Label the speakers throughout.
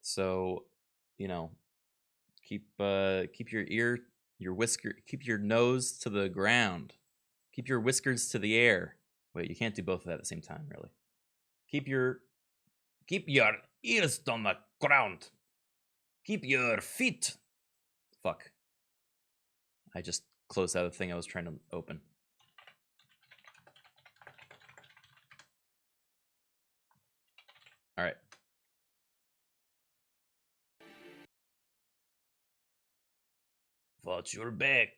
Speaker 1: So, you know, keep keep your nose to the ground. Keep your whiskers to the air. Wait, you can't do both of that at the same time, really. Keep your ears on the ground. Keep your feet. Fuck. I just closed out the thing I was trying to open. All right. But you're back.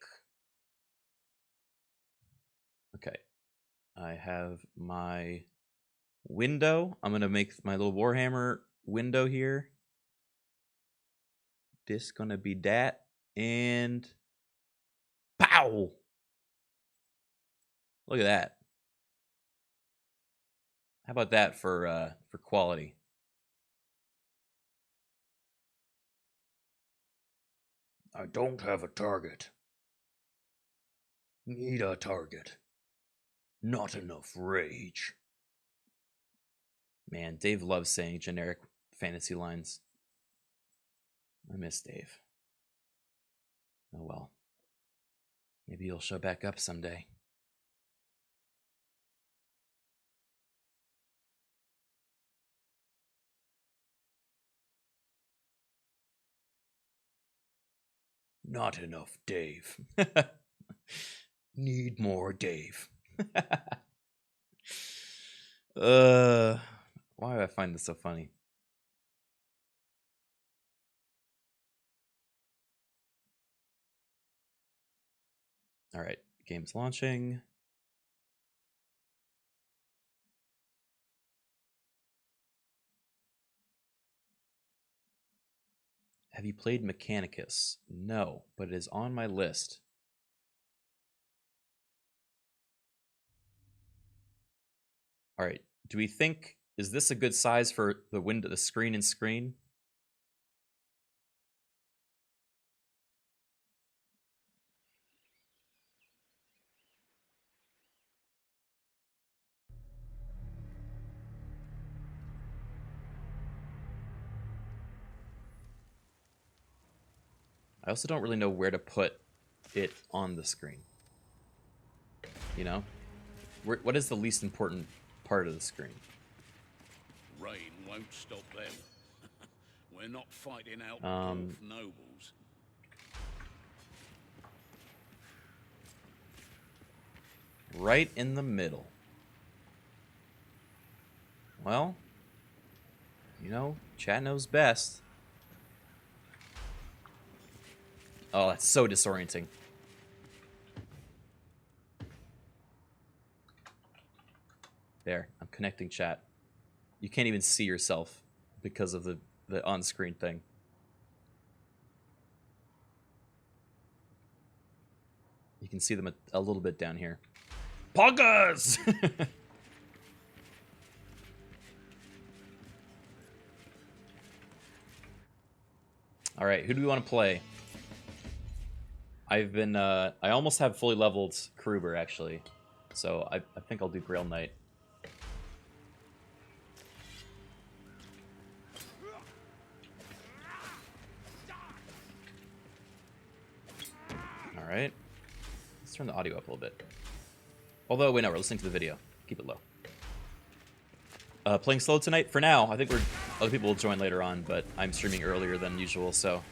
Speaker 1: Okay. I have my window. I'm going to make my little Warhammer window here. This going to be that. And pow! Look at that. How about that for quality? I don't have a target. Need a target. Not enough rage. Man, Dave loves saying generic fantasy lines. I miss Dave. Oh well. Maybe he'll show back up someday. Not enough Dave. Need more Dave. Why do I find this so funny? All right, game's launching. Have you played Mechanicus? No, but it is on my list. All right, do we think, is this a good size for the window, the screen and screen? I also don't really know where to put it on the screen. You know? What is the least important part of the screen?
Speaker 2: Rain won't stop them. We're not fighting out dwarf nobles.
Speaker 1: Right in the middle. Well, you know, chat knows best. Oh, that's so disorienting. There, I'm connecting chat. You can't even see yourself because of the on-screen thing. You can see them a little bit down here. Poggers! All right, who do we want to play? I've been, I almost have fully leveled Kruber, actually. So I think I'll do Grail Knight. All right. Let's turn the audio up a little bit. Although, wait, no, we're listening to the video. Keep it low. Playing slow tonight? For now. I think other people will join later on, but I'm streaming earlier than usual, so...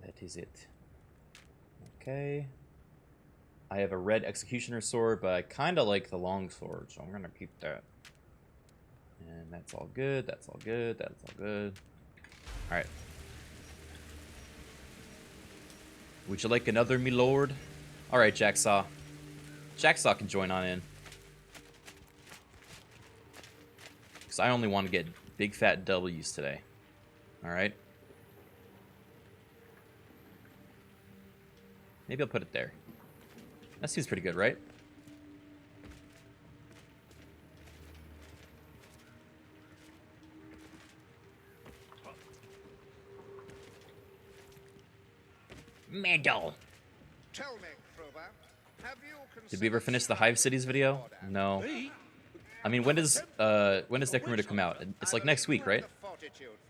Speaker 1: That is it. Okay. I have a red Executioner sword, but I kind of like the long sword, so I'm going to keep that. And that's all good, that's all good, that's all good. Alright. Would you like another, me lord? Alright, Jacksaw. Jacksaw can join on in. Because I only want to get big fat W's today. Alright? Maybe I'll put it there. That seems pretty good, right? Medal.
Speaker 3: Tell me, Kruber, have you
Speaker 1: Did we ever finish the Hive Cities video? No. I mean, when does Necromunda come out? It's like next week, right? A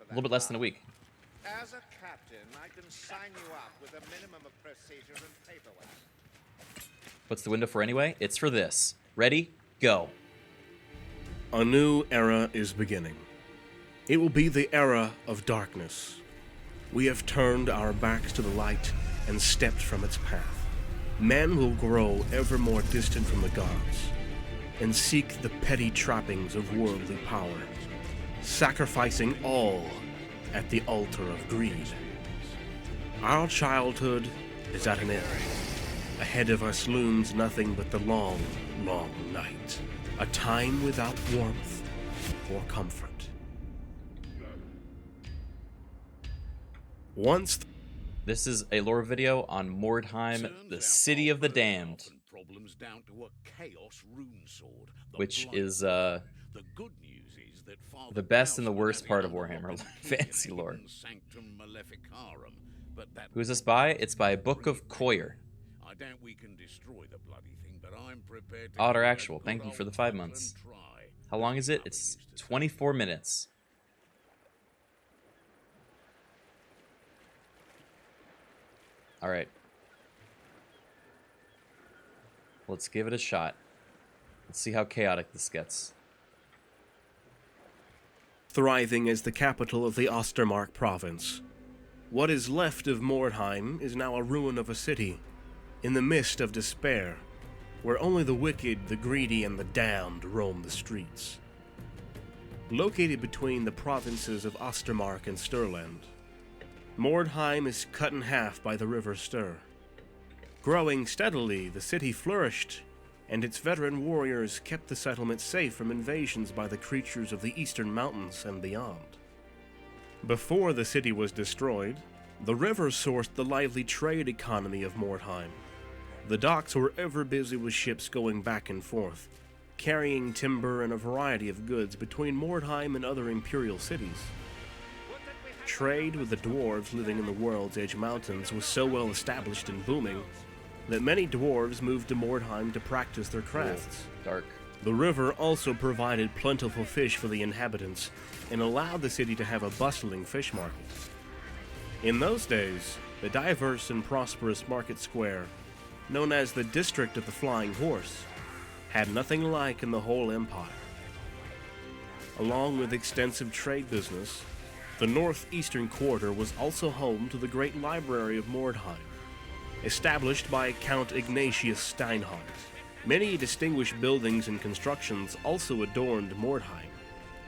Speaker 1: little bit less than a week.
Speaker 3: As a captain, I can sign you up with a minimum of procedure and paperwork.
Speaker 1: What's the window for anyway? It's for this. Ready? Go.
Speaker 4: A new era is beginning. It will be the era of darkness. We have turned our backs to the light and stepped from its path. Men will grow ever more distant from the gods and seek the petty trappings of worldly power, sacrificing all at the altar of greed. Our childhood is at an end. Ahead of us looms nothing but the long, long night. A time without warmth or comfort. Once
Speaker 1: This is a lore video on Morheim, the City of the Damned,
Speaker 2: problems down to a chaos rune sword.
Speaker 1: which is
Speaker 2: The good news is that
Speaker 1: the best and the worst part of Warhammer fantasy lore.
Speaker 2: Sanctum Maleficarum, but that
Speaker 1: Who's this by? It's by Book of Coyer.
Speaker 2: I doubt we can destroy the bloody thing, but I'm prepared to
Speaker 1: Otter
Speaker 2: give it a
Speaker 1: Actual,
Speaker 2: good
Speaker 1: thank you for the
Speaker 2: old
Speaker 1: 5
Speaker 2: Scotland
Speaker 1: months.
Speaker 2: try.
Speaker 1: How long is it? It's 24 minutes. All right. Let's give it a shot. Let's see how chaotic this gets.
Speaker 4: thriving as the capital of the Ostermark province. What is left of Morheim is now a ruin of a city, in the mist of despair, where only the wicked, the greedy, and the damned roam the streets. Located between the provinces of Ostermark and Sturland, Morheim is cut in half by the river Styr. Growing steadily, the city flourished, and its veteran warriors kept the settlement safe from invasions by the creatures of the eastern mountains and beyond. Before the city was destroyed, the river sourced the lively trade economy of Morheim. The docks were ever busy with ships going back and forth, carrying timber and a variety of goods between Morheim and other imperial cities. Trade with the dwarves living in the World's Edge Mountains was so well established and booming that many dwarves moved to Morheim to practice their crafts.
Speaker 1: Dark.
Speaker 4: The river also provided plentiful fish for the inhabitants and allowed the city to have a bustling fish market. In those days, the diverse and prosperous market square, known as the District of the Flying Horse, had nothing like in the whole empire. Along with extensive trade business, the northeastern quarter was also home to the Great Library of Mordheim, established by Count Ignatius Steinhardt. Many distinguished buildings and constructions also adorned Mordheim,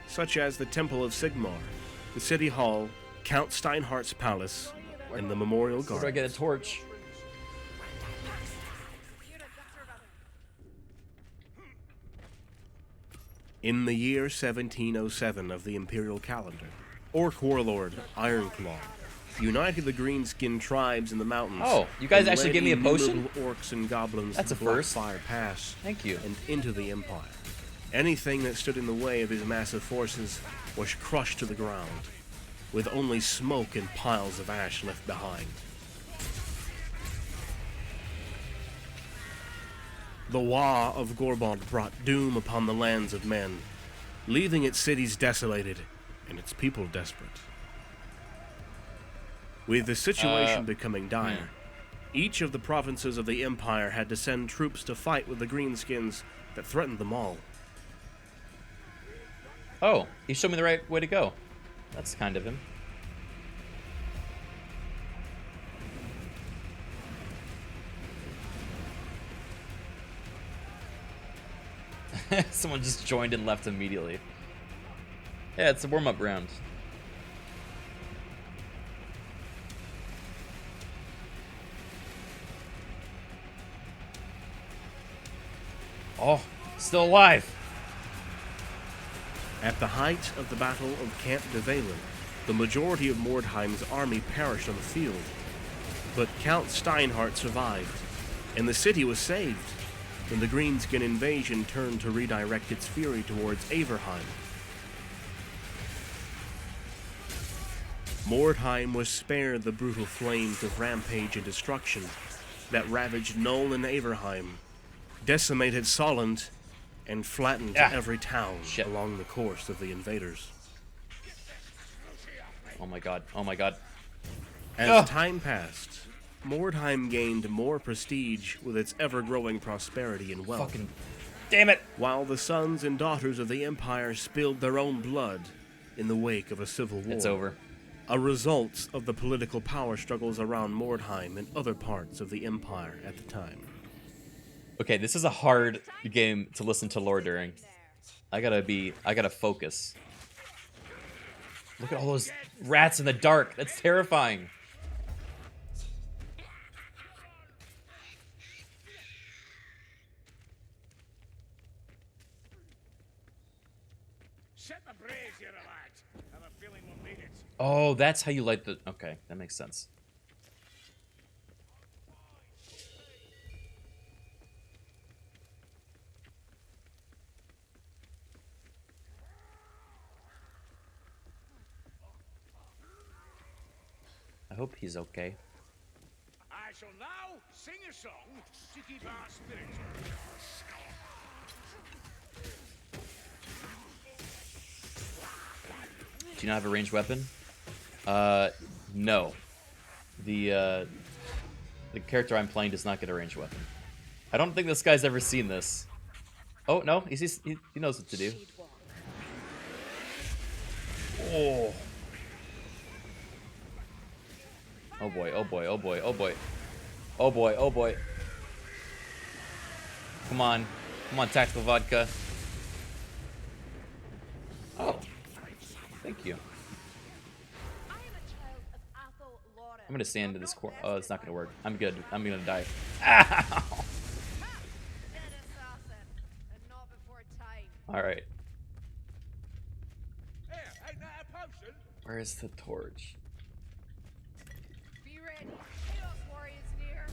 Speaker 4: such as the Temple of Sigmar, the City Hall, Count Steinhardt's Palace, and the Memorial
Speaker 1: Where do I
Speaker 4: Garden.
Speaker 1: get a torch?
Speaker 4: In the year 1707 of the Imperial calendar, Orc warlord Ironclaw united the green-skinned tribes in the mountains.
Speaker 1: Oh, you guys
Speaker 4: and
Speaker 1: actually
Speaker 4: led
Speaker 1: gave me a potion?
Speaker 4: innumerable orcs and goblins
Speaker 1: That's
Speaker 4: to
Speaker 1: a
Speaker 4: the Black
Speaker 1: first.
Speaker 4: Fire Pass
Speaker 1: Thank you.
Speaker 4: and into the Empire. Anything that stood in the way of his massive forces was crushed to the ground, with only smoke and piles of ash left behind. The Wa of Gorbald brought doom upon the lands of men, leaving its cities desolated and its people desperate. With the situation becoming dire, each of the provinces of the Empire had to send troops to fight with the greenskins that threatened them all.
Speaker 1: Oh, he showed me the right way to go. That's kind of him. Someone just joined and left immediately. Yeah, it's a warm-up round. Oh, still alive.
Speaker 4: At the height of the Battle of Camp de Valen, the majority of Mordheim's army perished on the field. But Count Steinhardt survived, and the city was saved when the Greenskin invasion turned to redirect its fury towards Averheim. Mordheim was spared the brutal flames of rampage and destruction that ravaged Knoll and Averheim, decimated Solent, and flattened every town along the course of the invaders.
Speaker 1: Oh my god. Oh my god.
Speaker 4: As time passed, Morheim gained more prestige with its ever-growing prosperity and wealth.
Speaker 1: Fucking damn it!
Speaker 4: While the sons and daughters of the Empire spilled their own blood in the wake of a civil war.
Speaker 1: It's over.
Speaker 4: A result of the political power struggles around Morheim and other parts of the Empire at the time.
Speaker 1: Okay, this is a hard game to listen to lore during. I gotta focus. Look at all those rats in the dark. That's terrifying.
Speaker 2: Set the brazier alight. Have a feeling we'll need it.
Speaker 1: Oh, that's how you light the... Okay, that makes sense. I hope he's okay.
Speaker 2: I shall now sing a song to keep our spirits up.
Speaker 1: Do you not have a ranged weapon? No. The character I'm playing does not get a ranged weapon. I don't think this guy's ever seen this. Oh, no, he knows what to do. Oh. Oh boy, oh boy, oh boy, oh boy. Oh boy, oh boy. Come on. Come on, tactical vodka. Oh. Thank you. I'm gonna stand into this corner. Oh, it's not gonna work. I'm good. I'm gonna die. Ow! Alright. Where's the torch?
Speaker 5: Be ready. Chaos warriors near.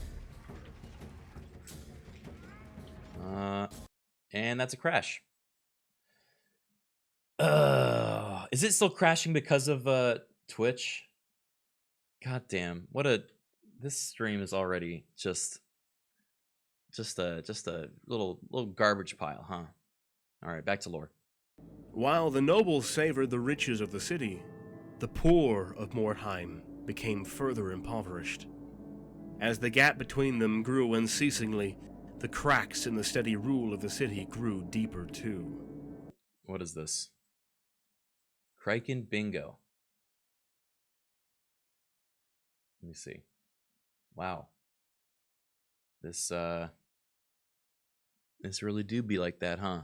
Speaker 1: And that's a crash. Is it still crashing because of Twitch? God damn. This stream is already just a little garbage pile, huh? All right, back to lore.
Speaker 4: While the nobles savored the riches of the city, the poor of Morheim became further impoverished. As the gap between them grew unceasingly, the cracks in the steady rule of the city grew deeper too.
Speaker 1: What is this? Criken bingo. Let me see. Wow. This really do be like that, huh?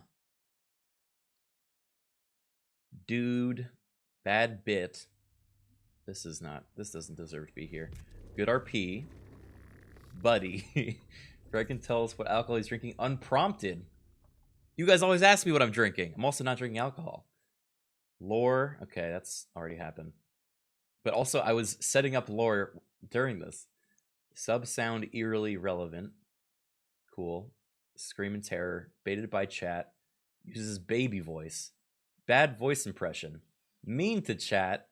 Speaker 1: Dude, bad bit. This doesn't deserve to be here. Good RP. Buddy. Criken tells what alcohol he's drinking unprompted. You guys always ask me what I'm drinking. I'm also not drinking alcohol. Lore. Okay, that's already happened. But also, I was setting up lore during this. Sub sound eerily relevant. Cool. Scream and terror. Baited by chat. Uses baby voice. Bad voice impression. Mean to chat.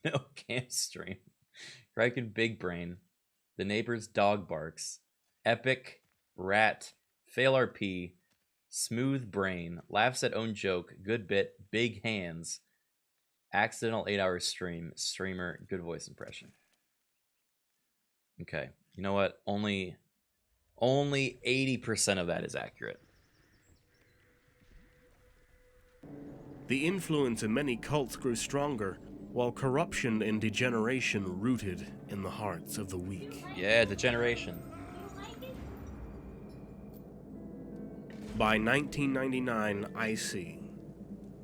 Speaker 1: No camp stream. Criken big brain. The neighbor's dog barks. Epic. Rat. Fail RP. Smooth brain. Laughs at own joke. Good bit. Big hands. Accidental 8-hour stream. Streamer. Good voice impression. Okay. You know what? Only 80% of that is accurate.
Speaker 4: The influence of many cults grew stronger, while corruption and degeneration rooted in the hearts of the weak.
Speaker 1: Yeah, degeneration.
Speaker 4: By 1999 IC,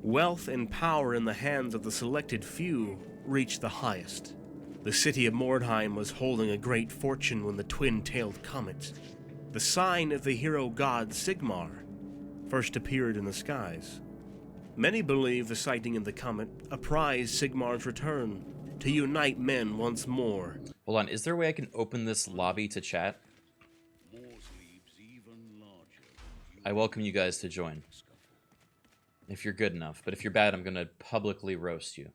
Speaker 4: wealth and power in the hands of the selected few reached the highest. The city of Morheim was holding a great fortune when the twin-tailed comet, the sign of the hero god Sigmar, first appeared in the skies. Many believe the sighting of the comet apprised Sigmar's return to unite men once more.
Speaker 1: Hold on, is there a way I can open this lobby to chat? I welcome you guys to join. If you're good enough, but if you're bad, I'm gonna publicly roast you.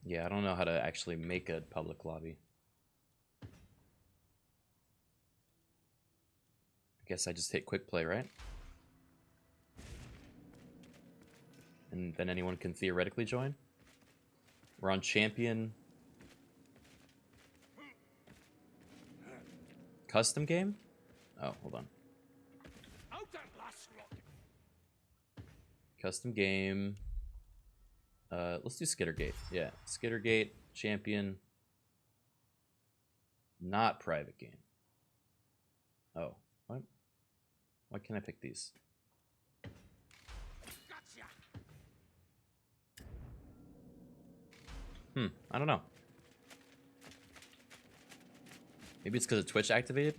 Speaker 1: Yeah, I don't know how to actually make a public lobby. I guess I just hit quick play, right? And then anyone can theoretically join. We're on champion. Custom game? Oh, hold on. Custom game. Let's do Skittergate. Yeah, Skittergate, champion. Not private game. Oh, what? Why can't I pick these? I don't know. Maybe it's because of Twitch activated?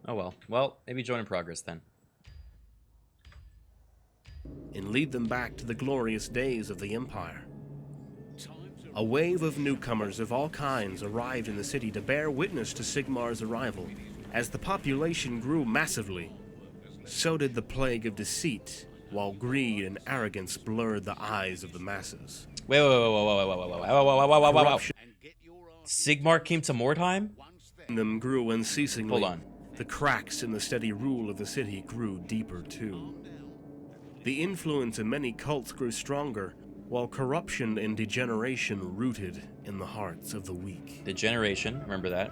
Speaker 1: Oh well. Well, maybe join in progress then.
Speaker 4: And lead them back to the glorious days of the Empire. A wave of newcomers of all kinds arrived in the city to bear witness to Sigmar's arrival. As the population grew massively, so did the plague of deceit, while greed and arrogance blurred the eyes of the masses.
Speaker 1: Wait.
Speaker 4: Corruption
Speaker 1: Sigmar came to Morheim?
Speaker 4: in them grew unceasingly.
Speaker 1: Hold on.
Speaker 4: The cracks in the steady rule of the city grew deeper too. The influence of many cults grew stronger, while corruption and degeneration rooted in the hearts of the weak.
Speaker 1: Degeneration, remember that.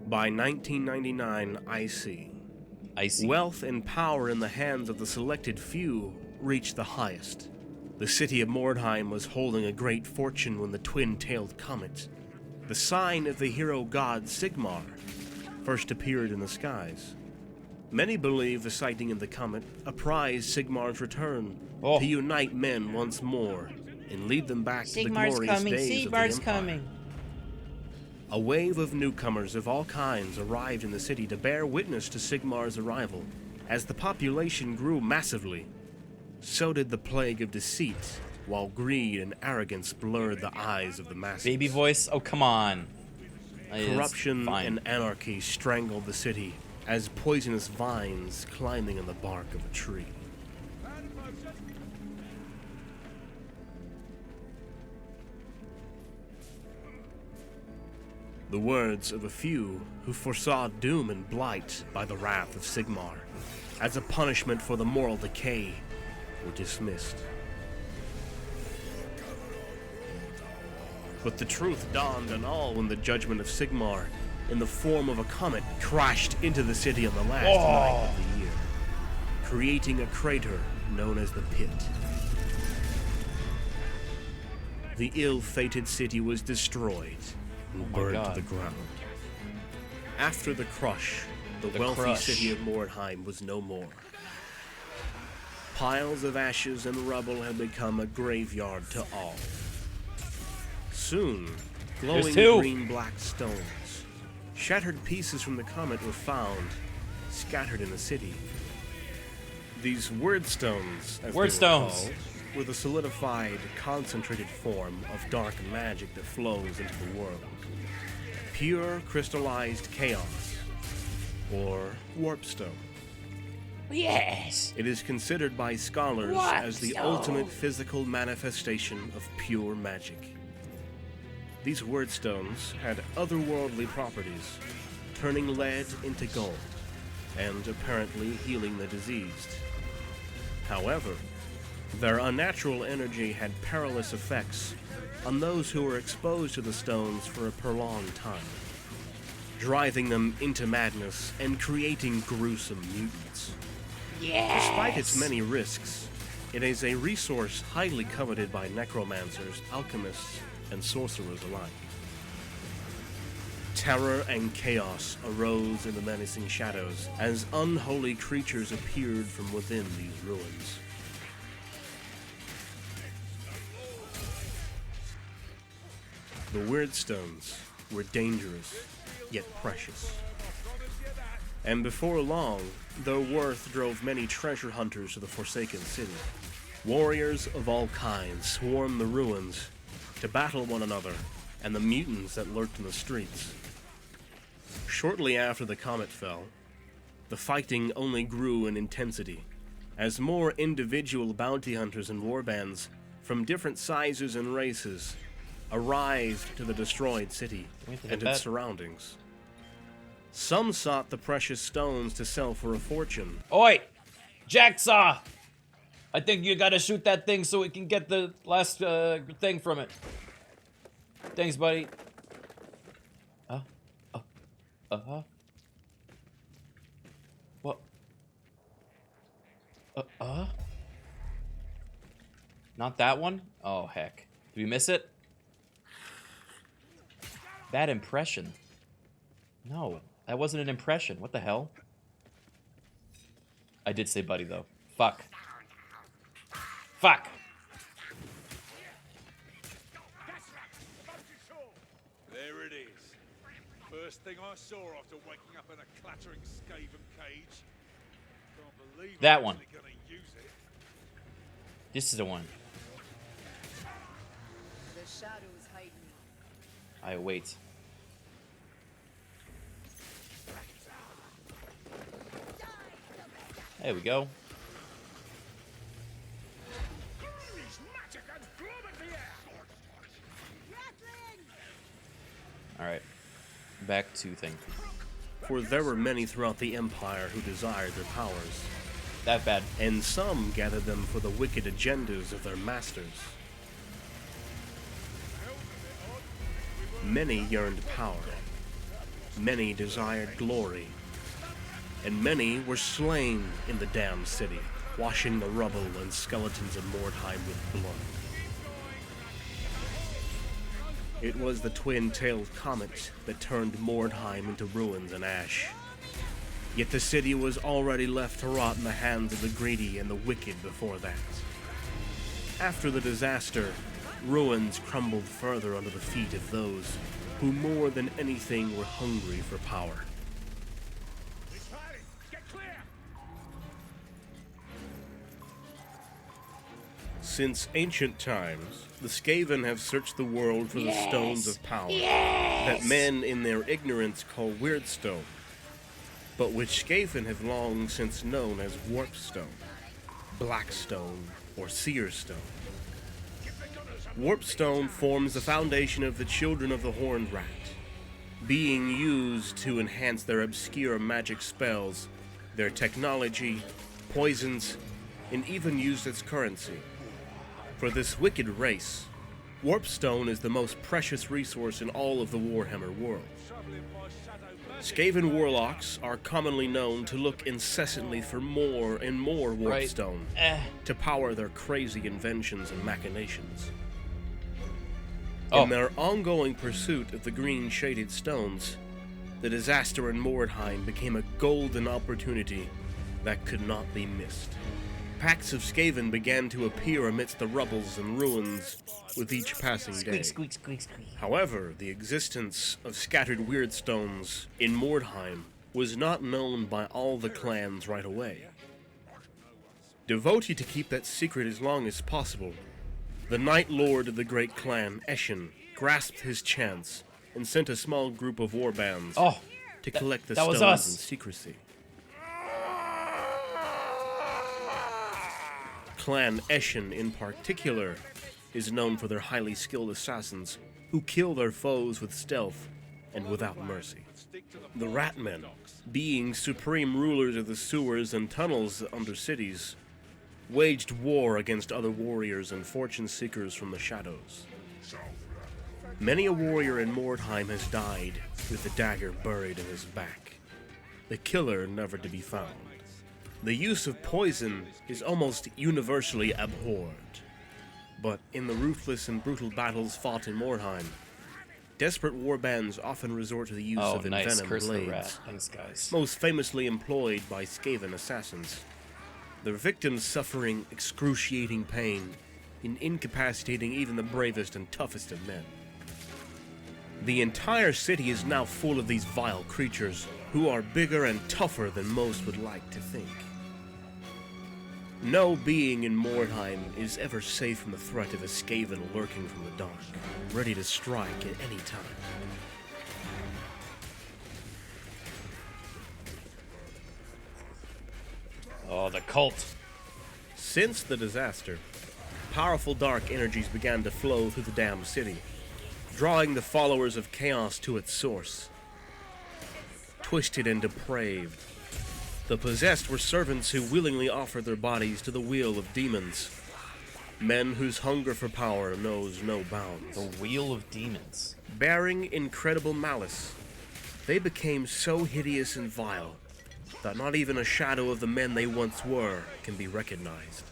Speaker 4: By 1999 IC, wealth and power in the hands of the selected few reached the highest. The city of Morheim was holding a great fortune when the twin-tailed comet, the sign of the hero god Sigmar, first appeared in the skies. Many believe the sighting of the comet apprised Sigmar's return to unite men once more and lead them back to the glorious days of the Empire.
Speaker 6: Coming.
Speaker 4: A wave of newcomers of all kinds arrived in the city to bear witness to Sigmar's arrival. As the population grew massively, so did the plague of deceit, while greed and arrogance blurred the eyes of the masses.
Speaker 1: Baby voice? Oh, come on.
Speaker 4: Corruption and anarchy strangled the city as poisonous vines climbing on the bark of a tree. The words of a few who foresaw doom and blight by the wrath of Sigmar, as a punishment for the moral decay, were dismissed. But the truth dawned on all when the judgment of Sigmar, in the form of a comet, crashed into the city on the last night of the year, creating a crater known as the Pit. The ill-fated city was destroyed and burned to the ground. After the crush, the wealthy city of Morheim was no more. Piles of ashes and rubble had become a graveyard to all. Soon, glowing green-black stones, shattered pieces from the comet were found, scattered in the city. These wordstones, as they were called, were the solidified, concentrated form of dark magic that flows into the world. Pure crystallized chaos, or warpstone.
Speaker 6: Yes.
Speaker 4: It is considered by scholars as the ultimate physical manifestation of pure magic. These wordstones had otherworldly properties, turning lead into gold, and apparently healing the diseased. However, their unnatural energy had perilous effects on those who were exposed to the stones for a prolonged time, driving them into madness and creating gruesome mutants.
Speaker 6: Yes.
Speaker 4: Despite its many risks, it is a resource highly coveted by necromancers, alchemists, and sorcerers alike. Terror and chaos arose in the menacing shadows as unholy creatures appeared from within these ruins. The Wyrdstones were dangerous, yet precious. And before long, their worth drove many treasure hunters to the Forsaken City. Warriors of all kinds swarmed the ruins to battle one another and the mutants that lurked in the streets. Shortly after the comet fell, the fighting only grew in intensity, as more individual bounty hunters and warbands from different sizes and races arrived to the destroyed city and its surroundings. Some sought the precious stones to sell for a fortune.
Speaker 1: Oi! Jacksaw! I think you gotta shoot that thing so we can get the last thing from it. Thanks, buddy. What? Not that one? Oh, heck. Did we miss it? Bad impression. No, that wasn't an impression. What the hell? I did say buddy, though. Fuck. Fuck!
Speaker 7: There it is. First thing I saw after waking up in a clattering Skaven cage. Can't believe
Speaker 1: That
Speaker 7: I'm
Speaker 1: one.
Speaker 7: actually gonna use it.
Speaker 1: This is the one.
Speaker 5: The shadows hide me.
Speaker 1: I await. There we go. Alright. Back to thing.
Speaker 4: For there were many throughout the Empire who desired their powers,
Speaker 1: That bad.
Speaker 4: and some gathered them for the wicked agendas of their masters. Many yearned power, many desired glory, and many were slain in the damned city, washing the rubble and skeletons of Morheim with blood. It was the twin-tailed comet that turned Morheim into ruins and ash. Yet the city was already left to rot in the hands of the greedy and the wicked before that. After the disaster, ruins crumbled further under the feet of those who more than anything were hungry for power. Since ancient times, the Skaven have searched the world for the stones of power that men in their ignorance call Weirdstone, but which Skaven have long since known as Warpstone, Blackstone, or Seerstone. Warpstone forms the foundation of the Children of the Horned Rat, being used to enhance their obscure magic spells, their technology, poisons, and even used as currency. For this wicked race, Warpstone is the most precious resource in all of the Warhammer world. Skaven warlocks are commonly known to look incessantly for more and more Warpstone to power their crazy inventions and machinations. In their ongoing pursuit of the green shaded stones, the disaster in Mordheim became a golden opportunity that could not be missed. Packs of Skaven began to appear amidst the rubbles and ruins with each passing day.
Speaker 6: Squeak, squeak, squeak.
Speaker 4: However, the existence of scattered Weirdstones in Mordheim was not known by all the clans right away. Devoted to keep that secret as long as possible, the Night Lord of the Great Clan, Eshin, grasped his chance and sent a small group of warbands to collect the stones in secrecy. Clan Eshin in particular is known for their highly skilled assassins who kill their foes with stealth and without mercy. The Ratmen, being supreme rulers of the sewers and tunnels under cities, waged war against other warriors and fortune seekers from the shadows. Many a warrior in Mordheim has died with the dagger buried in his back, the killer never to be found. The use of poison is almost universally abhorred, but in the ruthless and brutal battles fought in Mordheim, desperate warbands often resort to the use of envenomed blades,
Speaker 1: Thanks, guys.
Speaker 4: most famously employed by Skaven assassins, their victims suffering excruciating pain and incapacitating even the bravest and toughest of men. The entire city is now full of these vile creatures who are bigger and tougher than most would like to think. No being in Morheim is ever safe from the threat of a Skaven lurking from the dark, ready to strike at any time.
Speaker 1: Oh, the cult.
Speaker 4: Since the disaster, powerful dark energies began to flow through the damned city, drawing the followers of chaos to its source. Twisted and depraved, the possessed were servants who willingly offered their bodies to the will of demons. Men whose hunger for power knows no bounds.
Speaker 1: The wheel of demons.
Speaker 4: Bearing incredible malice, they became so hideous and vile that not even a shadow of the men they once were can be recognized.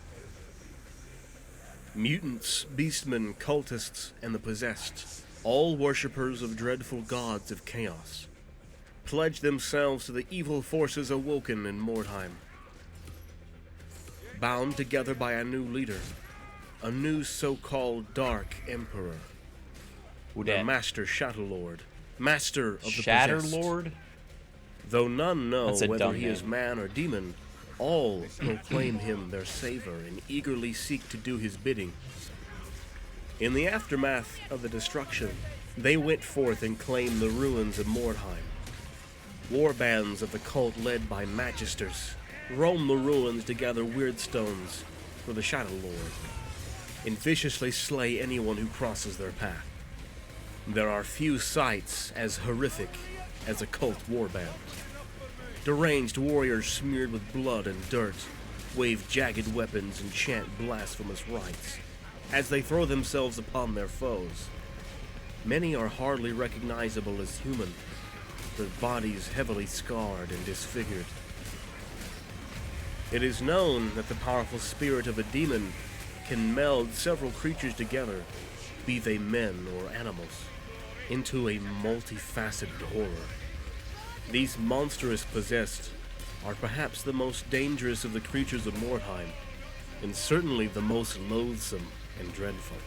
Speaker 4: Mutants, beastmen, cultists, and the possessed, all worshippers of dreadful gods of chaos, pledged themselves to the evil forces awoken in Morheim. Bound together by a new leader, a new so-called Dark Emperor, the Master Shadowlord, Master of the Possessed.
Speaker 1: Shatterlord?
Speaker 4: Though none know
Speaker 1: That's a
Speaker 4: whether
Speaker 1: dumb
Speaker 4: he is
Speaker 1: name.
Speaker 4: man or demon, all proclaim him their savior and eagerly seek to do his bidding. In the aftermath of the destruction, they went forth and claimed the ruins of Morheim. War bands of the cult led by magisters roam the ruins to gather weird stones for the Shadowlord and viciously slay anyone who crosses their path. There are few sights as horrific as a cult warband. Deranged warriors smeared with blood and dirt wave jagged weapons and chant blasphemous rites as they throw themselves upon their foes. Many are hardly recognizable as human, their bodies heavily scarred and disfigured. It is known that the powerful spirit of a demon can meld several creatures together, be they men or animals, into a multifaceted horror. These monstrous possessed are perhaps the most dangerous of the creatures of Morheim, and certainly the most loathsome and dreadful.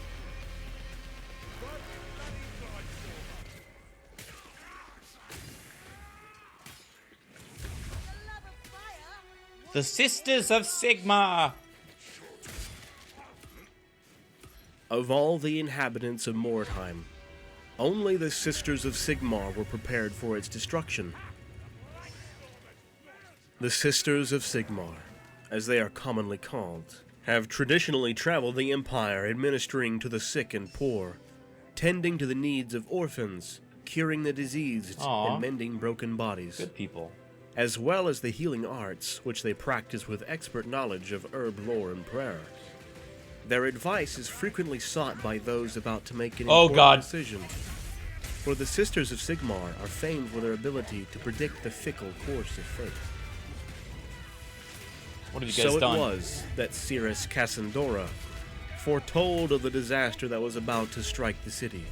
Speaker 1: The Sisters of Sigmar!
Speaker 4: Of all the inhabitants of Morheim, only the Sisters of Sigmar were prepared for its destruction. The Sisters of Sigmar, as they are commonly called, have traditionally traveled the Empire administering to the sick and poor, tending to the needs of orphans, curing the diseased,
Speaker 1: Aw.
Speaker 4: and mending broken bodies,
Speaker 1: Good people.
Speaker 4: as well as the healing arts, which they practice with expert knowledge of herb lore and prayer. Their advice is frequently sought by those about to make an
Speaker 1: Oh,
Speaker 4: important
Speaker 1: God.
Speaker 4: decision. For the Sisters of Sigmar are famed for their ability to predict the fickle course of fate.
Speaker 1: What have you guys
Speaker 4: So
Speaker 1: done?
Speaker 4: it was that Cirrus Cassandora foretold of the disaster that was about to strike the city.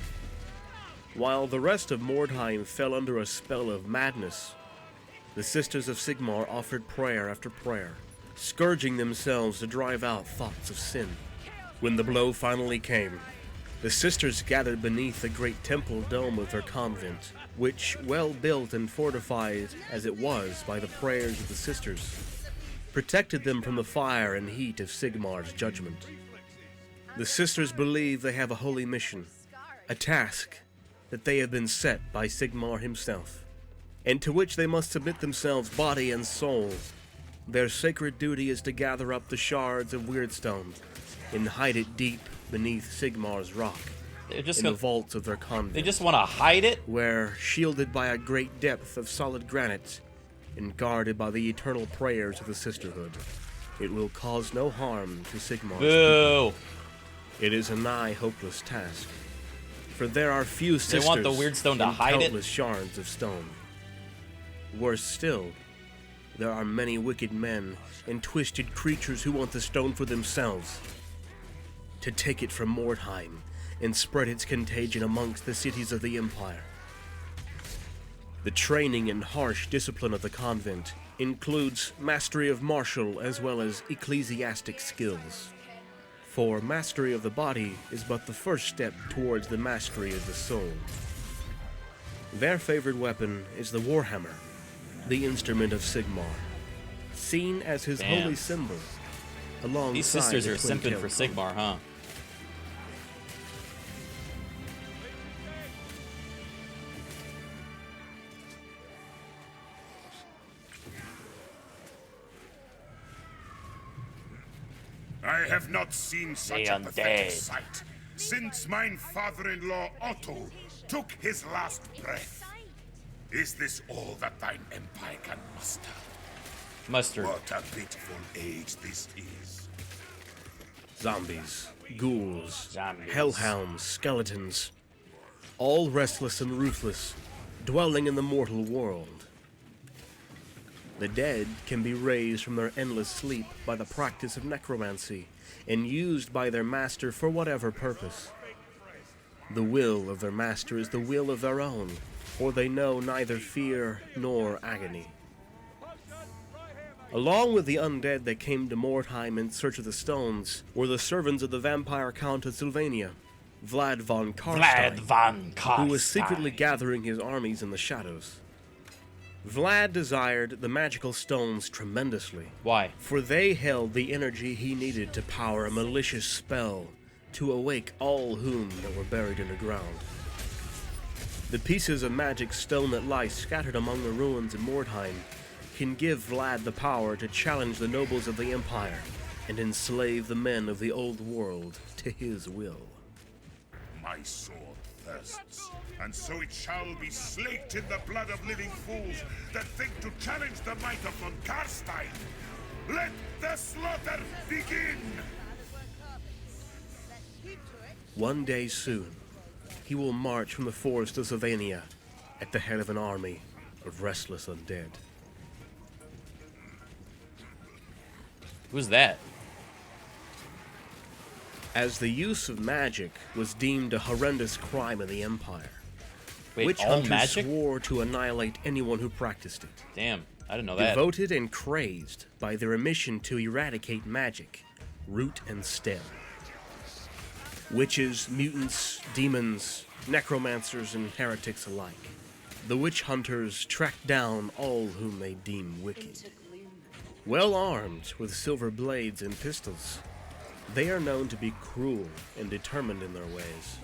Speaker 4: While the rest of Mordheim fell under a spell of madness, the Sisters of Sigmar offered prayer after prayer, scourging themselves to drive out thoughts of sin. When the blow finally came, the sisters gathered beneath the great temple dome of their convent, which, well built and fortified as it was by the prayers of the sisters, protected them from the fire and heat of Sigmar's judgment. The sisters believe they have a holy mission, a task that they have been set by Sigmar himself, and to which they must submit themselves body and soul. Their sacred duty is to gather up the shards of Weirdstone and hide it deep beneath Sigmar's rock,
Speaker 1: They're just
Speaker 4: in the
Speaker 1: gonna,
Speaker 4: vaults of their convent,
Speaker 1: they just want to hide it?
Speaker 4: where, shielded by a great depth of solid granite and guarded by the eternal prayers of the Sisterhood, it will cause no harm to Sigmar's people.
Speaker 1: Boo!
Speaker 4: It is a nigh hopeless task, for there are few
Speaker 1: They
Speaker 4: sisters
Speaker 1: want the Weirdstone to
Speaker 4: and
Speaker 1: hide it?
Speaker 4: countless shards of stone. Worse still, there are many wicked men and twisted creatures who want the stone for themselves, to take it from Mordheim and spread its contagion amongst the cities of the Empire. The training and harsh discipline of the convent includes mastery of martial as well as ecclesiastic skills. For mastery of the body is but the first step towards the mastery of the soul. Their favorite weapon is the Warhammer, the instrument of Sigmar, seen as his
Speaker 1: Damn.
Speaker 4: holy symbol, alongside
Speaker 1: These sisters
Speaker 4: the
Speaker 1: are simping
Speaker 4: twin-tailed
Speaker 1: for Sigmar, huh?
Speaker 8: I have not seen such
Speaker 6: The
Speaker 8: a pathetic
Speaker 6: undead.
Speaker 8: sight since mine father-in-law Otto took his last breath. Is this all that thine empire can muster?
Speaker 1: Mustard.
Speaker 8: What a pitiful age this is.
Speaker 4: Zombies, ghouls,
Speaker 6: Zombies.
Speaker 4: hellhounds, skeletons, all restless and ruthless, dwelling in the mortal world. The dead can be raised from their endless sleep by the practice of necromancy and used by their master for whatever purpose. The will of their master is the will of their own, for they know neither fear nor agony. Along with the undead that came to Morheim in search of the stones were the servants of the vampire count of Sylvania, Vlad von Carstein,
Speaker 6: Vlad von Carstein.
Speaker 4: who was secretly gathering his armies in the shadows. Vlad desired the magical stones tremendously,
Speaker 1: Why?
Speaker 4: for they held the energy he needed to power a malicious spell to awake all whom that were buried underground. The pieces of magic stone that lie scattered among the ruins in Morheim can give Vlad the power to challenge the nobles of the Empire and enslave the men of the old world to his will.
Speaker 8: My sword thirsts, and so it shall be slaked in the blood of living fools that think to challenge the might of von Carstein. Let the slaughter begin!
Speaker 4: One day soon, he will march from the forest of Sylvania at the head of an army of restless undead.
Speaker 1: Who's that?
Speaker 4: As the use of magic was deemed a horrendous crime in the Empire,
Speaker 1: Wait,
Speaker 4: witch
Speaker 1: all
Speaker 4: hunters
Speaker 1: magic?
Speaker 4: swore to annihilate anyone who practiced it.
Speaker 1: Damn, I didn't know that.
Speaker 4: Devoted and crazed by their mission to eradicate magic, root and stem. Witches, mutants, demons, necromancers, and heretics alike. The witch hunters tracked down all whom they deem wicked. Well armed with silver blades and pistols, they are known to be cruel and determined in their ways.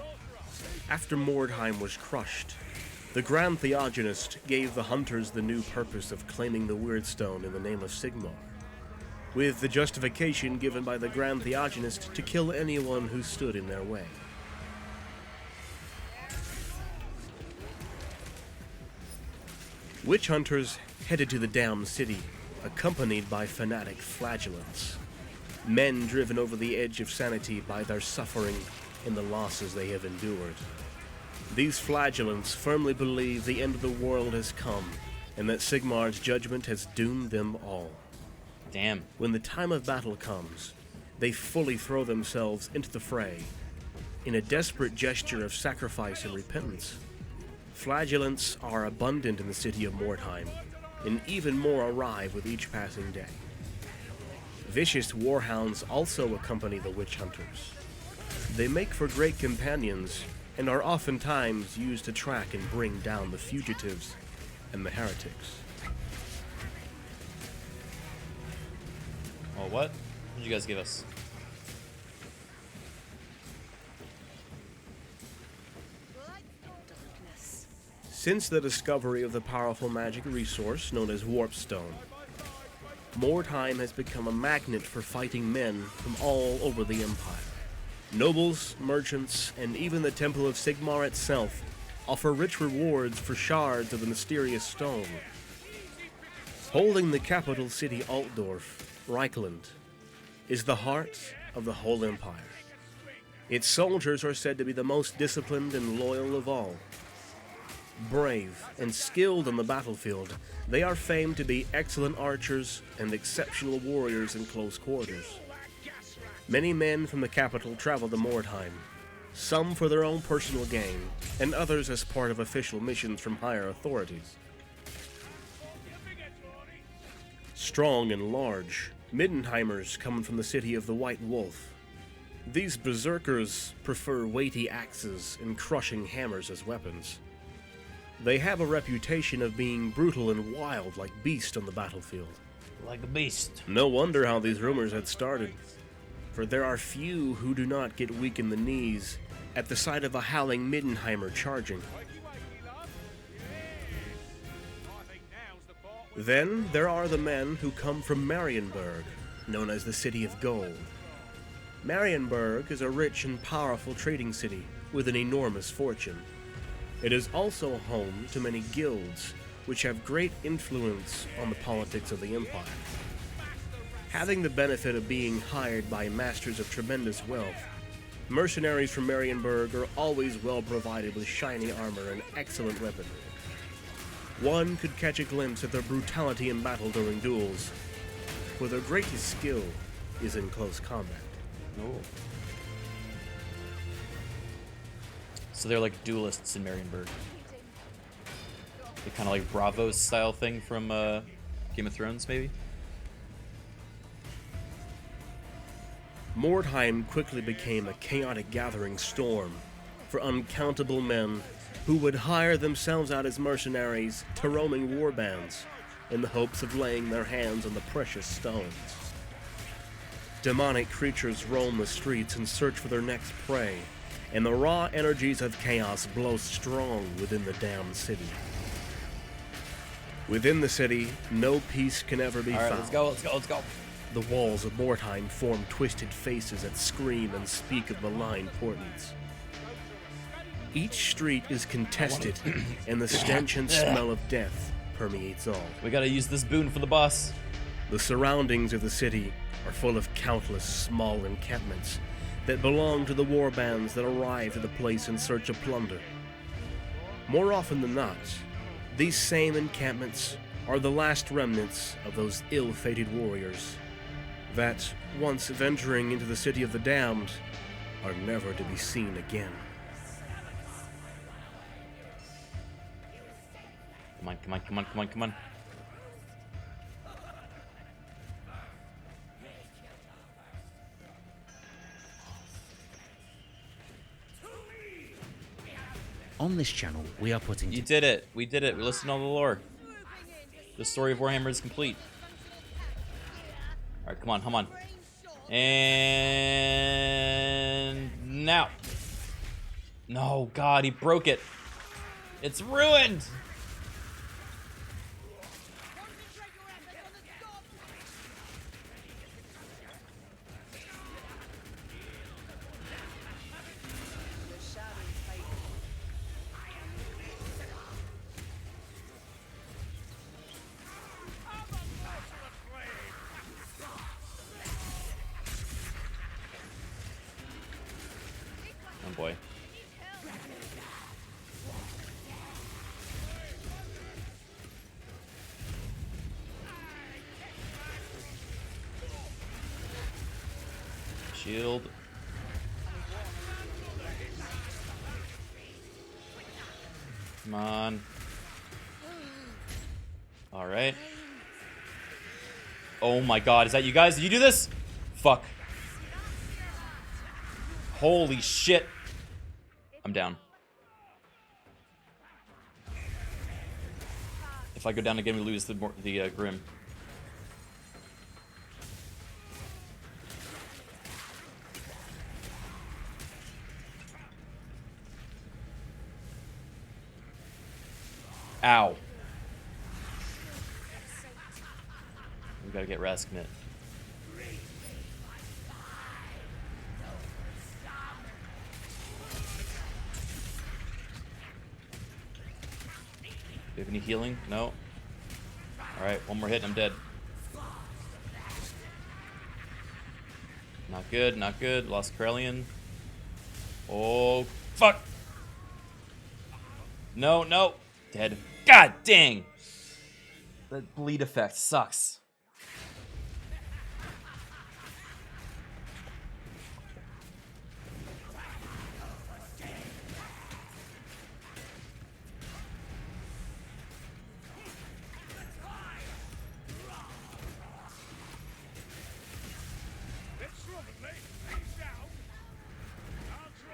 Speaker 4: After Morheim was crushed, the Grand Theogonist gave the hunters the new purpose of claiming the Weirdstone in the name of Sigmar, with the justification given by the Grand Theogonist to kill anyone who stood in their way. Witch hunters headed to the damned city, accompanied by fanatic flagellants, men driven over the edge of sanity by their suffering and the losses they have endured. These flagellants firmly believe the end of the world has come, and that Sigmar's judgment has doomed them all.
Speaker 1: Damn.
Speaker 4: When the time of battle comes, they fully throw themselves into the fray, in a desperate gesture of sacrifice and repentance. Flagellants are abundant in the city of Morheim, and even more arrive with each passing day. Vicious warhounds also accompany the witch hunters. They make for great companions, and are oftentimes used to track and bring down the fugitives and the heretics.
Speaker 1: Oh, what? What did you guys give us?
Speaker 4: Since the discovery of the powerful magic resource known as Warpstone, Morheim has become a magnet for fighting men from all over the Empire. Nobles, merchants, and even the Temple of Sigmar itself offer rich rewards for shards of the mysterious stone. Holding the capital city Altdorf, Reichland, is the heart of the whole empire. Its soldiers are said to be the most disciplined and loyal of all. Brave and skilled on the battlefield, they are famed to be excellent archers and exceptional warriors in close quarters. Many men from the capital travel to Morheim, some for their own personal gain, and others as part of official missions from higher authorities. Strong and large, Middenheimers come from the city of the White Wolf. These berserkers prefer weighty axes and crushing hammers as weapons. They have a reputation of being brutal and wild like beasts on the battlefield.
Speaker 1: Like a beast.
Speaker 4: No wonder how these rumors had started, for there are few who do not get weak in the knees at the sight of a howling Middenheimer charging. Then there are the men who come from Marienburg, known as the City of Gold. Marienburg is a rich and powerful trading city with an enormous fortune. It is also home to many guilds, which have great influence on the politics of the empire. Having the benefit of being hired by masters of tremendous wealth, mercenaries from Marienburg are always well provided with shiny armor and excellent weaponry. One could catch a glimpse of their brutality in battle during duels, for their greatest skill is in close combat.
Speaker 1: Oh. So they're like duelists in Marienburg. The kind of like Bravos style thing from Game of Thrones, maybe?
Speaker 4: Morheim quickly became a chaotic gathering storm for uncountable men who would hire themselves out as mercenaries to roaming warbands in the hopes of laying their hands on the precious stones. Demonic creatures roam the streets in search for their next prey, and the raw energies of chaos blow strong within the damned city. Within the city, no peace can ever be found.
Speaker 1: Let's go.
Speaker 4: The walls of Morheim form twisted faces that scream and speak of malign portents. Each street is contested, and the stench and smell of death permeates all.
Speaker 1: We gotta use this boon for the boss.
Speaker 4: The surroundings of the city are full of countless small encampments that belong to the warbands that arrive to the place in search of plunder. More often than not, these same encampments are the last remnants of those ill-fated warriors that, once venturing into the city of the damned, are never to be seen again.
Speaker 1: Come on.
Speaker 6: On this channel, we are putting...
Speaker 1: You did it. We did it. We listened to all the lore. The story of Warhammer is complete. Alright, come on. And... now. No, God, he broke it. It's ruined! Oh boy. Shield. Come on. All right. Oh my God, is that you guys? Did you do this? Fuck. Holy shit. I'm down. If I go down again, we lose the Grim. Ow. We gotta get Rasknit. Do you have any healing? No. Alright, one more hit and I'm dead. Not good, not good. Lost Corellian. Oh, fuck! No, no! Dead. God dang! That bleed effect sucks.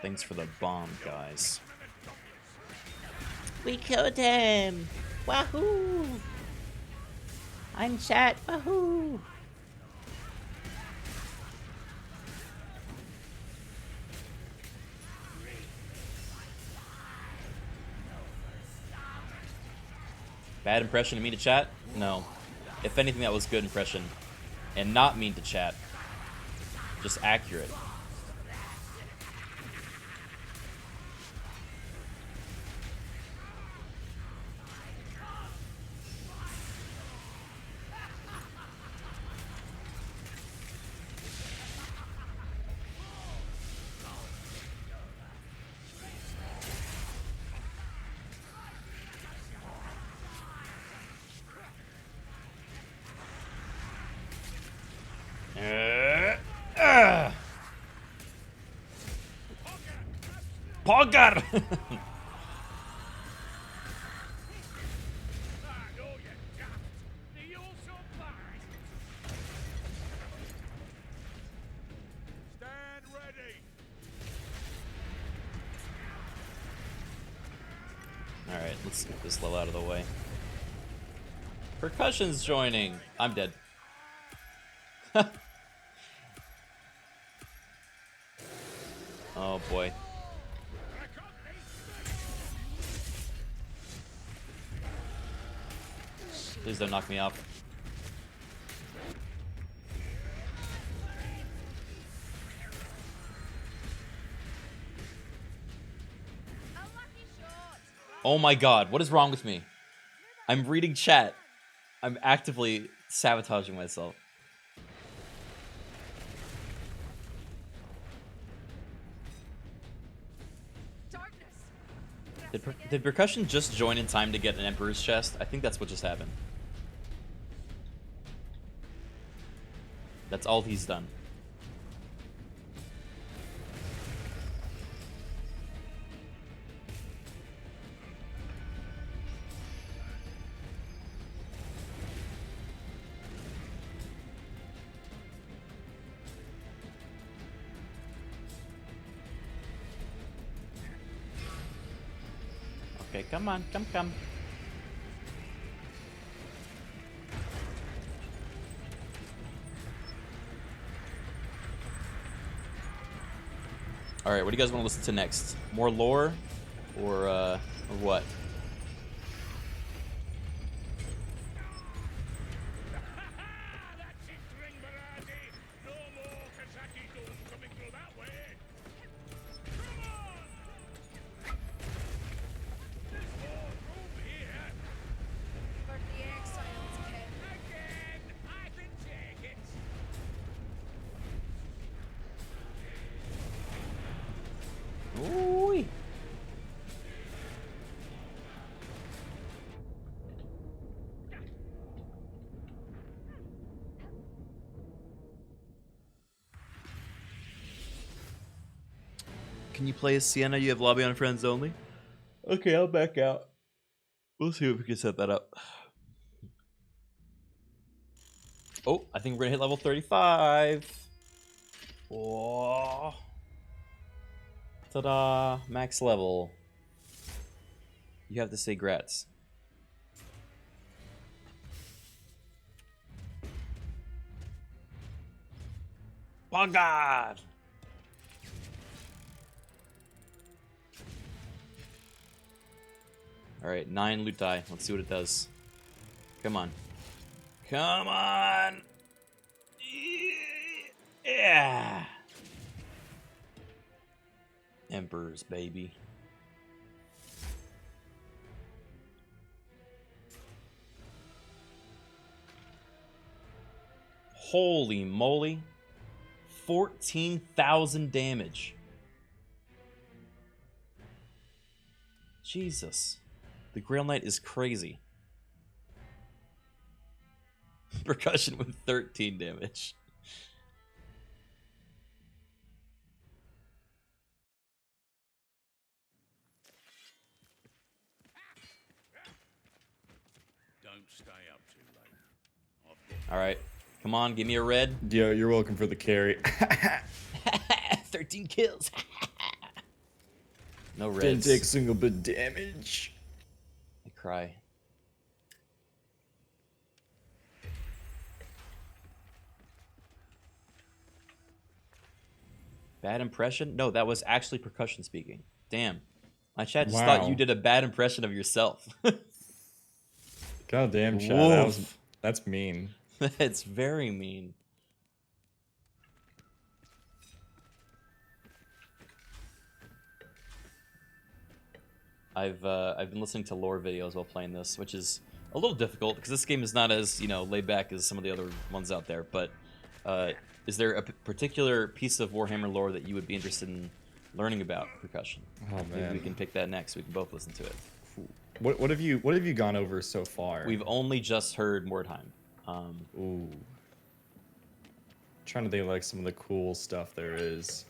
Speaker 1: Thanks for the bomb, guys.
Speaker 6: We killed him! Wahoo!
Speaker 1: I'm chat. Woohoo! Bad impression of me to chat? No. If anything, that was good impression. And not mean to chat. Just accurate. Pogger!
Speaker 7: Stand ready.
Speaker 1: Alright, let's get this level out of the way. Percussion's joining. I'm dead. Oh boy. Please don't knock me off. Oh my god, what is wrong with me? I'm reading chat. I'm actively sabotaging myself. Did Percussion just join in time to get an Emperor's chest? I think that's what just happened. That's all he's done. Okay, come on, come. Alright, what do you guys want to listen to next? More lore? Or what? Ooh. Can you play as Sienna? You have lobby on friends only? Okay, I'll back out. We'll see if we can set that up. Oh, I think we're gonna hit level 35. Whoa. Ta-da! Max level. You have to say grats. Oh god! Alright, 9 loot die. Let's see what it does. Come on. Come on! Yeah! Emperors, baby. Holy moly. 14,000 damage. Jesus. The Grail Knight is crazy. Percussion with 13 damage.
Speaker 2: Don't stay up too late.
Speaker 1: All right. Come on, give me a red.
Speaker 9: Yo, you're welcome for the carry.
Speaker 1: 13 kills. No reds.
Speaker 9: Didn't take a single bit of damage.
Speaker 1: I cry. Bad impression? No, that was actually percussion speaking. Damn. My chat just
Speaker 9: Wow.
Speaker 1: thought you did a bad impression of yourself.
Speaker 9: God damn, Chad.
Speaker 1: Woof.
Speaker 9: That's mean.
Speaker 1: That's very mean. I've been listening to lore videos while playing this, which is a little difficult because this game is not as, you know, laid back as some of the other ones out there. But is there a particular piece of Warhammer lore that you would be interested in learning about percussion?
Speaker 9: Oh man.
Speaker 1: Maybe we can pick that next. We can both listen to it.
Speaker 9: What have you gone over so far?
Speaker 1: We've only just heard Morheim.
Speaker 9: Ooh. Trying to think of, like, some of the cool stuff there is.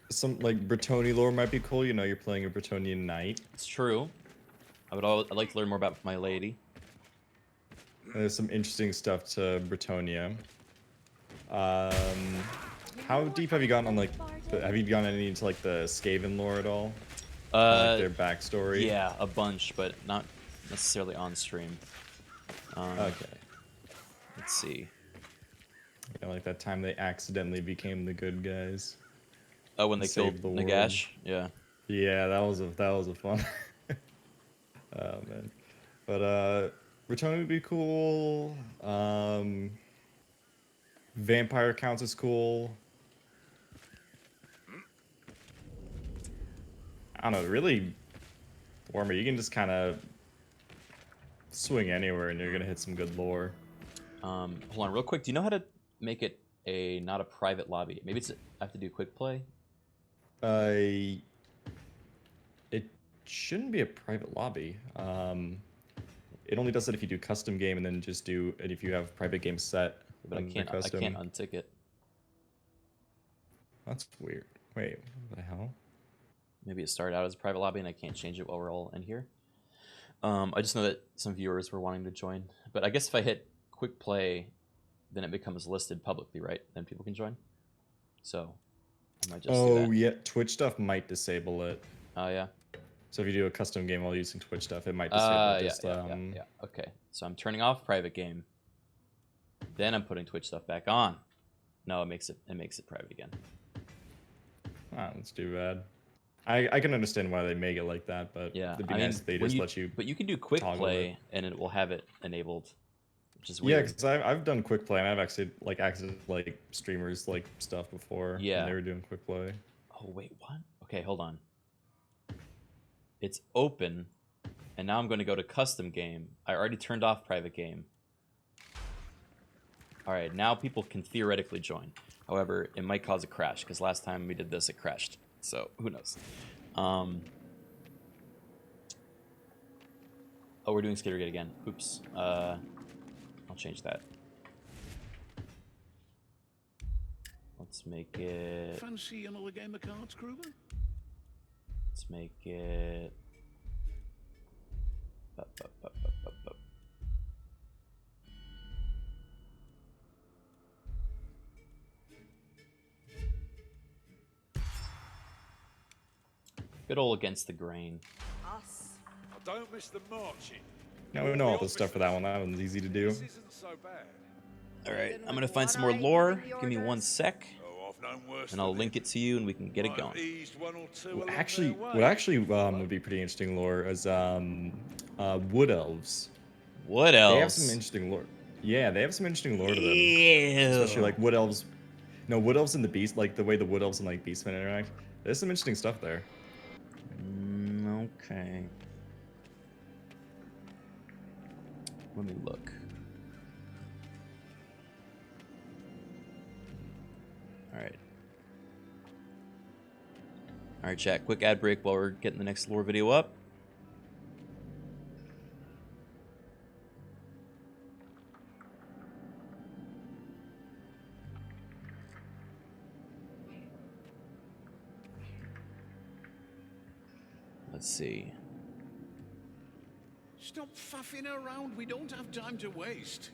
Speaker 9: Some like Bretonnia lore might be cool. You know, you're playing a Bretonnian knight.
Speaker 1: It's true. I'd like to learn more about my lady.
Speaker 9: There's some interesting stuff to Bretonnia. How deep have you gotten on, like, have you gone any into, like, the Skaven lore at all? Like their backstory?
Speaker 1: Yeah, a bunch, but not necessarily on stream.
Speaker 9: Okay.
Speaker 1: Let's see.
Speaker 9: Yeah, like that time they accidentally became the good guys.
Speaker 1: Oh, when they killed
Speaker 9: saved the world.
Speaker 1: Nagash? Yeah.
Speaker 9: Yeah, that was a fun. Oh man. But Bretonnia would be cool. Vampire counts as cool. I don't know, really, Warhammer, you can just kind of swing anywhere and you're gonna hit some good lore.
Speaker 1: Hold on, real quick. Do you know how to make it not a private lobby? Maybe I have to do quick play.
Speaker 9: It shouldn't be a private lobby. It only does it if you do custom game and then just do it if you have private game set.
Speaker 1: But I can't untick it.
Speaker 9: That's weird. Wait, what the hell?
Speaker 1: Maybe it started out as a private lobby and I can't change it while we're all in here. I just know that some viewers were wanting to join. But I guess if I hit quick play, then it becomes listed publicly, right? Then people can join. So I might just do that.
Speaker 9: Yeah, Twitch stuff might disable it.
Speaker 1: Oh, yeah.
Speaker 9: So if you do a custom game while using Twitch stuff, it might disable it.
Speaker 1: Yeah. Okay. So I'm turning off private game. Then I'm putting Twitch stuff back on. No, it makes it private again.
Speaker 9: Ah, that's too bad. I can understand why they make it like that, but
Speaker 1: yeah,
Speaker 9: it'd be nice if they just let you.
Speaker 1: But you can do quick play, and it will have it enabled, which is
Speaker 9: weird.
Speaker 1: weird.
Speaker 9: Yeah, because I've done quick play, and I've actually like streamers like stuff before.
Speaker 1: Yeah,
Speaker 9: and they were doing quick play.
Speaker 1: Oh wait, what? Okay, hold on. It's open, and now I'm going to go to custom game. I already turned off private game. All right, now people can theoretically join. However, it might cause a crash because last time we did this, it crashed. So who knows? Oh, we're doing Skittergate again. Oops. I'll change that. Let's make it.
Speaker 2: Fancy another game of cards, Kruger?
Speaker 1: Let's make it. Good old against the grain.
Speaker 5: Us.
Speaker 7: I don't miss the marching.
Speaker 9: No, we know all the stuff for that one. That one's easy to do.
Speaker 7: This isn't so bad.
Speaker 1: All right, I'm gonna find some more lore. Give me 1 sec,
Speaker 7: Oh, I've known worse
Speaker 1: and I'll
Speaker 7: than
Speaker 1: link it to you, and we can get it going.
Speaker 7: eased one or two along
Speaker 9: Actually,
Speaker 7: their way.
Speaker 9: what actually would be pretty interesting lore is wood elves.
Speaker 1: Wood elves.
Speaker 9: They have some interesting lore. Yeah, they have some interesting lore to them.
Speaker 1: Ew.
Speaker 9: Especially like wood elves. No, wood elves and the beast, like the way the wood elves and like beastmen interact. There's some interesting stuff there.
Speaker 1: Okay. Let me look. All right. All right, chat. Quick ad break while we're getting the next lore video up. Let's see.
Speaker 2: Stop faffing around. We don't have time to waste.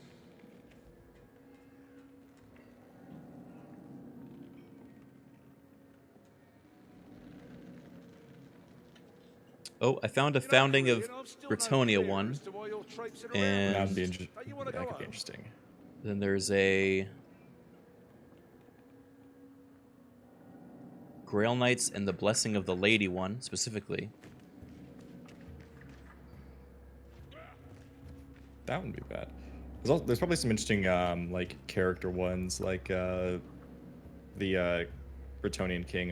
Speaker 1: Oh, I found a founding of Bretonnia one.
Speaker 7: As to why you're still traipsing around.
Speaker 1: And
Speaker 9: That'd be interesting.
Speaker 7: Don't you wanna
Speaker 9: That
Speaker 7: go
Speaker 9: could be
Speaker 7: home?
Speaker 9: interesting.
Speaker 1: then there's a Grail Knights and the Blessing of the Lady one, specifically.
Speaker 9: That wouldn't be bad. There's probably some interesting like character ones, like the Bretonnian king,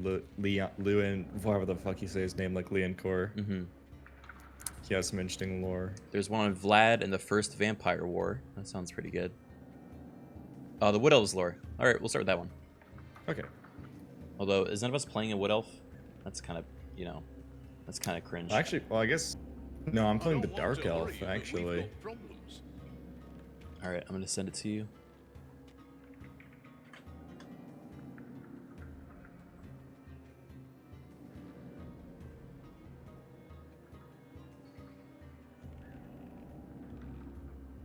Speaker 9: Lewin, whatever the fuck you say his name, like Leoncor.
Speaker 1: Mm-hmm.
Speaker 9: He has some interesting lore.
Speaker 1: There's one on Vlad and the First Vampire War. That sounds pretty good. The Wood Elves lore. All right, we'll start with that one.
Speaker 9: Okay.
Speaker 1: Although, is none of us playing a Wood Elf? That's kind of, you know, that's kind of cringe.
Speaker 9: Actually, well, I guess no. I'm
Speaker 2: I
Speaker 9: playing the
Speaker 2: don't want
Speaker 9: Dark
Speaker 2: to
Speaker 9: Elf
Speaker 2: worry you, but we've
Speaker 9: actually.
Speaker 2: got problems.
Speaker 1: All right, I'm gonna send it to you.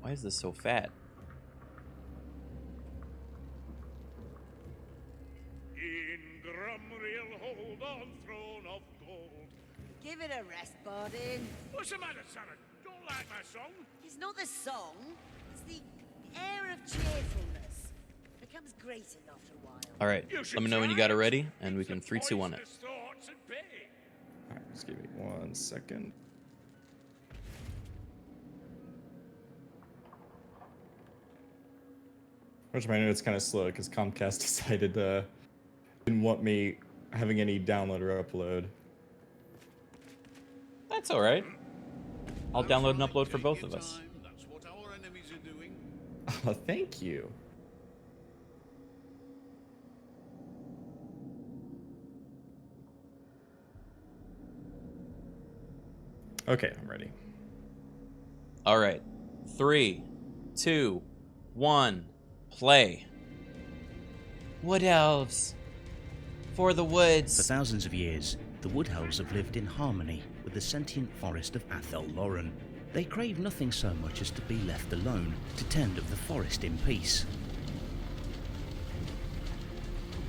Speaker 1: Why is this so fat?
Speaker 8: In Grumriel hold on throne of gold.
Speaker 5: Give it a rest, Bardin.
Speaker 8: What's the matter, Sarah? Don't like my song?
Speaker 5: It's not the song, it's the air of cheerfulness. It becomes grating after a while.
Speaker 1: All right,
Speaker 8: You should
Speaker 1: let me know when you
Speaker 8: try
Speaker 1: got it
Speaker 8: it.
Speaker 1: ready, and we
Speaker 8: It's
Speaker 1: can
Speaker 8: a
Speaker 1: 3, 2, 1 it.
Speaker 8: poisonous thoughts at bay.
Speaker 9: All right, just give me 1 second. Which I know it's kind of slow because Comcast decided didn't want me having any download or upload.
Speaker 1: That's all right. I'll
Speaker 2: That's
Speaker 1: download and
Speaker 2: right,
Speaker 1: upload for
Speaker 2: take
Speaker 1: both
Speaker 2: your
Speaker 1: of us.
Speaker 2: time. That's what our enemies are doing.
Speaker 9: Oh, thank you. Okay, I'm ready.
Speaker 1: All right, 3, 2, 1, play. Wood Elves for the
Speaker 6: For
Speaker 1: woods.
Speaker 6: thousands of years, the Wood Elves have lived in harmony with the sentient forest of Athel Loren. They crave nothing so much as to be left alone to tend of the forest in peace.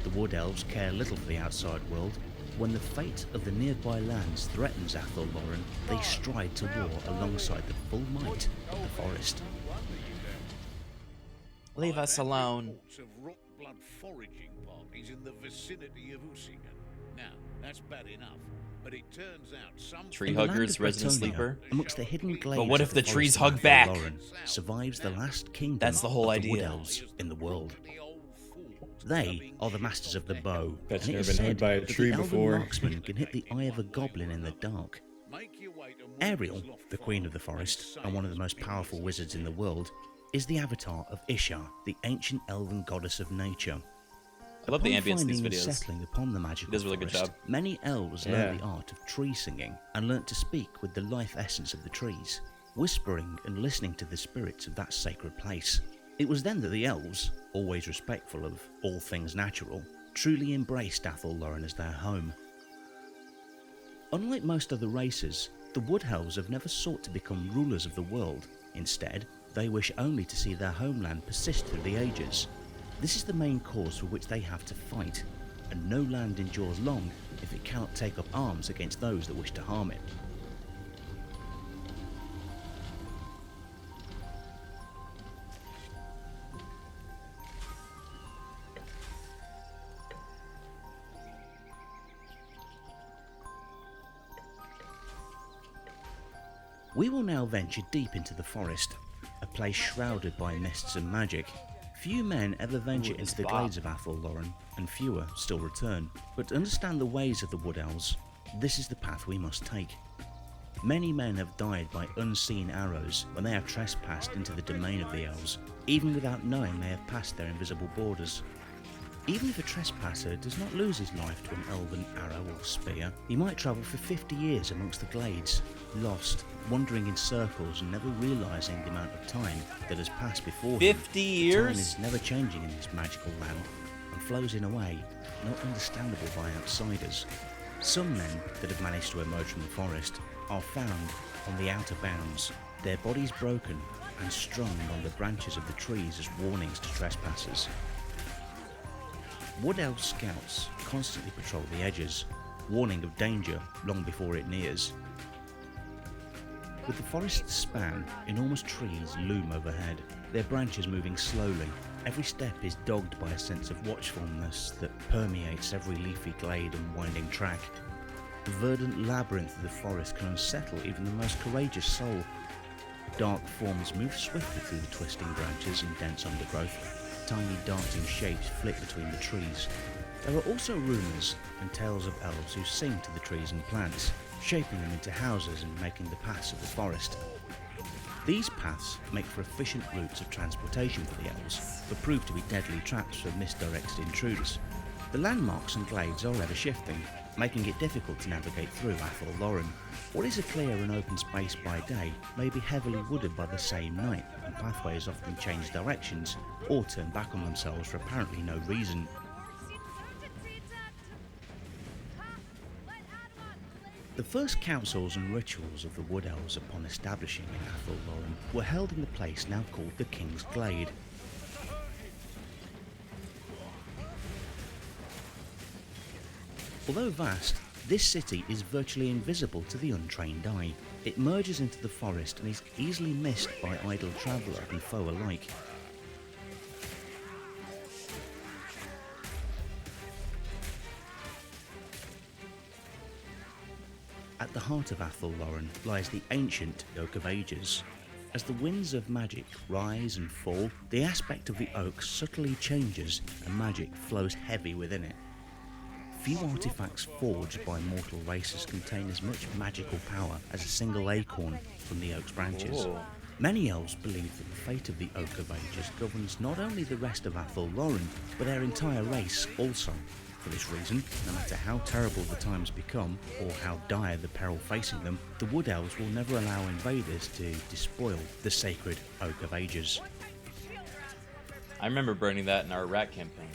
Speaker 6: The Wood Elves care little for the outside world. When the fate of the nearby lands threatens Athel Loren, they stride to war alongside the full might of the forest.
Speaker 1: Leave us
Speaker 2: I've had
Speaker 1: alone.
Speaker 2: reports of rock blood foraging parties in the vicinity of Usingen. Now, that's bad enough, but it turns out some
Speaker 1: Tree
Speaker 6: In the land
Speaker 1: huggers,
Speaker 6: of
Speaker 1: resident
Speaker 6: Bretonnia,
Speaker 1: sleeper.
Speaker 6: amongst the hidden glades
Speaker 1: what
Speaker 6: of
Speaker 1: if the
Speaker 6: forest
Speaker 1: trees
Speaker 6: of
Speaker 1: hug
Speaker 6: Athel
Speaker 1: back?
Speaker 6: Loren, survives the last kingdom
Speaker 1: That's the whole
Speaker 6: of the Wood
Speaker 1: idea.
Speaker 6: Elves in the world. They are the masters of the bow,
Speaker 9: Bet
Speaker 6: and
Speaker 9: you've
Speaker 6: it is
Speaker 9: never been
Speaker 6: said
Speaker 9: hugged by a
Speaker 6: that
Speaker 9: tree
Speaker 6: the elven
Speaker 9: before.
Speaker 6: marksman can hit the eye of a goblin in the dark. Ariel, the queen of the forest and one of the most powerful wizards in the world, is the avatar of Ishar, the ancient elven goddess of nature.
Speaker 1: I love the
Speaker 6: Upon
Speaker 1: ambience in these
Speaker 6: finding and
Speaker 1: videos.
Speaker 6: settling upon the magical
Speaker 1: does a really good
Speaker 6: forest,
Speaker 1: job.
Speaker 6: many elves
Speaker 9: Yeah.
Speaker 6: learned the art of tree singing and learnt to speak with the life essence of the trees, whispering and listening to the spirits of that sacred place. It was then that the elves, always respectful of all things natural, truly embraced Athel Loren as their home. Unlike most other races, the Wood Elves have never sought to become rulers of the world. Instead, they wish only to see their homeland persist through the ages. This is the main cause for which they have to fight, and no land endures long if it cannot take up arms against those that wish to harm it. We will now venture deep into the forest, a place shrouded by mists and magic. Few men ever venture into the glades of Athel Loren, and fewer still return. But to understand the ways of the Wood Elves, this is the path we must take. Many men have died by unseen arrows when they have trespassed into the domain of the elves, even without knowing they have passed their invisible borders. Even if a trespasser does not lose his life to an elven arrow or spear, he might travel for 50 years amongst the glades, lost, wandering in circles and never realising the amount of time that has passed before him.
Speaker 1: 50
Speaker 6: Time
Speaker 1: years?
Speaker 6: is never changing in this magical land and flows in a way not understandable by outsiders. Some men that have managed to emerge from the forest are found on the outer bounds, their bodies broken and strung on the branches of the trees as warnings to trespassers. Wood Elf scouts constantly patrol the edges, warning of danger long before it nears. With the forest's span, enormous trees loom overhead, their branches moving slowly. Every step is dogged by a sense of watchfulness that permeates every leafy glade and winding track. The verdant labyrinth of the forest can unsettle even the most courageous soul. Dark forms move swiftly through the twisting branches and dense undergrowth. Tiny darting shapes flit between the trees. There are also rumours and tales of elves who sing to the trees and plants, shaping them into houses and making the paths of the forest. These paths make for efficient routes of transportation for the elves, but prove to be deadly traps for misdirected intruders. The landmarks and glades are ever shifting, making it difficult to navigate through Athol Loren. What is a clear and open space by day may be heavily wooded by the same night, and pathways often change directions or turn back on themselves for apparently no reason. The first councils and rituals of the Wood Elves upon establishing in Athol Loren were held in the place now called the King's Glade. Although vast, this city is virtually invisible to the untrained eye. It merges into the forest and is easily missed by idle traveller and foe alike. At the heart of Athol Loren lies the ancient Oak of Ages. As the winds of magic rise and fall, the aspect of the oak subtly changes and magic flows heavy within it. Few artifacts forged by mortal races contain as much magical power as a single acorn from the oak's branches.
Speaker 1: Whoa.
Speaker 6: Many elves believe that the fate of the Oak of Ages governs not only the rest of Athol Loren, but their entire race also. For this reason, no matter how terrible the times become, or how dire the peril facing them, the Wood Elves will never allow invaders to despoil the sacred Oak of Ages.
Speaker 1: I remember burning that in our rat campaign.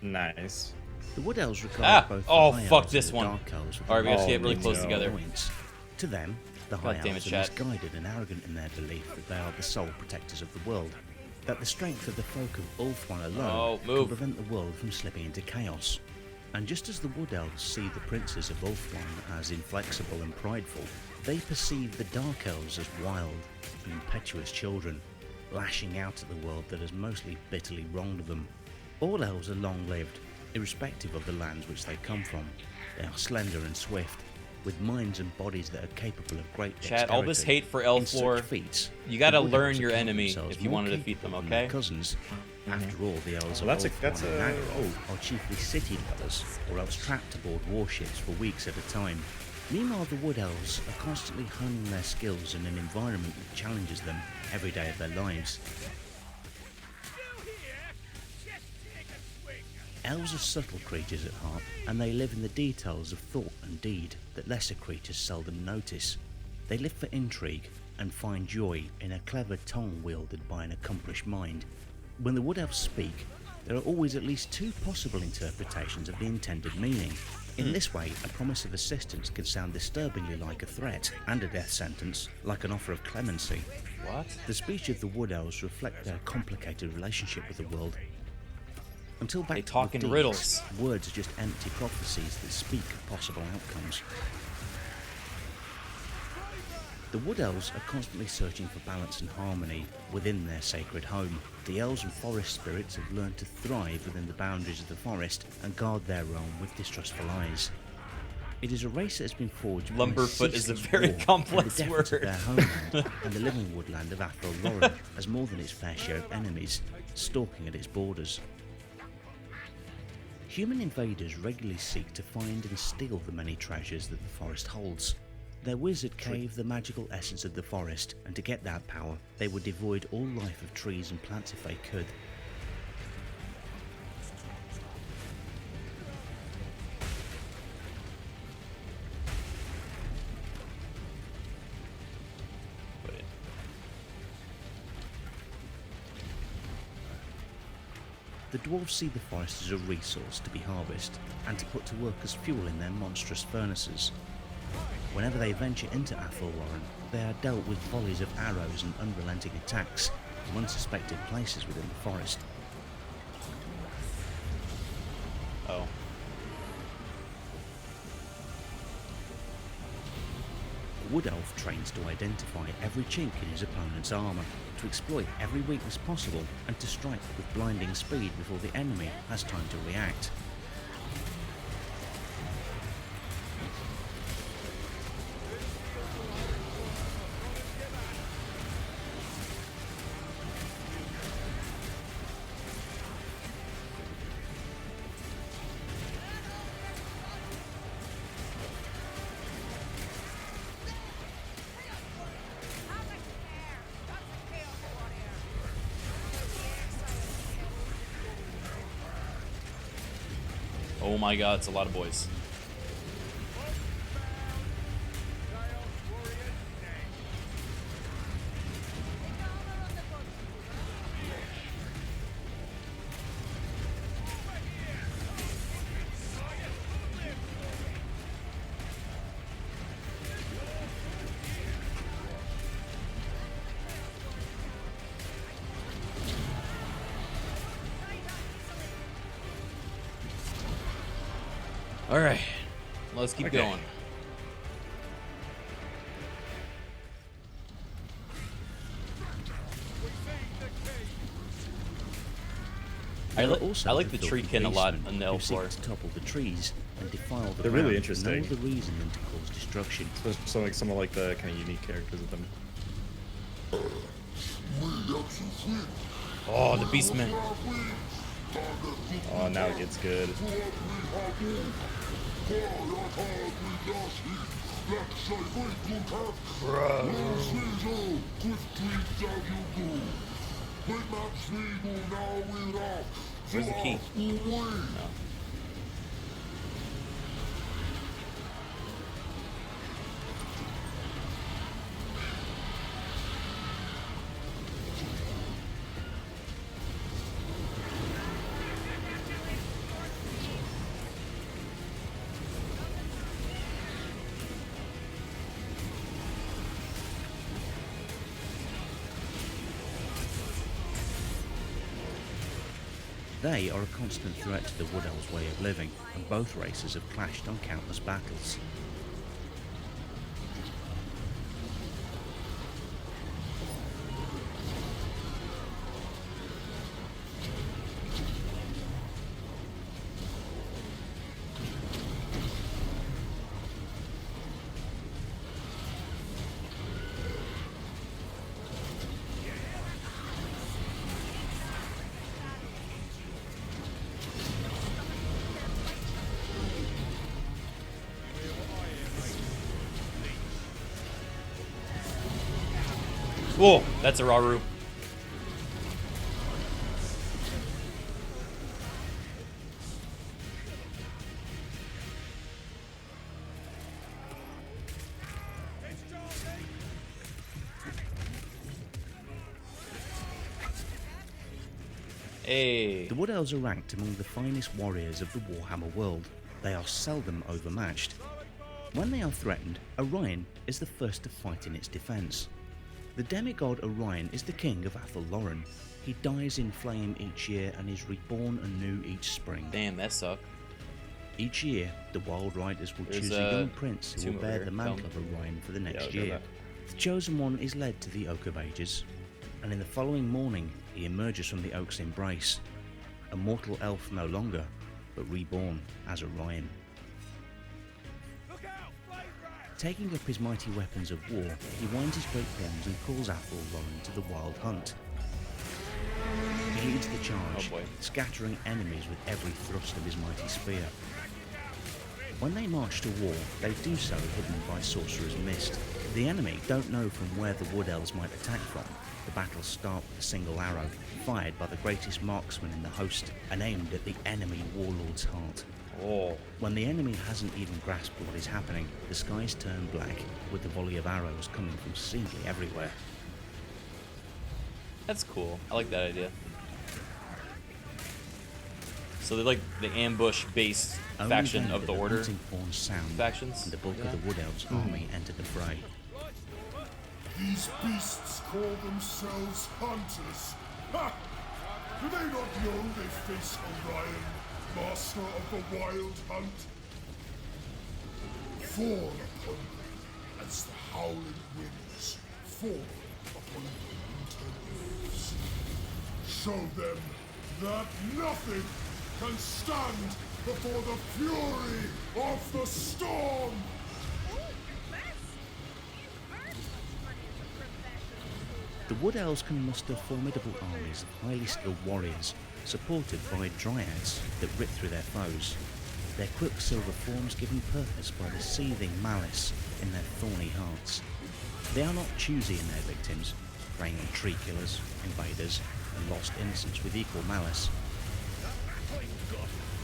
Speaker 9: Nice.
Speaker 6: The Wood Elves regard both the High
Speaker 1: fuck
Speaker 6: Elves
Speaker 1: this
Speaker 6: and the
Speaker 1: one.
Speaker 6: Dark Elves with
Speaker 1: Alright, we have to
Speaker 9: Oh,
Speaker 1: get really
Speaker 9: me
Speaker 1: close
Speaker 9: too.
Speaker 1: together.
Speaker 6: points. To them, the High
Speaker 1: God damn
Speaker 6: Elves
Speaker 1: it,
Speaker 6: are
Speaker 1: chat.
Speaker 6: misguided and arrogant in their belief that they are the sole protectors of the world, that the strength of the folk of Ulthuan alone can
Speaker 1: move.
Speaker 6: prevent the world from slipping into chaos. And just as the Wood Elves see the princes of Ulthuan as inflexible and prideful, they perceive the Dark Elves as wild and impetuous children, lashing out at the world that has mostly bitterly wronged them. All elves are long-lived, irrespective of the lands which they come from. They are slender and swift, with minds and bodies that are capable of great
Speaker 1: Chat, all this
Speaker 6: dexterity.
Speaker 1: hate for elf
Speaker 6: In such
Speaker 1: lore,
Speaker 6: feats,
Speaker 1: you gotta
Speaker 6: the Wood
Speaker 1: learn
Speaker 6: Elves
Speaker 1: your
Speaker 6: account
Speaker 1: enemy
Speaker 6: themselves
Speaker 1: if you
Speaker 6: more
Speaker 1: want to defeat them,
Speaker 6: capable than
Speaker 1: okay?
Speaker 6: their cousins. After all, the elves
Speaker 9: Well,
Speaker 6: of
Speaker 9: that's
Speaker 6: Ulthuan
Speaker 9: a-
Speaker 6: and Nagel are chiefly city dwellers, or else trapped aboard warships for weeks at a time. Meanwhile, the Wood Elves are constantly honing their skills in an environment that challenges them every day of their lives. Elves are subtle creatures at heart, and they live in the details of thought and deed that lesser creatures seldom notice. They live for intrigue and find joy in a clever tongue wielded by an accomplished mind. When the Wood Elves speak, there are always at least two possible interpretations of the intended meaning. In this way, a promise of assistance can sound disturbingly like a threat, and a death sentence like an offer of clemency.
Speaker 1: What?
Speaker 6: The speech of the Wood Elves reflect their complicated relationship with the world. Until back
Speaker 1: They
Speaker 6: to
Speaker 1: talk
Speaker 6: the
Speaker 1: in
Speaker 6: deeds,
Speaker 1: riddles.
Speaker 6: words are just empty prophecies that speak of possible outcomes. The Wood Elves are constantly searching for balance and harmony within their sacred home. The elves and forest spirits have learned to thrive within the boundaries of the forest and guard their realm with distrustful eyes. It is a race that has been forged by
Speaker 1: Lumberfoot is a
Speaker 6: ceaseless
Speaker 1: very
Speaker 6: war,
Speaker 1: complex
Speaker 6: and the deference of
Speaker 1: word.
Speaker 6: their homeland and the living woodland of Athol Loren has more than its fair share of enemies stalking at its borders. Human invaders regularly seek to find and steal the many treasures that the forest holds. Their wizard cave the magical essence of the forest, and to get that power, they would devoid all life of trees and plants if they could. The dwarves see the forest as a resource to be harvested and to put to work as fuel in their monstrous furnaces. Whenever they venture into Athol Loren, they are dealt with volleys of arrows and unrelenting attacks from unsuspected places within the forest. Wood Elf trains to identify every chink in his opponent's armour, to exploit every weakness possible, and to strike with blinding speed before the enemy has time to react.
Speaker 1: Oh my god, it's a lot of boys. All right, let's keep going. I like the Criken a lot in the Elves lore.
Speaker 6: To topple the trees and defile the
Speaker 9: They're really
Speaker 6: ground
Speaker 9: interesting.
Speaker 6: for no other reason than to cause destruction.
Speaker 9: So like some of like the kind of unique characters of them.
Speaker 1: Oh, the Beastmen.
Speaker 9: Oh, now it gets good.
Speaker 1: Where's the key? No.
Speaker 6: They are a constant threat to the Wood Elves' way of living, and both races have clashed on countless battles.
Speaker 1: Whoa, that's a Raru. Hey.
Speaker 6: The Wood Elves are ranked among the finest warriors of the Warhammer world. They are seldom overmatched. When they are threatened, Orion is the first to fight in its defence. The demigod Orion is the king of Athel-Loren. He dies in flame each year and is reborn anew each spring.
Speaker 1: Damn, that sucked.
Speaker 6: Each year, the Wild Riders will
Speaker 1: There's
Speaker 6: choose a young prince who
Speaker 1: tomb
Speaker 6: will
Speaker 1: over
Speaker 6: bear
Speaker 1: here.
Speaker 6: the mantle of Orion for the next
Speaker 9: Yeah, I'll go
Speaker 6: year. The chosen one is led to the Oak of Ages, and in the following morning he emerges from the Oak's embrace, a mortal elf no longer, but reborn as Orion. Taking up his mighty weapons of war, he winds his great horns and calls Athel-Loren to the wild hunt. He leads the charge,
Speaker 1: Oh boy.
Speaker 6: scattering enemies with every thrust of his mighty spear. When they march to war, they do so hidden by Sorcerer's Mist. The enemy don't know from where the Wood Elves might attack from. The battles start with a single arrow, fired by the greatest marksman in the host, and aimed at the enemy warlord's heart.
Speaker 1: Oh.
Speaker 6: When the enemy hasn't even grasped what is happening, the skies turn black, with the volley of arrows coming from seemingly everywhere.
Speaker 1: That's cool. I like that idea. So they're like the ambush-based
Speaker 6: Only
Speaker 1: faction
Speaker 6: then
Speaker 1: of
Speaker 6: did
Speaker 1: the Order
Speaker 6: hunting horns sound,
Speaker 1: factions.
Speaker 6: and the bulk of the Wood Elves' army entered the fray.
Speaker 8: These beasts call themselves hunters. Ha! Do they not know they face Orion, master of the wild hunt? Fall upon them, as the howling winds fall upon the Elves. Show them that nothing can stand before the fury of the storm!
Speaker 6: The Wood Elves can muster formidable armies of highly skilled warriors, supported by dryads that rip through their foes. Their quicksilver forms given purpose by the seething malice in their thorny hearts. They are not choosy in their victims, preying on tree killers, invaders, and lost innocents with equal malice.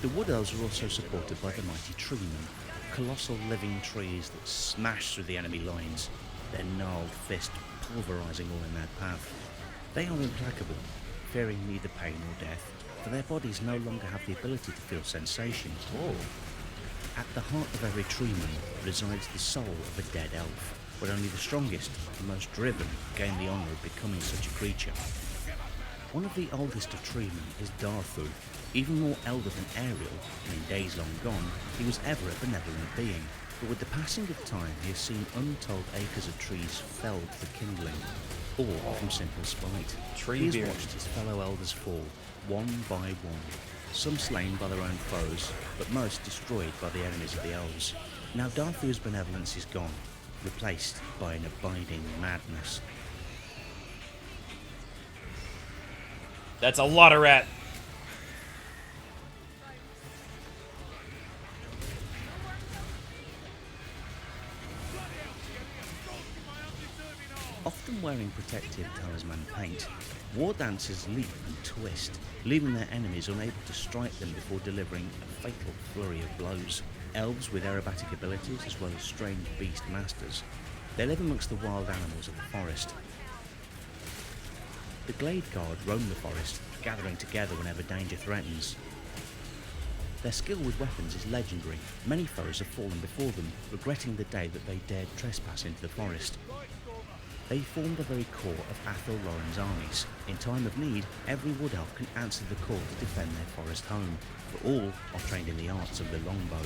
Speaker 6: The Wood Elves are also supported by the mighty treemen, colossal living trees that smash through the enemy lines, their gnarled fist pulverising all in their path. They are implacable, fearing neither pain nor death, for their bodies no longer have the ability to feel sensation. At the heart of every treeman resides the soul of a dead elf, where only the strongest, the most driven, gain the honour of becoming such a creature. One of the oldest of treemen is Darthu, even more elder than Ariel, and in days long gone, he was ever a benevolent being. But with the passing of time, he has seen untold acres of trees felled for kindling, or from simple spite. He has watched his fellow elders fall, one by one, some slain by their own foes, but most destroyed by the enemies of the elves. Now Darthu's benevolence is gone, replaced by an abiding madness.
Speaker 1: That's a lot of rat.
Speaker 6: Often wearing protective talisman paint, war dancers leap and twist, leaving their enemies unable to strike them before delivering a fatal flurry of blows. Elves with aerobatic abilities as well as strange beast masters, they live amongst the wild animals of the forest. The Glade Guard roam the forest, gathering together whenever danger threatens. Their skill with weapons is legendary. Many foes have fallen before them, regretting the day that they dared trespass into the forest. They form the very core of Athel Loren's armies. In time of need, every Wood Elf can answer the call to defend their forest home, for all are trained in the arts of the longbow.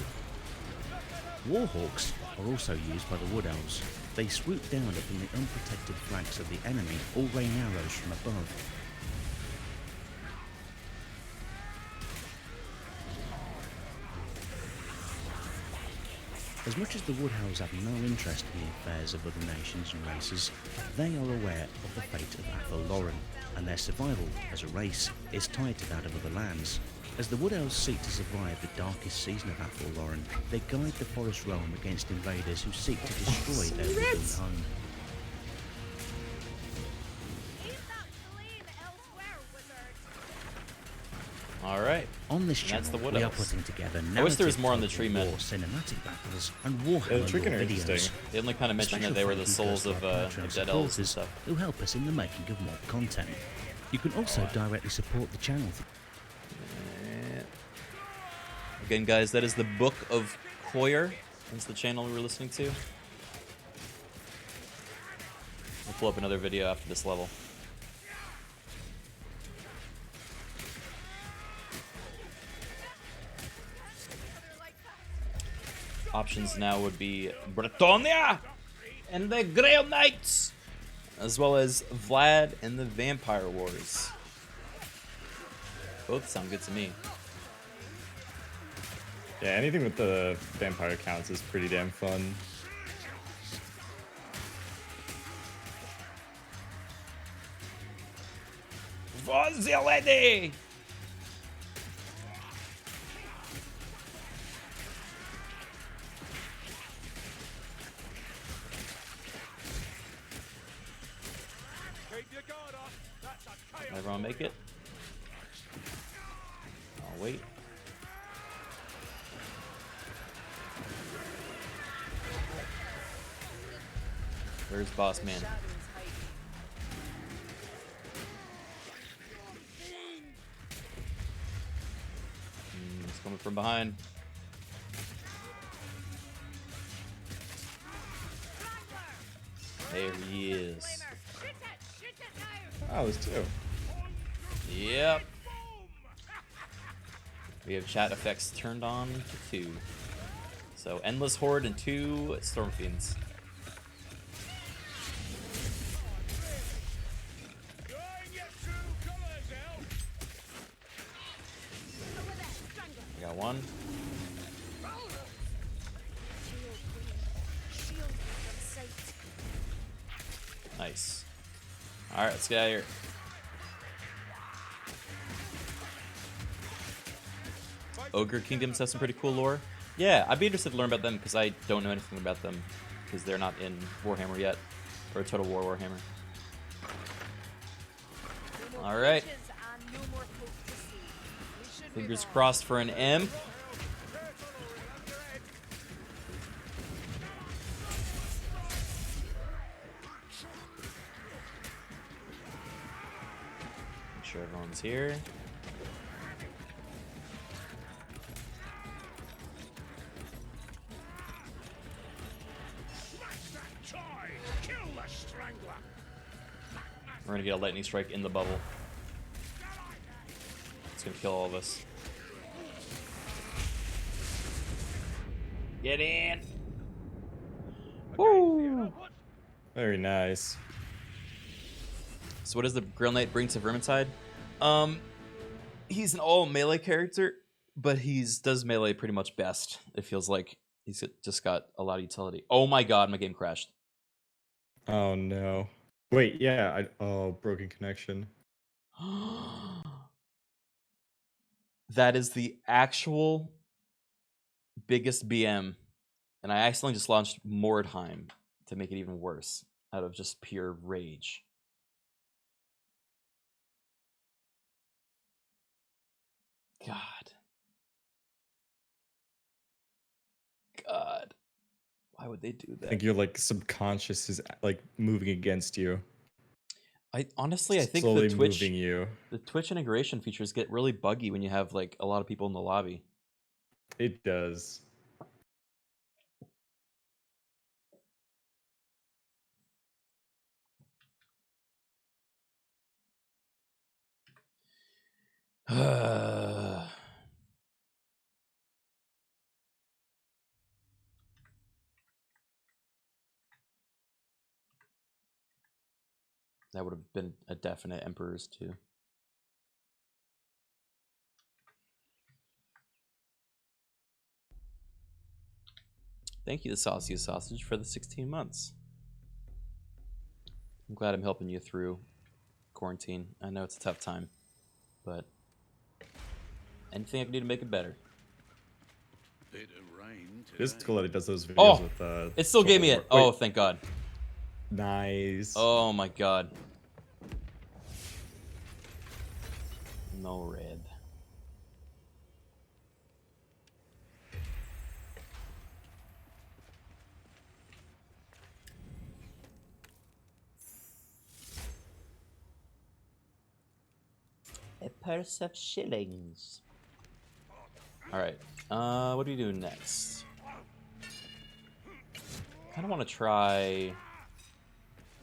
Speaker 6: Warhawks are also used by the Wood Elves. They swoop down upon the unprotected flanks of the enemy, or rain arrows from above. As much as the Woodhounds have no interest in the affairs of other nations and races, they are aware of the fate of Athel Loren, and their survival as a race is tied to that of other lands. As the Wood Elves seek to survive the darkest season of Athel Loren, they guide the forest realm against invaders who seek to destroy their woodland home.
Speaker 1: Alright.
Speaker 6: On this
Speaker 1: That's the
Speaker 6: channel,
Speaker 1: Wood
Speaker 6: we are
Speaker 1: Elves.
Speaker 6: putting together
Speaker 1: I wish there was more on the
Speaker 6: narrative
Speaker 1: tree men.
Speaker 6: war cinematic battles and Warhammer
Speaker 9: Criken
Speaker 6: lore
Speaker 9: are
Speaker 6: videos.
Speaker 9: interesting.
Speaker 1: They only kind of mentioned
Speaker 6: Special
Speaker 1: that they were
Speaker 6: thank
Speaker 1: the
Speaker 6: you
Speaker 1: souls
Speaker 6: goes
Speaker 1: of
Speaker 6: to our Patreon
Speaker 1: dead elves and
Speaker 6: supporters
Speaker 1: stuff.
Speaker 6: who help us in the making of more content. You can also directly support the channel.
Speaker 1: Again, guys, that is the Book of Koyer. That's the channel we were listening to. We'll pull up another video after this level. Options now would be Bretonnia and the Grail Knights, as well as Vlad and the Vampire Wars. Both sound good to me.
Speaker 9: Yeah, anything with the vampire counts is pretty damn fun.
Speaker 1: For the lady!
Speaker 7: Keep your guard up. That's a chaos.
Speaker 1: Everyone make it? I'll wait. Where's Boss Man? He's coming from behind. There he is.
Speaker 9: Oh, there's two.
Speaker 1: Yep. We have chat effects turned on to 2. So Endless Horde and 2 Stormfiends. Got one. Nice. Alright, let's get out of here. Ogre Kingdoms have some pretty cool lore. Yeah, I'd be interested to learn about them because I don't know anything about them because they're not in Warhammer yet, or Total War Warhammer. Alright. Fingers crossed for an imp. Make sure everyone's here. We're gonna get a lightning strike in the bubble. It's gonna kill all of us. Get in! Woo!
Speaker 9: Very nice.
Speaker 1: So what does the Grail Knight bring to Vermintide? He's an all melee character, but he's does melee pretty much best. It feels like he's just got a lot of utility. Oh my god, my game crashed.
Speaker 9: Oh no. Wait, yeah, oh, broken connection.
Speaker 1: That is the actual biggest BM. And I accidentally just launched Morheim to make it even worse out of just pure rage. God. God. Why would they do that?
Speaker 9: I think your like subconscious is like moving against you.
Speaker 1: I honestly I think
Speaker 9: Slowly
Speaker 1: the Twitch
Speaker 9: moving you.
Speaker 1: the Twitch integration features get really buggy when you have like a lot of people in the lobby.
Speaker 9: It does.
Speaker 1: That would have been a definite Emperor's too. Thank you to Saucy Sausage for the 16 months. I'm glad I'm helping you through quarantine. I know it's a tough time, but anything I can do to make it better.
Speaker 2: Bit of rain
Speaker 9: Just
Speaker 2: today.
Speaker 9: cool that he does those videos
Speaker 1: Oh,
Speaker 9: with
Speaker 1: it still gave me it.
Speaker 9: Wait.
Speaker 1: Oh, thank God.
Speaker 9: Nice.
Speaker 1: Oh my God. No red. A purse of shillings. Alright. What do we do next? I kind of want to try...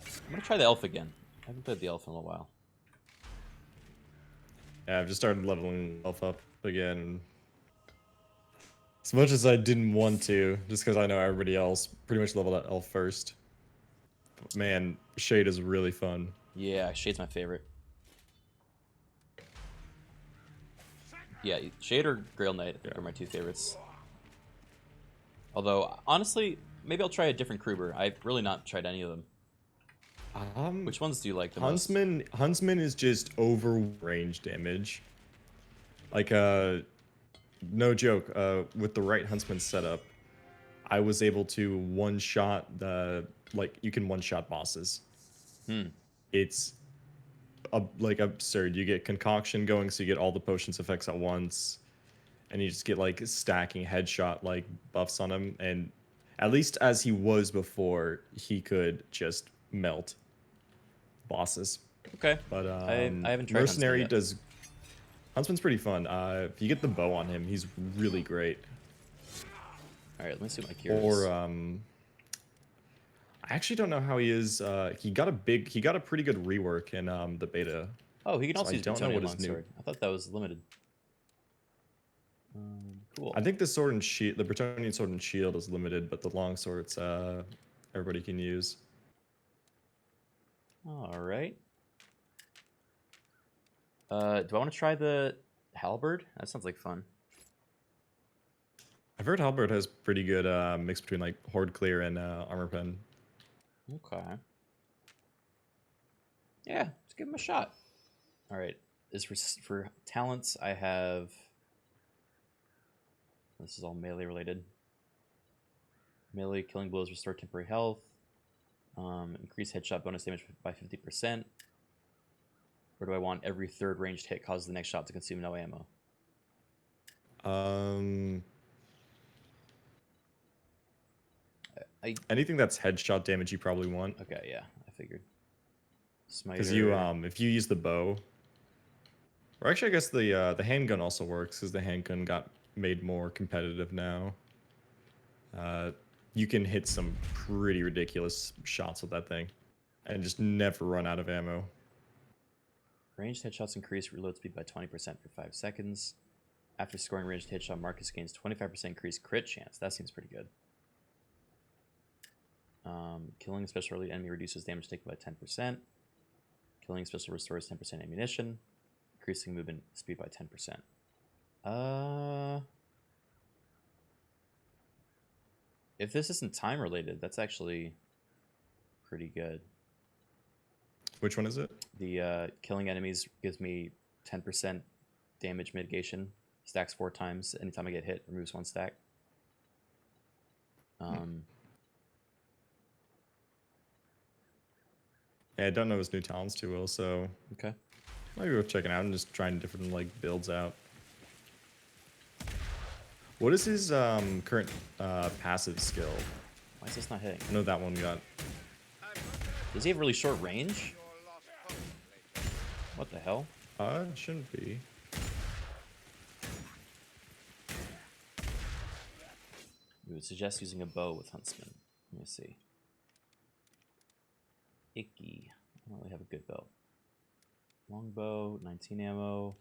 Speaker 1: I'm going to try the elf again. I haven't played the elf in a while.
Speaker 9: Yeah, I've just started leveling myself up again. As much as I didn't want to, just because I know everybody else pretty much leveled that elf first. But man, Shade is really fun.
Speaker 1: Yeah, Shade's my favorite. Yeah, Shade or Grail Knight, I think are my two favorites. Although, honestly, maybe I'll try a different Kruber. I've really not tried any of them. Which ones do you like the most?
Speaker 9: Huntsman is just over range damage. Like, no joke, with the right Huntsman setup, I was able to one-shot the, like, you can one-shot bosses. It's, like, absurd. You get Concoction going, so you get all the potions effects at once, and you just get, like, stacking headshot, like, buffs on him, and at least as he was before, he could just melt bosses.
Speaker 1: Okay.
Speaker 9: But,
Speaker 1: I haven't tried
Speaker 9: Mercenary
Speaker 1: Huntsman yet.
Speaker 9: does... Huntsman's pretty fun. If you get the bow on him, he's really great.
Speaker 1: Alright, let me see what my gear is.
Speaker 9: Or, I actually don't know how he is. He got a pretty good rework in the beta.
Speaker 1: Oh, he can also
Speaker 9: I
Speaker 1: use
Speaker 9: don't know
Speaker 1: Bretonnia
Speaker 9: what is new.
Speaker 1: Longsword. I thought that was limited. Cool.
Speaker 9: I think the sword and shield, the Bretonnian sword and shield is limited, but the long swords, everybody can use.
Speaker 1: Alright. Do I want to try the halberd? That sounds like fun.
Speaker 9: I've heard Halberd has pretty good mix between like Horde Clear and Armor Pen.
Speaker 1: Okay. Yeah, let's give him a shot. All right. As for talents, I have. This is all melee related. Melee killing blows restore temporary health. Increase headshot bonus damage by 50%. Or do I want every third ranged hit causes the next shot to consume no ammo?
Speaker 9: Anything that's headshot damage you probably want.
Speaker 1: Okay, yeah, I figured.
Speaker 9: Because you if you use the bow, or actually I guess the handgun also works because the handgun got made more competitive now. You can hit some pretty ridiculous shots with that thing, and just never run out of ammo.
Speaker 1: Ranged headshots increase reload speed by 20% for 5 seconds. After scoring ranged headshot, Marcus gains 25% increased crit chance. That seems pretty good. Killing a special elite enemy reduces damage taken by 10%. Killing special restores 10% ammunition. Increasing movement speed by 10%. If this isn't time related, that's actually pretty good.
Speaker 9: Which one is it?
Speaker 1: The killing enemies gives me 10% damage mitigation. Stacks 4 times. Anytime I get hit, removes 1 stack.
Speaker 9: Yeah, I don't know his new talents too well, so
Speaker 1: Okay.
Speaker 9: maybe we'll check it out and just trying different like builds out. What is his current passive skill?
Speaker 1: Why is this not hitting?
Speaker 9: I know that one got.
Speaker 1: Does he have really short range? What the hell?
Speaker 9: It shouldn't be.
Speaker 1: We would suggest using a bow with Huntsman. Let me see. Icky. I don't really have a good bow. Longbow, 19 ammo.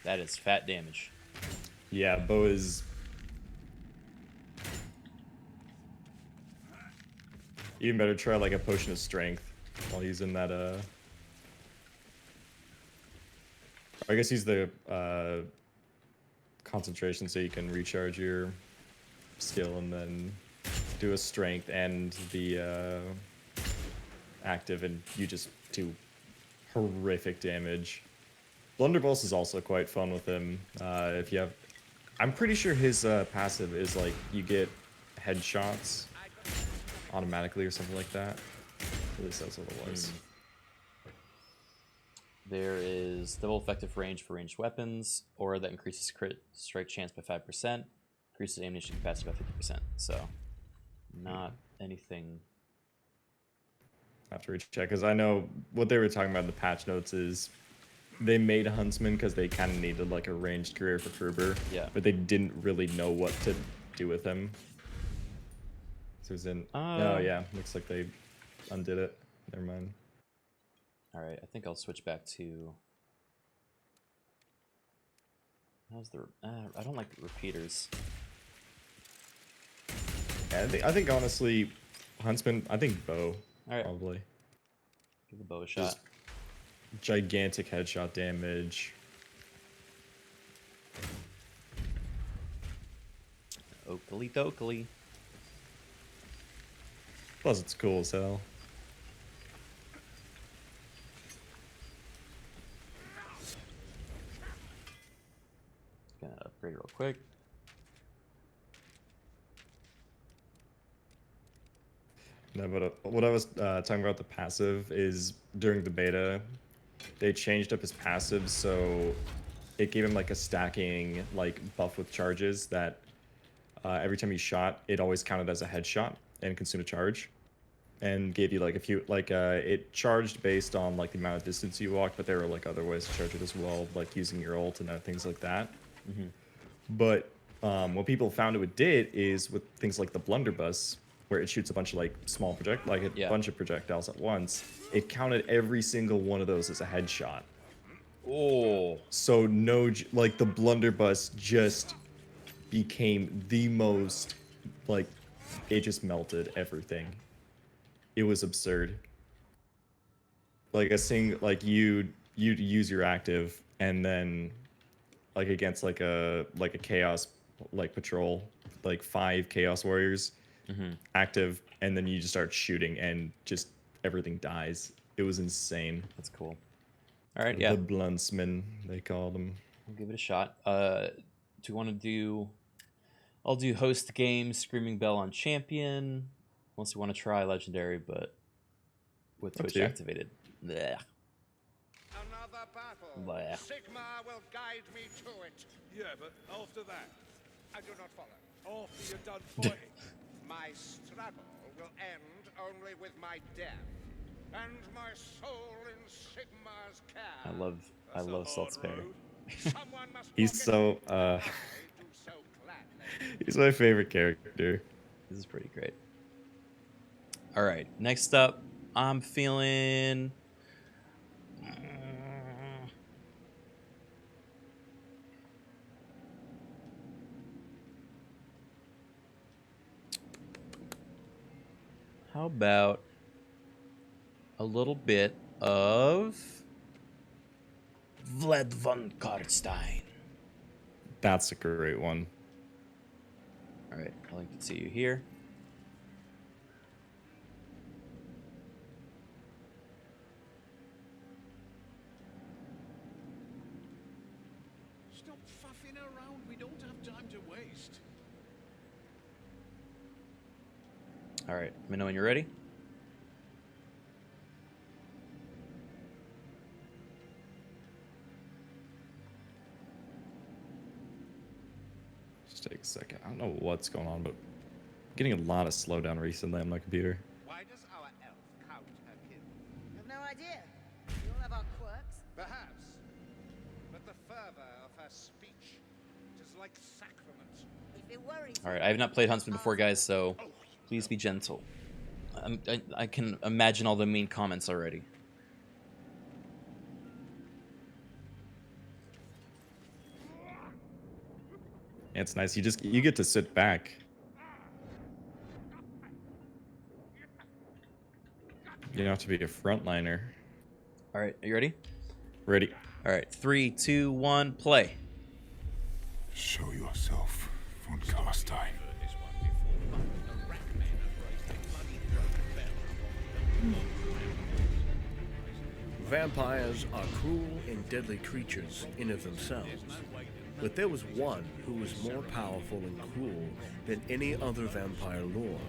Speaker 1: That is fat damage.
Speaker 9: Yeah, bow is. Even better, try like a potion of strength while he's in that. I guess use the concentration so you can recharge your skill and then do a strength and the active, and you just do horrific damage. Blunderbuss is also quite fun with him. If you have, I'm pretty sure his passive is like you get headshots automatically or something like that. At least that's what it was.
Speaker 1: There is double effective range for ranged weapons, aura that increases crit strike chance by 5%, increases ammunition capacity by 50%. So, not anything.
Speaker 9: I have to recheck because I know what they were talking about in the patch notes is they made Huntsman because they kind of needed like a ranged career for Kruber.
Speaker 1: Yeah.
Speaker 9: But they didn't really know what to do with him. So he's in. Oh yeah, looks like they undid it. Never mind.
Speaker 1: All right, I think I'll switch back to. How's the? I don't like the repeaters.
Speaker 9: Yeah, I think honestly, Huntsman. I think bow.
Speaker 1: All right,
Speaker 9: probably.
Speaker 1: give the bow a shot.
Speaker 9: Gigantic headshot damage.
Speaker 1: Oakley dokley.
Speaker 9: Plus, it's cool as hell.
Speaker 1: Gonna upgrade real quick.
Speaker 9: No, but what I was talking about the passive is during the beta, they changed up his passive so it gave him like a stacking like buff with charges that every time he shot, it always counted as a headshot and consumed a charge, and gave you like a few like it charged based on like the amount of distance you walked, but there were like other ways to charge it as well, like using your ult and things like that. But what people found it did is with things like the blunderbuss, where it shoots a bunch of like small bunch of projectiles at once, it counted every single one of those as a headshot.
Speaker 1: Oh.
Speaker 9: So like the blunderbuss just became the most like it just melted everything. It was absurd. Like you'd use your active, and then like against like a chaos like patrol, like 5 chaos warriors active, and then you just start shooting and just everything dies. It was insane.
Speaker 1: That's cool. All right, yeah.
Speaker 9: The Bluntsmen, they called them.
Speaker 1: We'll give it a shot. Do you want to do... I'll do host game, Screaming Bell on champion. Unless you want to try legendary, but with Twitch activated. Blech.
Speaker 3: Another battle.
Speaker 1: Blech.
Speaker 3: Sigmar will guide me to it.
Speaker 7: Yeah, but after that,
Speaker 3: I do not follow.
Speaker 7: after you're done fighting.
Speaker 3: My struggle will end only with my death, and my soul in Sigmar's care.
Speaker 1: I love Selt's parry.
Speaker 3: Someone must
Speaker 9: He's
Speaker 3: walk
Speaker 9: so
Speaker 3: it. I do so gladly.
Speaker 9: he's my favorite character.
Speaker 1: This is pretty great. All right, next up, I'm feeling... How about a little bit of Vlad von Carstein?
Speaker 9: That's a great one.
Speaker 1: All right, I'd like to see you here.
Speaker 2: Stop fuffing around. We don't have time to waste.
Speaker 1: All right, let me know when you're ready.
Speaker 9: Just take a second. I don't know what's going on, but I'm getting a lot of slowdown recently on my computer.
Speaker 3: Why does our elf count her kin?
Speaker 5: I've no idea. We all have our quirks.
Speaker 3: Perhaps. But the fervor of her speech is like sacrament.
Speaker 5: If it worries
Speaker 1: All right, I have not played Huntsman before, guys, so please be gentle. I can imagine all the mean comments already.
Speaker 9: It's nice. You get to sit back. You don't have to be a frontliner.
Speaker 1: All right, are you ready?
Speaker 9: Ready?
Speaker 1: All right, 3, 2, 1, play.
Speaker 8: Show yourself, von Carstein.
Speaker 4: Vampires are cruel and deadly creatures in of themselves. But there was one who was more powerful and cruel than any other vampire lord.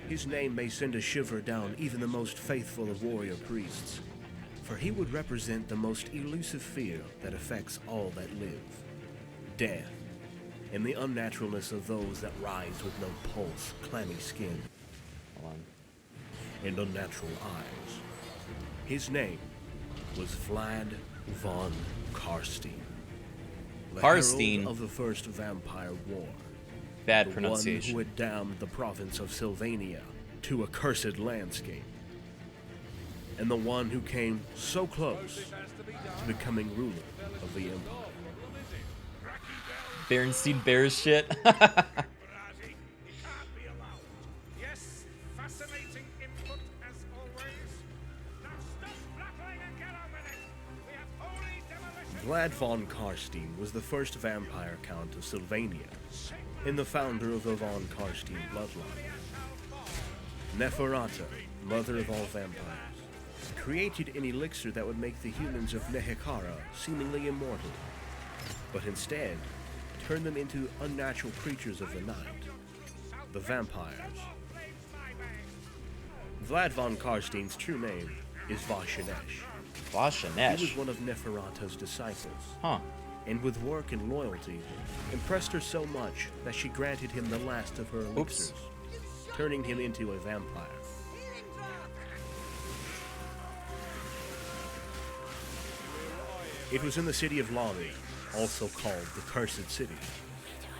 Speaker 4: His name may send a shiver down even the most faithful of warrior priests, for he would represent the most elusive fear that affects all that live. Death, and the unnaturalness of those that rise with no pulse, clammy skin, and unnatural eyes. His name was Vlad von Carstein. The
Speaker 1: Carstein.
Speaker 4: herald of the First Vampire War.
Speaker 1: Bad
Speaker 4: The
Speaker 1: pronunciation.
Speaker 4: one who had damned the province of Sylvania to a cursed landscape. And the one who came so close to becoming ruler of the Empire.
Speaker 1: Berenstein Bears shit.
Speaker 3: Yes, fascinating input as always. Now stop fluttering and get on with it. We have holy demolition.
Speaker 4: Vlad von Carstein was the first vampire count of Sylvania and the founder of the von Carstein bloodline. Neferata, mother of all vampires, created an elixir that would make the humans of Nehekara seemingly immortal, but instead turned them into unnatural creatures of the night, the vampires. Vlad von Carstein's true name is Vashanesh. He was
Speaker 1: Vashanesh.
Speaker 4: one of Neferata's disciples,
Speaker 1: Huh.
Speaker 4: and with work and loyalty, impressed her so much that she granted him the last of her elixirs, turning him into a vampire. It was in the city of Lani, also called the Cursed City,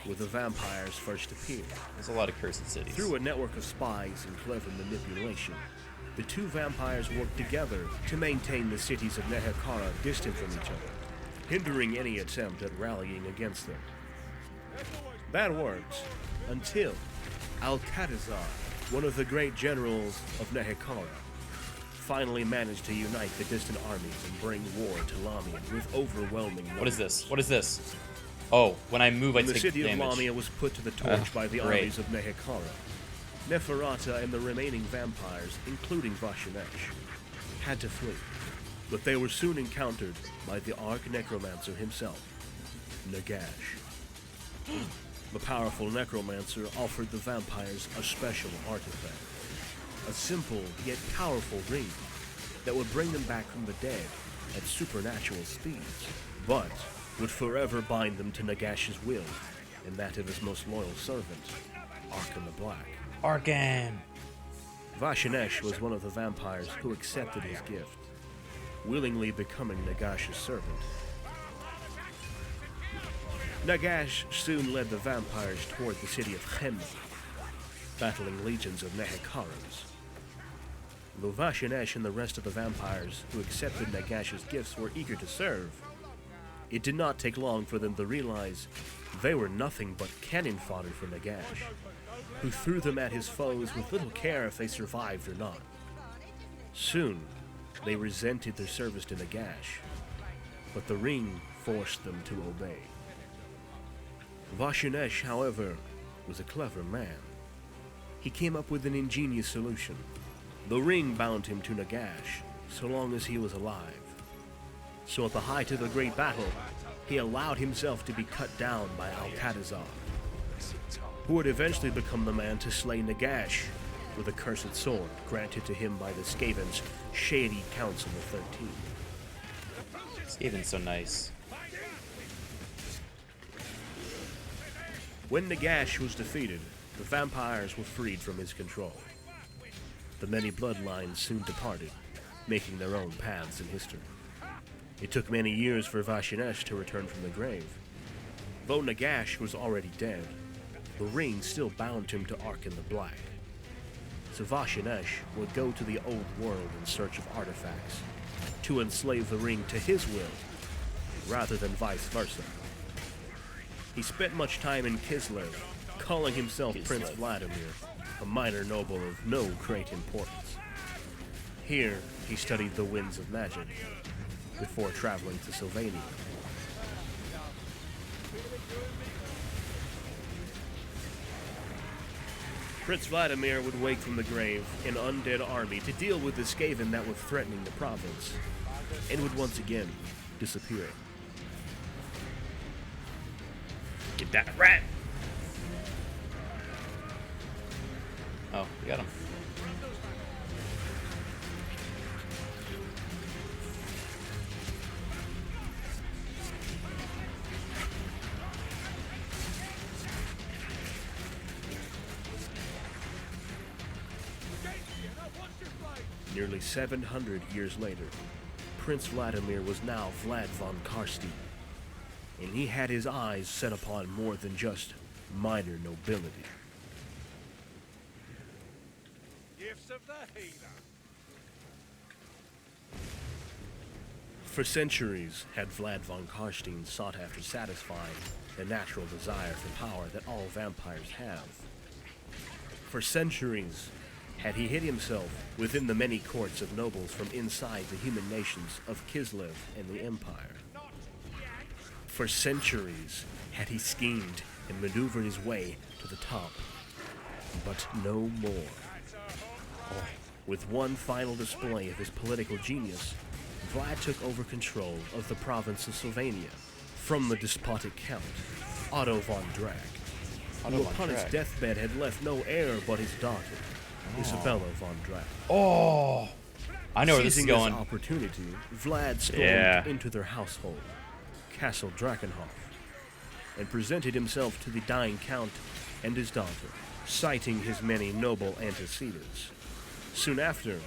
Speaker 4: where the vampires first appeared.
Speaker 1: There's a lot of cursed cities.
Speaker 4: Through a network of spies and clever manipulation, the two vampires worked together to maintain the cities of Nehekara distant from each other, hindering any attempt at rallying against them. That worked until, Alcatazar, one of the great generals of Nehekara, finally managed to unite the distant armies and bring war to Lamia with overwhelming numbers.
Speaker 1: What is this? What is this? Oh, when I move, I
Speaker 4: When the
Speaker 1: take
Speaker 4: city of
Speaker 1: damage.
Speaker 4: Lamia was put to the torch by the
Speaker 1: great.
Speaker 4: armies of Nehekara, Neferata and the remaining vampires, including Vashinesh, had to flee. But they were soon encountered by the Arch-Necromancer himself, Nagash. The powerful necromancer offered the vampires a special artifact, a simple yet powerful ring that would bring them back from the dead at supernatural speeds, but would forever bind them to Nagash's will and that of his most loyal servant, Arkan the Black.
Speaker 1: Arkan!
Speaker 4: Vashinesh was one of the vampires who accepted his gift, willingly becoming Nagash's servant. Nagash soon led the vampires toward the city of Chemmi, battling legions of Nehekarans. Though Vashinesh and the rest of the vampires who accepted Nagash's gifts were eager to serve, it did not take long for them to realize they were nothing but cannon fodder for Nagash, who threw them at his foes with little care if they survived or not. Soon, they resented their service to Nagash, but the ring forced them to obey. Vashinesh, however, was a clever man. He came up with an ingenious solution. The ring bound him to Nagash so long as he was alive. So at the height of the great battle, he allowed himself to be cut down by Alcatazar, who would eventually become the man to slay Nagash with a cursed sword granted to him by the Skaven's shady Council of 13.
Speaker 1: Skaven's so nice.
Speaker 4: When Nagash was defeated, the vampires were freed from his control. The many bloodlines soon departed, making their own paths in history. It took many years for Vashinesh to return from the grave. Though Nagash was already dead, the ring still bound him to Arkan the Black. So Vashinesh would go to the old world in search of artifacts, to enslave the ring to his will, rather than vice versa. He spent much time in Kislev, calling himself Prince Vladimir, a minor noble of no great importance. Here, he studied the winds of magic, before traveling to Sylvania. Prince Vladimir would wake from the grave an undead army to deal with the Skaven that were threatening the province, and would once again disappear.
Speaker 1: Get that rat! Oh, we got him.
Speaker 4: Nearly 700 years later, Prince Vladimir was now Vlad von Carstein, and he had his eyes set upon more than just minor nobility.
Speaker 7: Gifts of the healer.
Speaker 4: For centuries had Vlad von Carstein sought after satisfying the natural desire for power that all vampires have. For centuries had he hid himself within the many courts of nobles from inside the human nations of Kislev and the Empire. For centuries had he schemed and maneuvered his way to the top, but no more. With one final display of his political genius, Vlad took over control of the province of Sylvania from the despotic count, Otto von Drac, who upon his deathbed had left no heir but his daughter, Isabella von Drac.
Speaker 1: Oh! I know where this is
Speaker 4: Seizing
Speaker 1: going.
Speaker 4: this opportunity, Vlad stormed into their household, Castle Drakenhof, and presented himself to the dying count and his daughter, citing his many noble antecedents. Soon after,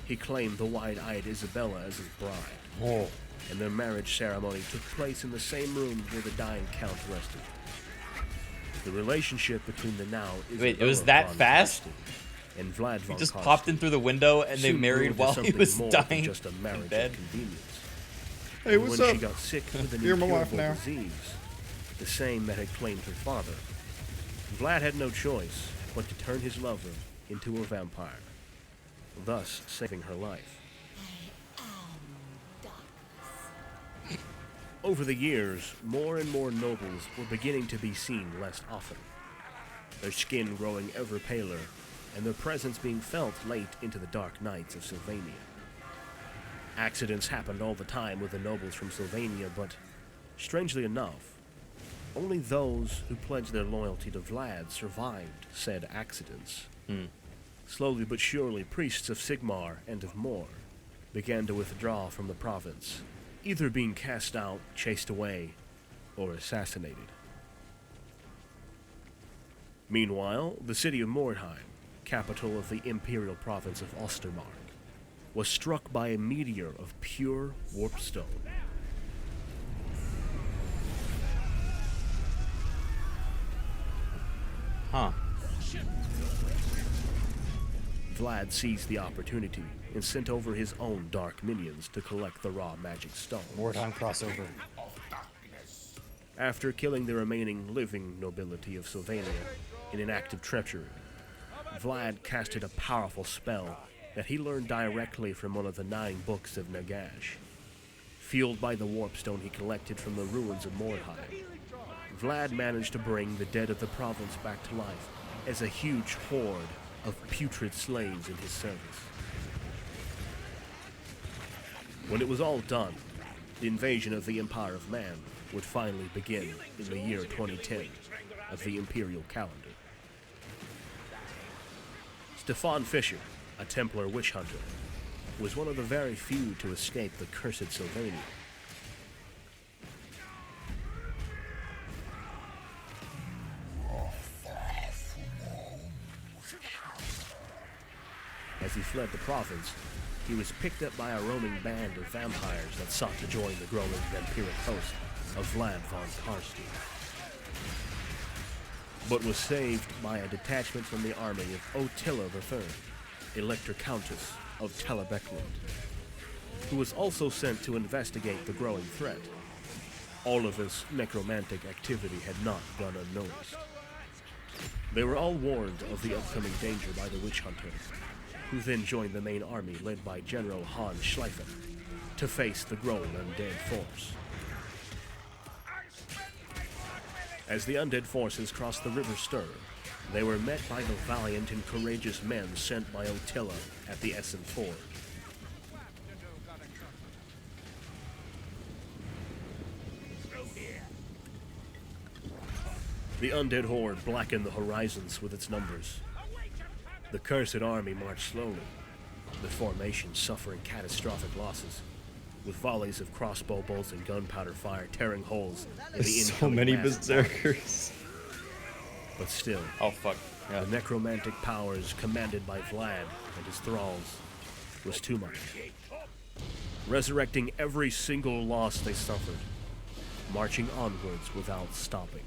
Speaker 4: he claimed the wide-eyed Isabella as his bride, and their marriage ceremony took place in the same room where the dying count rested. The relationship between the now
Speaker 1: Wait, it was
Speaker 4: Isabella
Speaker 1: that
Speaker 4: von
Speaker 1: fast?
Speaker 4: Carstein and Vlad von
Speaker 1: He just
Speaker 4: Carstein
Speaker 1: popped in through the window and they
Speaker 4: soon
Speaker 1: married
Speaker 4: grew into
Speaker 1: while he
Speaker 4: something
Speaker 1: was
Speaker 4: more than
Speaker 1: dying
Speaker 4: just a marriage
Speaker 1: in
Speaker 4: of
Speaker 1: bed.
Speaker 4: convenience.
Speaker 10: Hey,
Speaker 4: And
Speaker 10: what's
Speaker 4: when
Speaker 10: up?
Speaker 4: she got sick with an
Speaker 10: You're my wife
Speaker 4: incurable
Speaker 10: now.
Speaker 4: disease, the same that had claimed her father, Vlad had no choice but to turn his lover into a vampire, thus saving her life. Over the years, more and more nobles were beginning to be seen less often, their skin growing ever paler, and their presence being felt late into the dark nights of Sylvania. Accidents happened all the time with the nobles from Sylvania, but, strangely enough, only those who pledged their loyalty to Vlad survived said accidents. Slowly but surely, priests of Sigmar and of Mor began to withdraw from the province, either being cast out, chased away, or assassinated. Meanwhile, the city of Morheim, capital of the imperial province of Ostermark, was struck by a meteor of pure warpstone.
Speaker 1: Huh.
Speaker 4: Vlad seized the opportunity and sent over his own dark minions to collect the raw magic stone.
Speaker 1: Wartime crossover.
Speaker 4: After killing the remaining living nobility of Sylvania in an act of treachery, Vlad casted a powerful spell that he learned directly from one of the 9 books of Nagash. Fueled by the warpstone he collected from the ruins of Morheim, Vlad managed to bring the dead of the province back to life as a huge horde of putrid slaves in his service. When it was all done, the invasion of the Empire of Man would finally begin in the year 2010 of the Imperial calendar. Stefan Fischer, a Templar witch hunter, was one of the very few to escape the cursed Sylvania. As he fled the province, he was picked up by a roaming band of vampires that sought to join the growing vampiric host of Vlad von Carstein, but was saved by a detachment from the army of Ottila III, Elector Countess of Telebeckland, who was also sent to investigate the growing threat. All of his necromantic activity had not gone unnoticed. They were all warned of the upcoming danger by the witch hunter, who then joined the main army led by General Hans Schleifen to face the growing undead force. As the undead forces crossed the River Ster, they were met by the valiant and courageous men sent by Ottila at the Essen Ford. The undead horde blackened the horizons with its numbers. The cursed army marched slowly, the formation suffering catastrophic losses, with volleys of crossbow bolts and gunpowder fire tearing holes in the
Speaker 9: There's so
Speaker 4: incoming
Speaker 9: many
Speaker 4: mass.
Speaker 9: berserkers.
Speaker 4: But still,
Speaker 1: Oh, fuck. Yeah.
Speaker 4: the necromantic powers commanded by Vlad and his thralls was too much, resurrecting every single loss they suffered, marching onwards without stopping.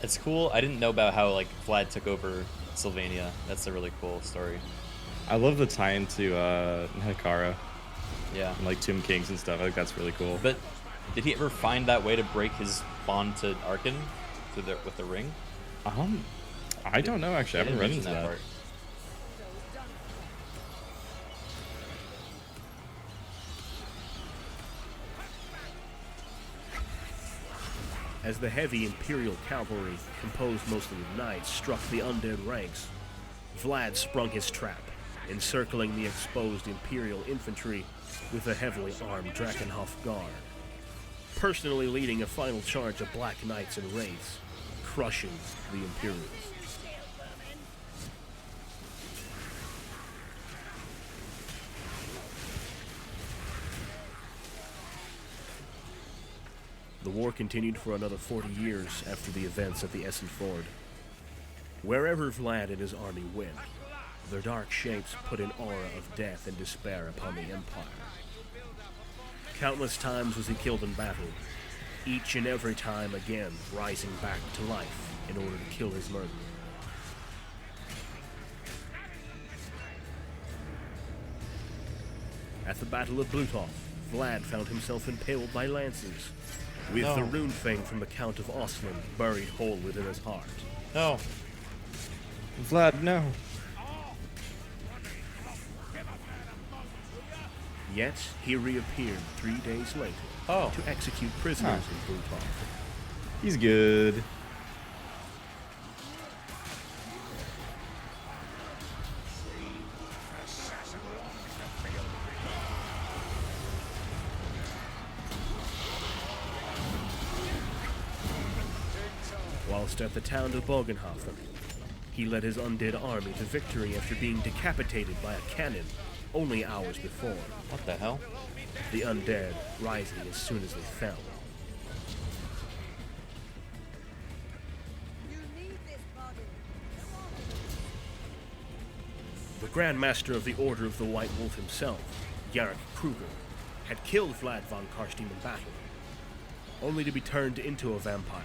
Speaker 1: It's cool. I didn't know about how like Vlad took over Sylvania. That's a really cool story.
Speaker 9: I love the tie-in to Hekara
Speaker 1: Yeah.
Speaker 9: and like Tomb Kings and stuff. I think that's really cool.
Speaker 1: But did he ever find that way to break his bond to Arkin with the ring?
Speaker 9: I don't know actually. I haven't read into that.
Speaker 1: part.
Speaker 4: As the heavy Imperial cavalry, composed mostly of knights, struck the undead ranks, Vlad sprung his trap, encircling the exposed Imperial infantry with a heavily armed Drakenhof guard, personally leading a final charge of Black Knights and Wraiths, crushing the Imperials. The war continued for another 40 years after the events at the Essen Ford. Wherever Vlad and his army went, their dark shapes put an aura of death and despair upon the Empire. Countless times was he killed in battle, each and every time again rising back to life in order to kill his murderer. At the Battle of Bluthoff, Vlad found himself impaled by lances, with the rune fang from the Count of Oslan buried whole within his heart.
Speaker 9: No. Vlad, no.
Speaker 4: Yet, he reappeared 3 days later to execute prisoners in Bluthoff.
Speaker 9: He's good.
Speaker 4: Whilst at the town of Bogenhofen, he led his undead army to victory after being decapitated by a cannon only hours before.
Speaker 1: What the hell?
Speaker 4: The undead rising as soon as they fell.
Speaker 5: You need this body.
Speaker 4: The Grand Master of the Order of the White Wolf himself, Jarek Kruger, had killed Vlad von Carstein in battle, only to be turned into a vampire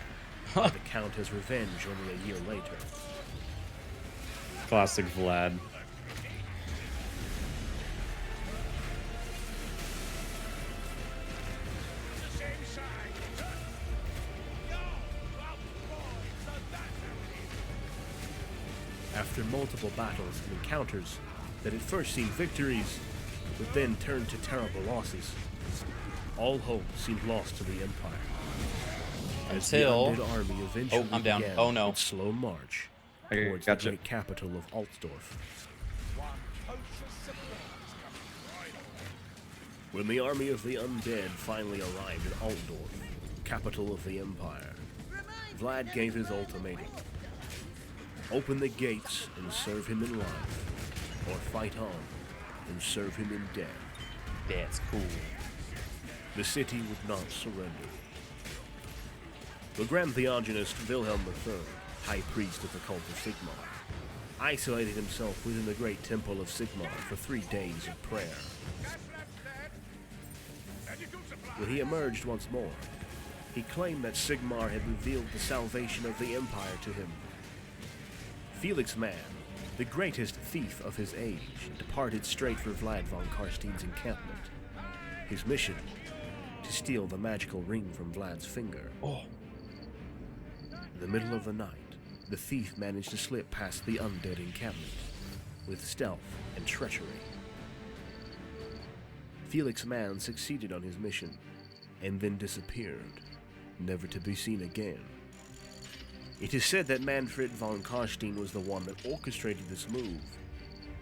Speaker 4: by the Count as revenge only a year later.
Speaker 9: Classic Vlad.
Speaker 4: After multiple battles and encounters that at first seemed victories, but then turned to terrible losses, all hope seemed lost to the Empire. As the
Speaker 1: Until...
Speaker 4: undead army eventually
Speaker 1: I'm down.
Speaker 4: began
Speaker 1: Oh, no.
Speaker 4: its slow march
Speaker 9: Okay,
Speaker 4: towards
Speaker 9: gotcha.
Speaker 4: the great capital of Altdorf. When the army of the undead finally arrived in Altdorf, capital of the Empire, Vlad gave his ultimatum. Open the gates and serve him in life, or fight on and serve him in death.
Speaker 1: That's cool.
Speaker 4: The city would not surrender. The Grand Theogonist Wilhelm III, High Priest of the cult of Sigmar, isolated himself within the great temple of Sigmar for 3 days of prayer. When he emerged once more, he claimed that Sigmar had revealed the salvation of the Empire to him. Felix Mann, the greatest thief of his age, departed straight for Vlad von Carstein's encampment. His mission, to steal the magical ring from Vlad's finger. In the middle of the night, the thief managed to slip past the undead encampment, with stealth and treachery. Felix Mann succeeded on his mission, and then disappeared, never to be seen again. It is said that Manfred von Carstein was the one that orchestrated this move,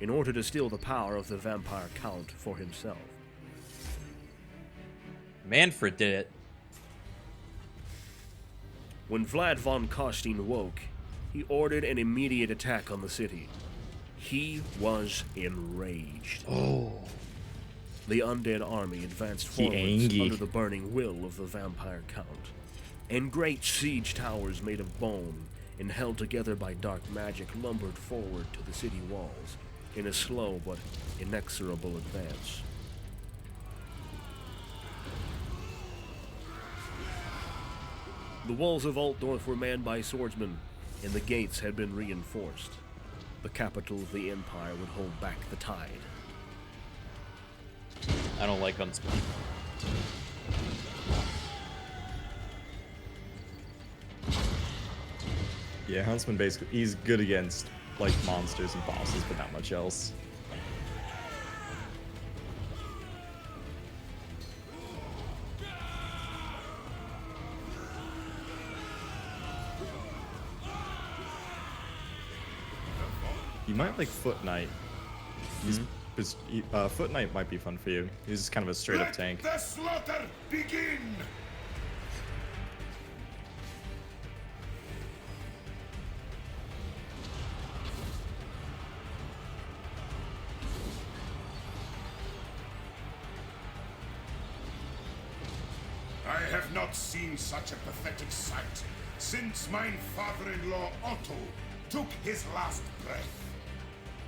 Speaker 4: in order to steal the power of the vampire count for himself.
Speaker 1: Manfred did it.
Speaker 4: When Vlad von Carstein woke, he ordered an immediate attack on the city. He was enraged. The undead army advanced forwards
Speaker 9: angry.
Speaker 4: under the burning will of the vampire count, and great siege towers made of bone and held together by dark magic lumbered forward to the city walls in a slow but inexorable advance. The walls of Altdorf were manned by swordsmen, and the gates had been reinforced. The capital of the Empire would hold back the tide.
Speaker 1: I don't like guns.
Speaker 9: Yeah, Huntsman basically, he's good against, like, monsters and bosses, but not much else. You might like Foot Knight. Foot Knight might be fun for you. He's just kind of a straight-up tank.
Speaker 8: The slaughter begin! I have not seen such a pathetic sight since mine father-in-law Otto took his last breath.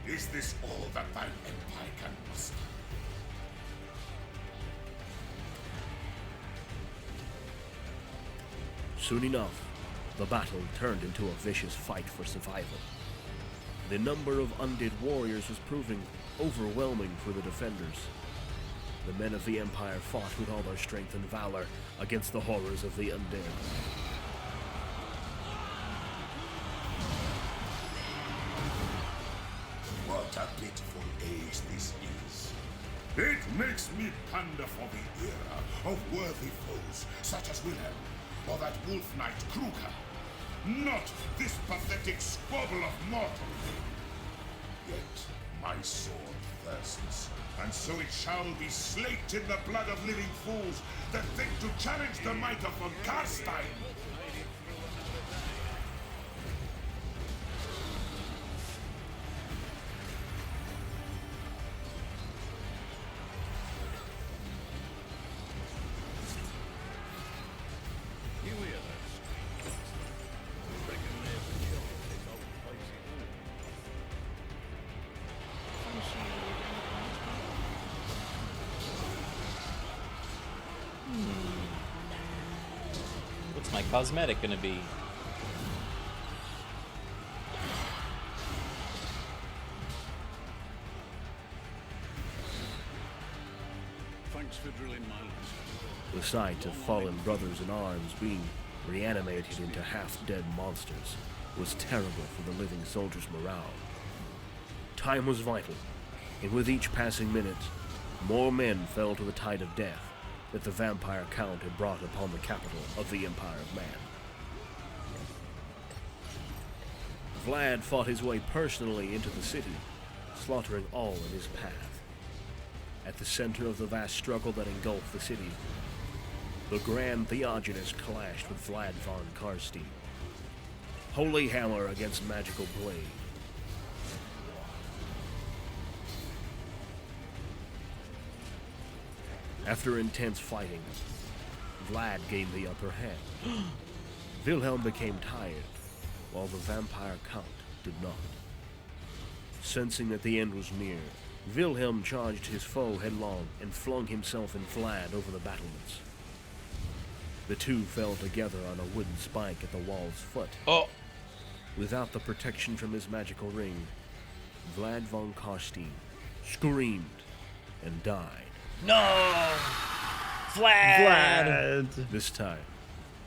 Speaker 8: Is this all that thine empire can muster?
Speaker 4: Soon enough, the battle turned into a vicious fight for survival. The number of undead warriors was proving overwhelming for the defenders. The men of the Empire fought with all their strength and valor against the horrors of the undead.
Speaker 8: What a pitiful age this is. It makes me ponder for the era of worthy foes such as Wilhelm or that wolf knight Kruger. Not this pathetic squabble of mortals. Yet my sword thirsts, and so it shall be slaked in the blood of living fools that think to challenge the might of von Carstein.
Speaker 2: You hear that? Reckon there's a job in this old place in all.
Speaker 1: What's my cosmetic gonna be?
Speaker 2: Thanks for drilling my list.
Speaker 4: The sight of fallen brothers in arms being reanimated into half-dead monsters was terrible for the living soldiers' morale. Time was vital, and with each passing minute, more men fell to the tide of death that the vampire count had brought upon the capital of the Empire of Man. Vlad fought his way personally into the city, slaughtering all in his path. At the center of the vast struggle that engulfed the city, the Grand Theogenes clashed with Vlad von Carstein. Holy hammer against magical blade. After intense fighting, Vlad gained the upper hand. Wilhelm became tired, while the vampire count did not. Sensing that the end was near, Wilhelm charged his foe headlong and flung himself and Vlad over the battlements. The two fell together on a wooden spike at the wall's foot.
Speaker 1: Oh!
Speaker 4: Without the protection from his magical ring, Vlad von Carstein screamed and died.
Speaker 1: No! Vlad!
Speaker 4: This time,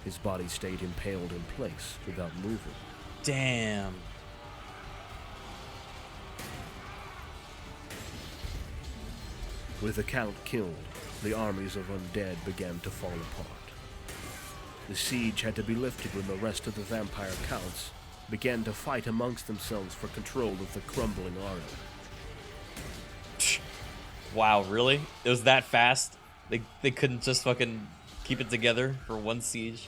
Speaker 4: his body stayed impaled in place without moving.
Speaker 1: Damn.
Speaker 4: With the Count killed, the armies of undead began to fall apart. The siege had to be lifted when the rest of the vampire counts began to fight amongst themselves for control of the crumbling army.
Speaker 1: Wow, really? It was that fast? They couldn't just fucking keep it together for one siege?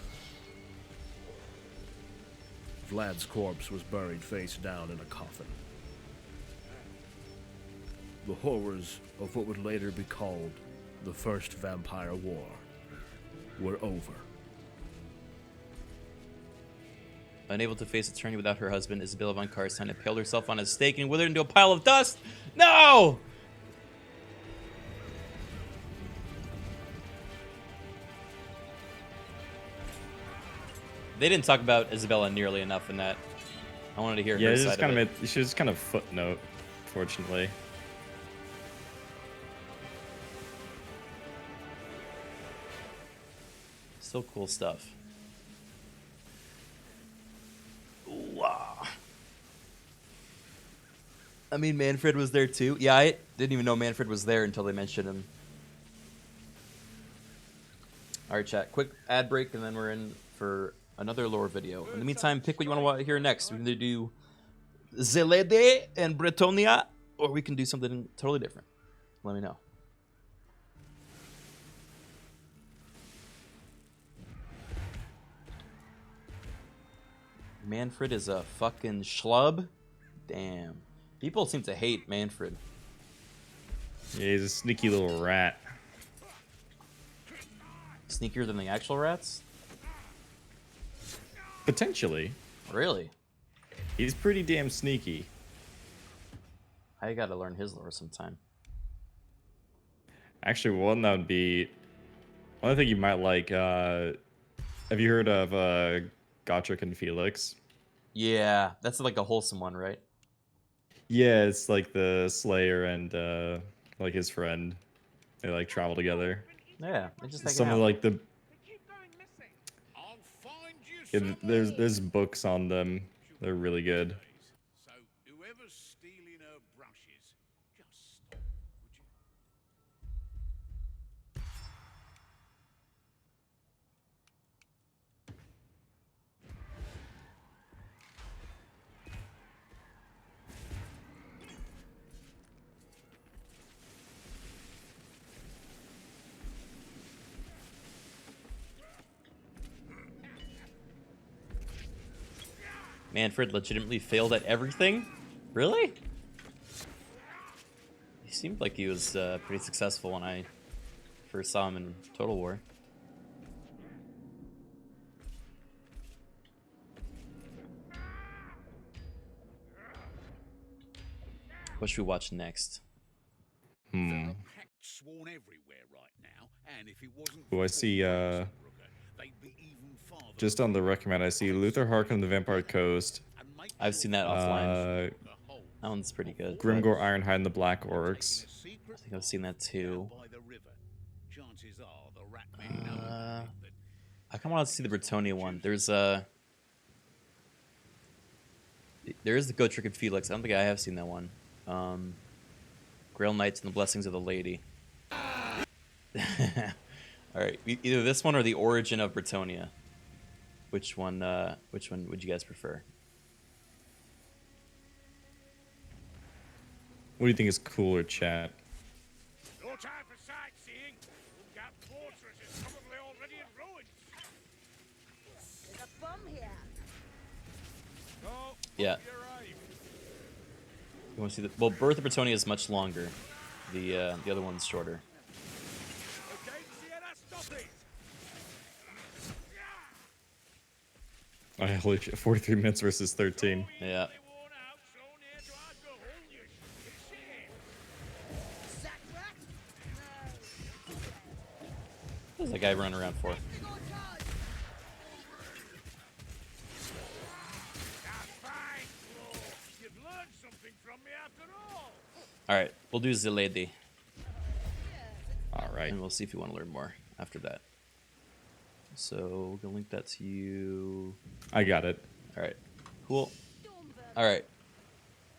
Speaker 4: Vlad's corpse was buried face down in a coffin. The horrors of what would later be called the First Vampire War were over.
Speaker 1: Unable to face attorney without her husband, Isabella von Carstein impaled herself on a stake and withered into a pile of dust. No! They didn't talk about Isabella nearly enough in that. I wanted to hear her side of it.
Speaker 9: She was kind of footnote, fortunately.
Speaker 1: Still cool stuff. Wow. I mean, Manfred was there too. Yeah, I didn't even know Manfred was there until they mentioned him. Alright, chat. Quick ad break, and then we're in for another lore video. In the meantime, pick what you want to hear next. We can either do Zelede and Bretonnia, or we can do something totally different. Let me know. Manfred is a fucking schlub? Damn. People seem to hate Manfred.
Speaker 9: Yeah, he's a sneaky little rat.
Speaker 1: Sneakier than the actual rats?
Speaker 9: Potentially.
Speaker 1: Really?
Speaker 9: He's pretty damn sneaky.
Speaker 1: I gotta learn his lore sometime.
Speaker 9: Actually, one that would be... One thing you might like, Have you heard of Gotrek and Felix?
Speaker 1: Yeah, that's like a wholesome one, right?
Speaker 9: Yeah, it's like the Slayer and like his friend. They like travel together.
Speaker 1: Yeah, they just hanging
Speaker 9: Some of
Speaker 1: out.
Speaker 9: like the
Speaker 3: Keep going missing.
Speaker 2: I'll find you
Speaker 9: yeah, there's books on them. They're really good.
Speaker 2: So whoever's stealing her brushes, just stop, would you?
Speaker 1: Manfred legitimately failed at everything? Really? He seemed like he was pretty successful when I first saw him in Total War. What should we watch next?
Speaker 2: There are pacts sworn everywhere right now, and if it wasn't
Speaker 9: Oh, I
Speaker 2: for
Speaker 9: see,
Speaker 2: Brooker, they'd be even farther
Speaker 9: Just on the recommend, I see Luther Harkon and the Vampire Coast.
Speaker 2: and make
Speaker 1: I've seen that offline.
Speaker 9: Uh,
Speaker 1: That one's pretty good. but
Speaker 9: Grimgore Ironhide and the Black Orcs.
Speaker 1: I think I've seen that too.
Speaker 2: by the river. Chances are the rat men know that
Speaker 1: I kind of want to see the Bretonnia one. There is the Gotrek and Felix. I don't think I have seen that one. Grail Knights and the Blessings of the Lady. All right, either this one or the Origin of Bretonnia. Which one would you guys prefer?
Speaker 9: What do you think is cooler, chat?
Speaker 3: No time for sightseeing. That fortress is probably already in ruins.
Speaker 5: There's a bomb here.
Speaker 7: Oh,
Speaker 1: Yeah.
Speaker 7: you arrived.
Speaker 1: You want to see the Birth of Bretonnia is much longer. The other one's shorter.
Speaker 7: Okay, Sienna, stop it.
Speaker 9: Oh, holy shit, 43 minutes versus 13.
Speaker 1: Yeah.
Speaker 3: Worn out, so near to alcohol, you shit.
Speaker 5: Sack rat? No.
Speaker 1: What's that guy running around for?
Speaker 5: Big old charge.
Speaker 3: That's fine, Flo. You've learned something from me after all.
Speaker 1: All right, we'll do the lady,
Speaker 9: Alright.
Speaker 1: and we'll see if you want to learn more after that. So we're gonna link that to you.
Speaker 9: I got it.
Speaker 1: All right, cool. All right,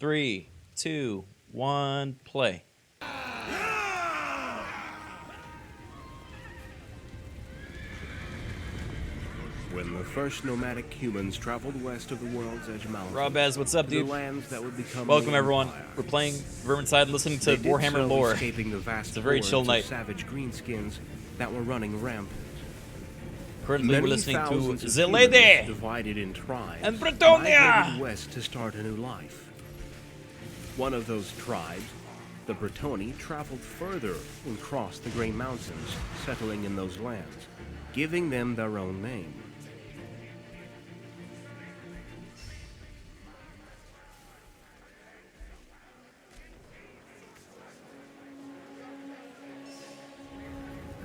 Speaker 1: 3, 2, 1, play.
Speaker 4: When the first nomadic humans traveled west of the world's edge mountains,
Speaker 1: Robaz, what's up,
Speaker 4: the
Speaker 1: dude?
Speaker 4: lands that would become
Speaker 1: Welcome
Speaker 4: the
Speaker 1: everyone.
Speaker 4: empire.
Speaker 1: We're playing Vermintide and listening to
Speaker 4: They did
Speaker 1: Warhammer
Speaker 4: so
Speaker 1: lore.
Speaker 4: escaping the vast
Speaker 1: It's a very
Speaker 4: hordes
Speaker 1: chill
Speaker 4: of
Speaker 1: night.
Speaker 4: savage greenskins that were running rampant.
Speaker 1: Currently, we're
Speaker 4: Many
Speaker 1: listening to
Speaker 4: thousands of
Speaker 1: the
Speaker 4: humans
Speaker 1: lady
Speaker 4: divided in tribes
Speaker 1: and Bretonnia.
Speaker 4: migrated west to start a new life. One of those tribes, the Bretonnia, traveled further and crossed the Grey Mountains, settling in those lands, giving them their own name.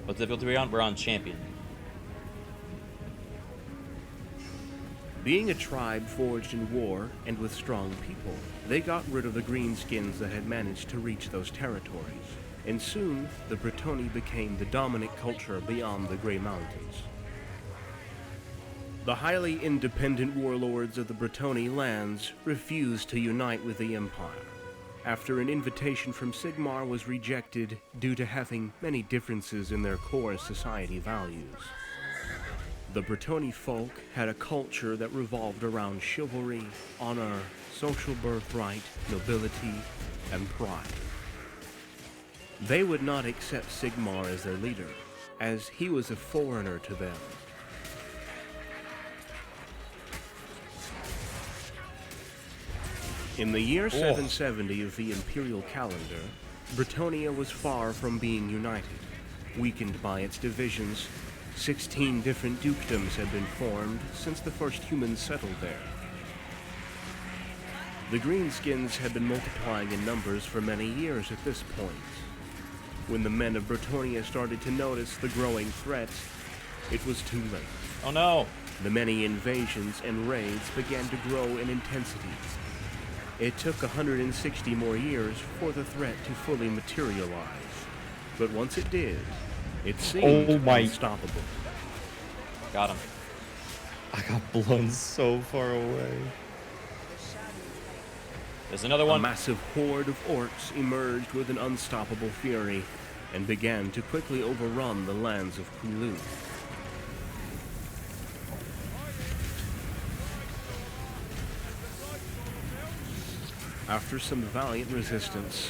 Speaker 1: What difficulty are we on? We're on champion.
Speaker 4: Being a tribe forged in war and with strong people, they got rid of the greenskins that had managed to reach those territories, and soon the Bretonnia became the dominant culture beyond the Grey Mountains. The highly independent warlords of the Bretonnia lands refused to unite with the Empire, after an invitation from Sigmar was rejected due to having many differences in their core society values. The Bretonnia folk had a culture that revolved around chivalry, honor, social birthright, nobility, and pride. They would not accept Sigmar as their leader, as he was a foreigner to them. In the year 770 of the imperial calendar, Bretonnia was far from being united. Weakened by its divisions, 16 different dukedoms had been formed since the first humans settled there. The greenskins had been multiplying in numbers for many years at this point. When the men of Bretonnia started to notice the growing threat, it was too late.
Speaker 1: Oh no!
Speaker 4: The many invasions and raids began to grow in intensity. It took 160 more years for the threat to fully materialize. But once it did, it seemed unstoppable.
Speaker 1: Got him.
Speaker 9: I got blown so far away.
Speaker 1: There's another one.
Speaker 4: A massive horde of orcs emerged with an unstoppable fury and began to quickly overrun the lands of Kulu. After some valiant resistance,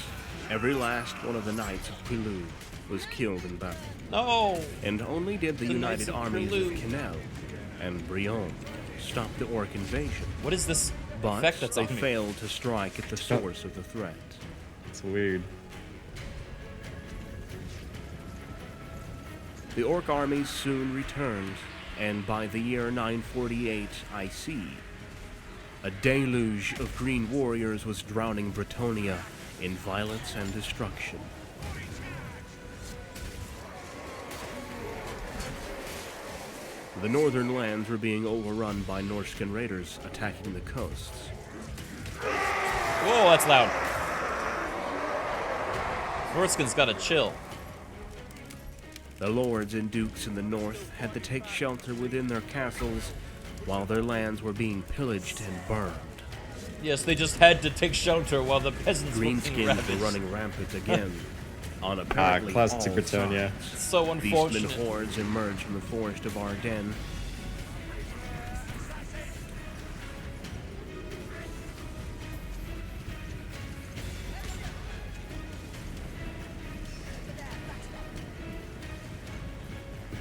Speaker 4: every last one of the knights of Kulu was killed in battle.
Speaker 1: No!
Speaker 4: And only did the United
Speaker 1: Knights of
Speaker 4: Armies
Speaker 1: Kulu.
Speaker 4: of Canel and Brion stop the orc invasion,
Speaker 1: What is this
Speaker 4: but
Speaker 1: effect that's
Speaker 4: they
Speaker 1: on me?
Speaker 4: failed to strike at the source of the threat.
Speaker 9: It's weird.
Speaker 4: The orc armies soon returned, and by the year 948 IC, a deluge of green warriors was drowning Bretonnia in violence and destruction. The northern lands were being overrun by Norscan raiders attacking the coasts.
Speaker 1: Whoa, that's loud. Norskin's gotta chill.
Speaker 4: The lords and dukes in the north had to take shelter within their castles while their lands were being pillaged and burned.
Speaker 1: Yes, they just had to take shelter while the peasants were being
Speaker 4: Greenskins
Speaker 1: ravaged.
Speaker 4: were running rampant again. On apparently
Speaker 9: classic
Speaker 4: all
Speaker 9: Bretonnia.
Speaker 4: sides.
Speaker 1: It's so unfortunate.
Speaker 4: Beastmen hordes emerged from the forest of Ardennes.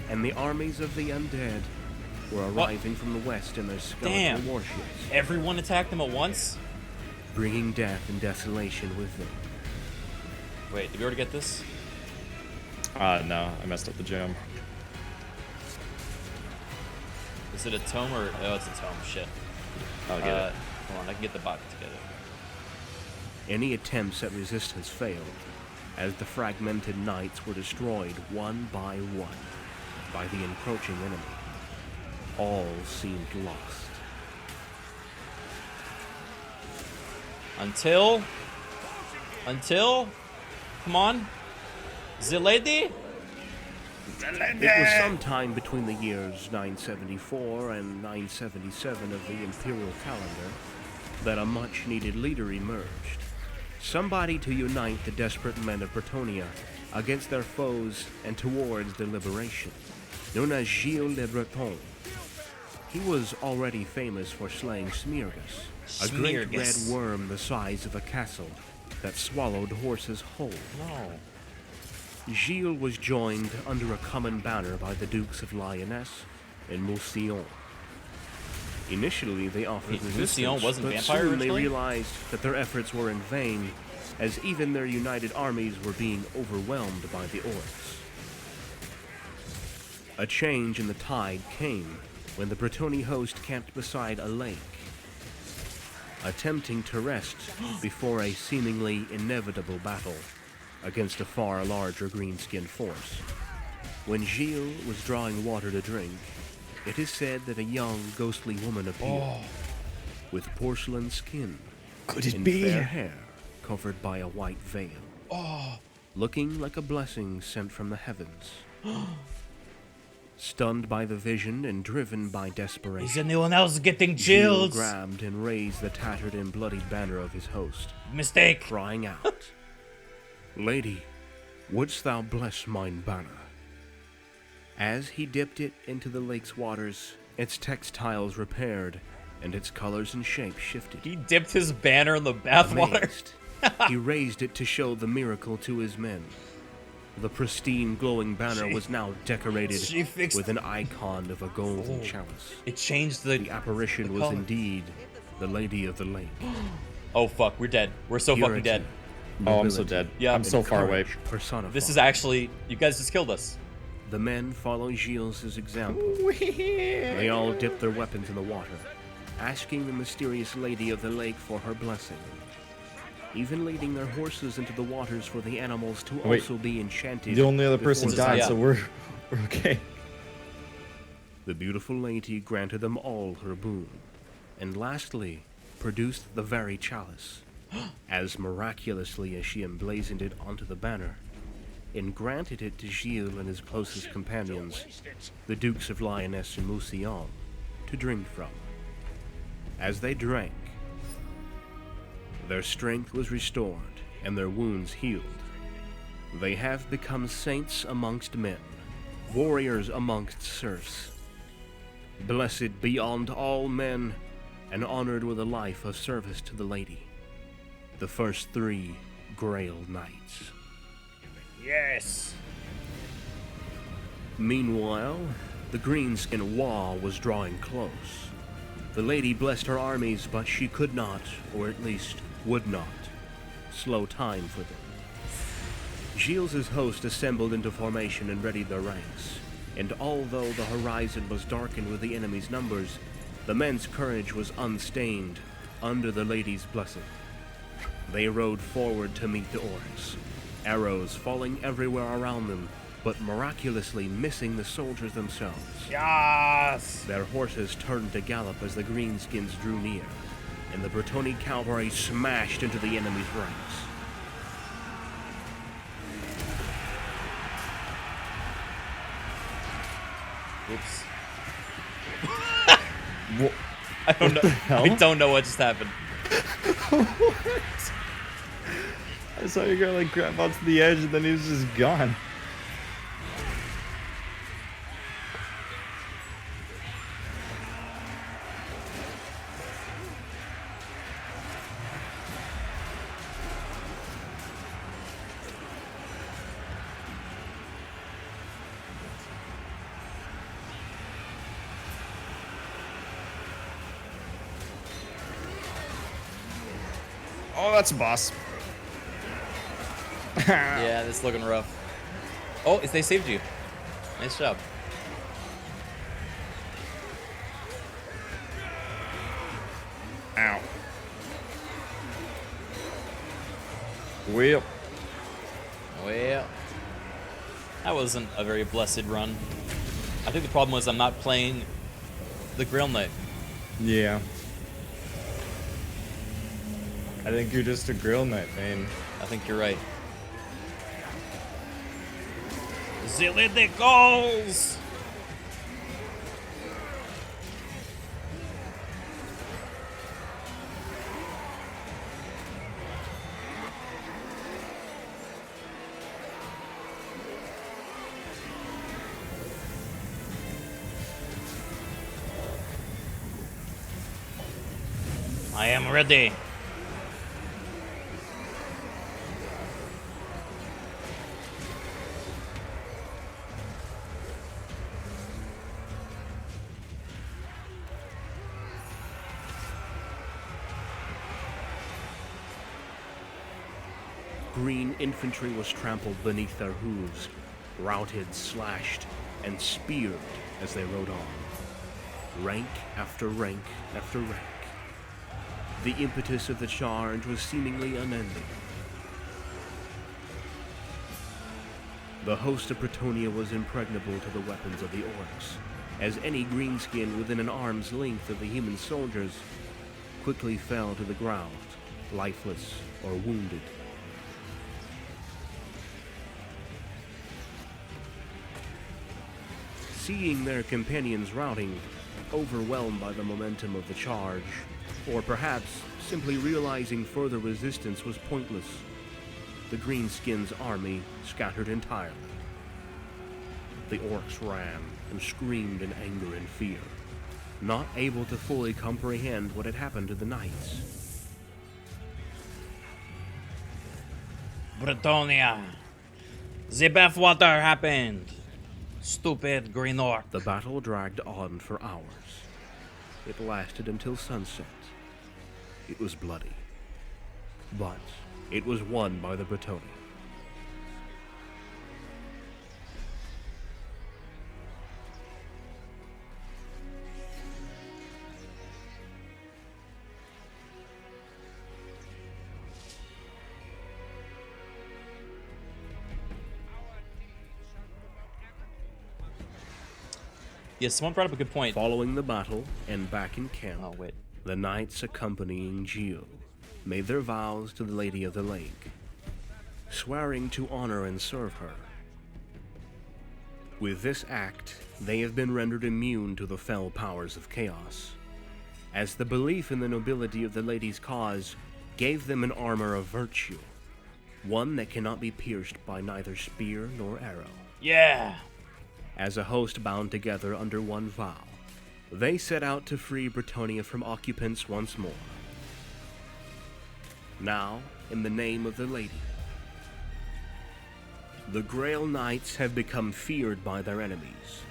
Speaker 4: And the armies of the undead were arriving from the west in their skeletal warships,
Speaker 1: Everyone attacked them at once?
Speaker 4: bringing death and desolation with them.
Speaker 1: Wait, did we already get this?
Speaker 9: No, I messed up the gem.
Speaker 1: Is it a tome or... Oh, it's a tome. Shit.
Speaker 9: I'll get it.
Speaker 1: Hold on, I can get the bot together.
Speaker 4: Any attempts at resistance failed, as the fragmented knights were destroyed one by the encroaching enemy. All seemed lost.
Speaker 1: Until... Come on. The lady?
Speaker 4: It was sometime between the years 974 and 977 of the imperial calendar that a much-needed leader emerged. Somebody to unite the desperate men of Bretonnia against their foes and towards their liberation, known as Gilles le Breton. He was already famous for slaying Smeargus, a great red worm the size of a castle that swallowed horses whole.
Speaker 1: No.
Speaker 4: Gilles was joined under a common banner by the Dukes of Lyonesse and Moussillon. Initially, they offered resistance,
Speaker 1: Moussillon wasn't
Speaker 4: but
Speaker 1: vampire
Speaker 4: soon they
Speaker 1: originally?
Speaker 4: realized that their efforts were in vain, as even their united armies were being overwhelmed by the orcs. A change in the tide came when the Bretonnia host camped beside a lake, attempting to rest before a seemingly inevitable battle against a far larger greenskin force. When Gilles was drawing water to drink, it is said that a young, ghostly woman appeared, with porcelain skin and fair hair covered by a white veil, looking like a blessing sent from the heavens. Stunned by the vision and driven by desperation,
Speaker 1: Is anyone else getting
Speaker 4: Gilles
Speaker 1: chills?
Speaker 4: grabbed and raised the tattered and bloodied banner of his host,
Speaker 1: Mistake.
Speaker 4: crying out, "Lady, wouldst thou bless mine banner?" As he dipped it into the lake's waters, its textiles repaired, and its colors and shapes shifted.
Speaker 1: He dipped his banner in the bathwater.
Speaker 4: Amazed, he raised it to show the miracle to his men. The pristine, glowing banner was now decorated
Speaker 1: She fixed-
Speaker 4: with an icon of a golden chalice.
Speaker 1: It changed the...
Speaker 4: The apparition was
Speaker 1: color.
Speaker 4: indeed the Lady of the Lake.
Speaker 1: Oh, fuck. We're dead. We're so fucking dead.
Speaker 9: Oh, I'm so
Speaker 4: Nobility,
Speaker 9: dead.
Speaker 1: Yeah.
Speaker 9: I'm so
Speaker 4: and
Speaker 9: far away.
Speaker 4: courage personified.
Speaker 1: This is actually... You guys just killed us.
Speaker 4: The men follow Gilles' example. They all dip their weapons in the water, asking the mysterious Lady of the Lake for her blessing, even leading their horses into the waters for the animals to
Speaker 9: Wait.
Speaker 4: also be enchanted.
Speaker 9: The only other
Speaker 4: before
Speaker 9: person
Speaker 4: the
Speaker 9: died,
Speaker 1: yeah.
Speaker 9: so we're okay.
Speaker 4: The beautiful lady granted them all her boon, and lastly, produced the very chalice, as miraculously as she emblazoned it onto the banner, and granted it to Gilles and his closest companions, the Dukes of Lyonesse and Mousillon, to drink from. As they drank, their strength was restored and their wounds healed. They have become saints amongst men, warriors amongst serfs, blessed beyond all men, and honored with a life of service to the lady. The first 3 Grail Knights.
Speaker 1: Yes!
Speaker 4: Meanwhile, the Greenskin Wall was drawing close. The lady blessed her armies, but she could not, or at least would not, slow time for them. Gilles' host assembled into formation and readied their ranks, and although the horizon was darkened with the enemy's numbers, the men's courage was unstained under the lady's blessing. They rode forward to meet the orcs, arrows falling everywhere around them, but miraculously missing the soldiers themselves.
Speaker 1: Yes!
Speaker 4: Their horses turned to gallop as the greenskins drew near, and the Bretonnia cavalry smashed into the enemy's ranks.
Speaker 1: Oops.
Speaker 9: What?
Speaker 1: I don't know. I don't know what just happened.
Speaker 9: I saw your guy like grab onto the edge and then he was just gone. Oh, that's a boss.
Speaker 1: Yeah, this is looking rough. Oh, they saved you. Nice job.
Speaker 9: Ow. Well.
Speaker 1: Well, that wasn't a very blessed run. I think the problem was I'm not playing the Grail Knight.
Speaker 9: Yeah. I think you're just a Grail Knight, man.
Speaker 1: I think you're right. Zilly the goals! I am ready.
Speaker 4: Green infantry was trampled beneath their hooves, routed, slashed, and speared as they rode on. Rank after rank after rank. The impetus of the charge was seemingly unending. The host of Bretonnia was impregnable to the weapons of the orcs, as any greenskin within an arm's length of the human soldiers quickly fell to the ground, lifeless or wounded. Seeing their companions routing, overwhelmed by the momentum of the charge, or perhaps simply realizing further resistance was pointless, the Greenskins' army scattered entirely. The orcs ran and screamed in anger and fear, not able to fully comprehend what had happened to the knights.
Speaker 1: Bretonnia! The bathwater happened! Stupid green orc.
Speaker 4: The battle dragged on for hours. It lasted until sunset. It was bloody, but it was won by the Bretonnia.
Speaker 1: Yeah, someone brought up a good point.
Speaker 4: Following the battle and back in camp,
Speaker 1: Oh, wait.
Speaker 4: the knights accompanying Gio made their vows to the Lady of the Lake, swearing to honor and serve her. With this act, they have been rendered immune to the fell powers of chaos, as the belief in the nobility of the lady's cause gave them an armor of virtue, one that cannot be pierced by neither spear nor arrow.
Speaker 1: Yeah!
Speaker 4: As a host bound together under one vow, they set out to free Bretonnia from occupants once more. Now, in the name of the Lady, the Grail Knights have become feared by their enemies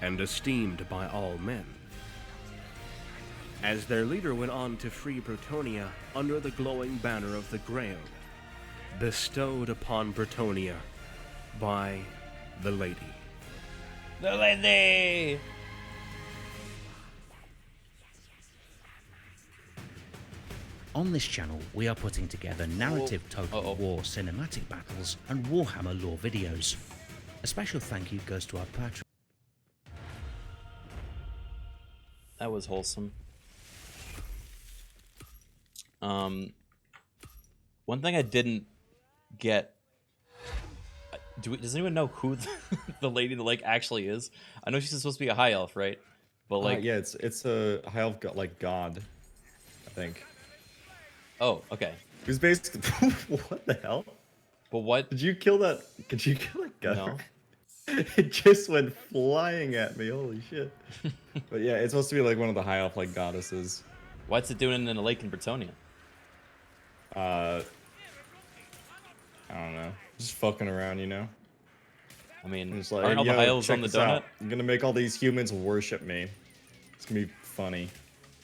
Speaker 4: and esteemed by all men, as their leader went on to free Bretonnia under the glowing banner of the Grail, bestowed upon Bretonnia by the Lady.
Speaker 1: The lady!
Speaker 6: On this channel, we are putting together narrative Total War cinematic battles and Warhammer lore videos. A special thank you goes to our patron.
Speaker 1: That was wholesome. One thing I didn't get. Does anyone know who the Lady of the Lake actually is? I know she's supposed to be a high elf, right? But like,
Speaker 9: yeah, it's a high elf god, I think.
Speaker 1: Oh, okay.
Speaker 9: It was basically what the hell?
Speaker 1: But what?
Speaker 9: Did you kill that? Did you kill that guy?
Speaker 1: No.
Speaker 9: It just went flying at me. Holy shit! But yeah, it's supposed to be like one of the high elf like goddesses.
Speaker 1: What's it doing in a lake in Bretonnia?
Speaker 9: I don't know. Just fucking around, you know.
Speaker 1: I mean,
Speaker 9: just like,
Speaker 1: aren't all the high elves
Speaker 9: check
Speaker 1: on the
Speaker 9: this
Speaker 1: donut?
Speaker 9: out. I'm gonna make all these humans worship me. It's gonna be funny.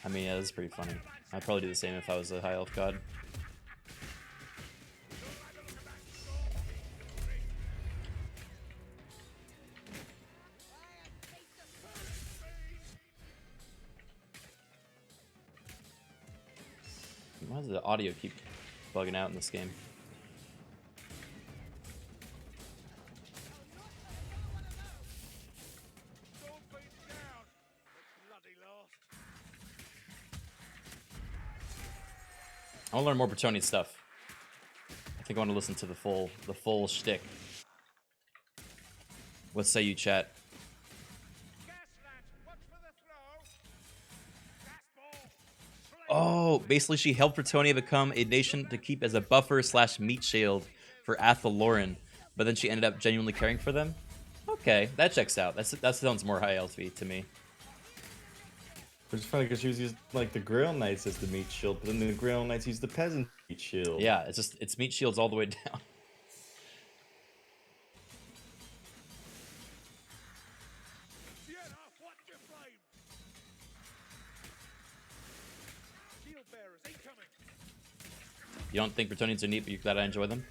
Speaker 1: I mean, yeah, that's pretty funny. I'd probably do the same if I was a high elf god. Why does the audio keep bugging out in this game? I want to learn more Bretonnian stuff. I think I want to listen to the full shtick. What say you, chat? Oh, basically she helped Bretonnia become a nation to keep as a buffer / meat shield for Athel Lauren, but then she ended up genuinely caring for them. Okay, that checks out. That sounds more high elfy to me.
Speaker 9: Which is funny because she was using like the Grail Knights as the meat shield, but then the Grail Knights used the peasant meat shield.
Speaker 1: Yeah, it's meat shields all the way down. You don't think Bretonnians are neat, but you're glad I enjoy them?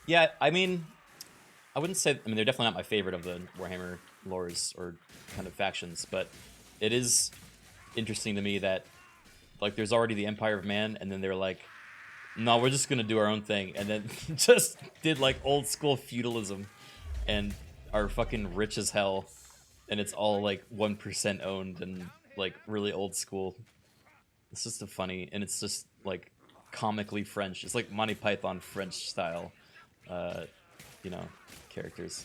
Speaker 1: Yeah, I mean, I wouldn't say... I mean, they're definitely not my favorite of the Warhammer lores or kind of factions, but it is interesting to me that, like, there's already the Empire of Man, and then they're like, no, we're just gonna do our own thing, and then just did, like, old-school feudalism, and are fucking rich as hell, and it's all, like, 1% owned and, like, really old school. It's just a funny, and it's just, like... comically French. It's like Monty Python French style, you know, characters.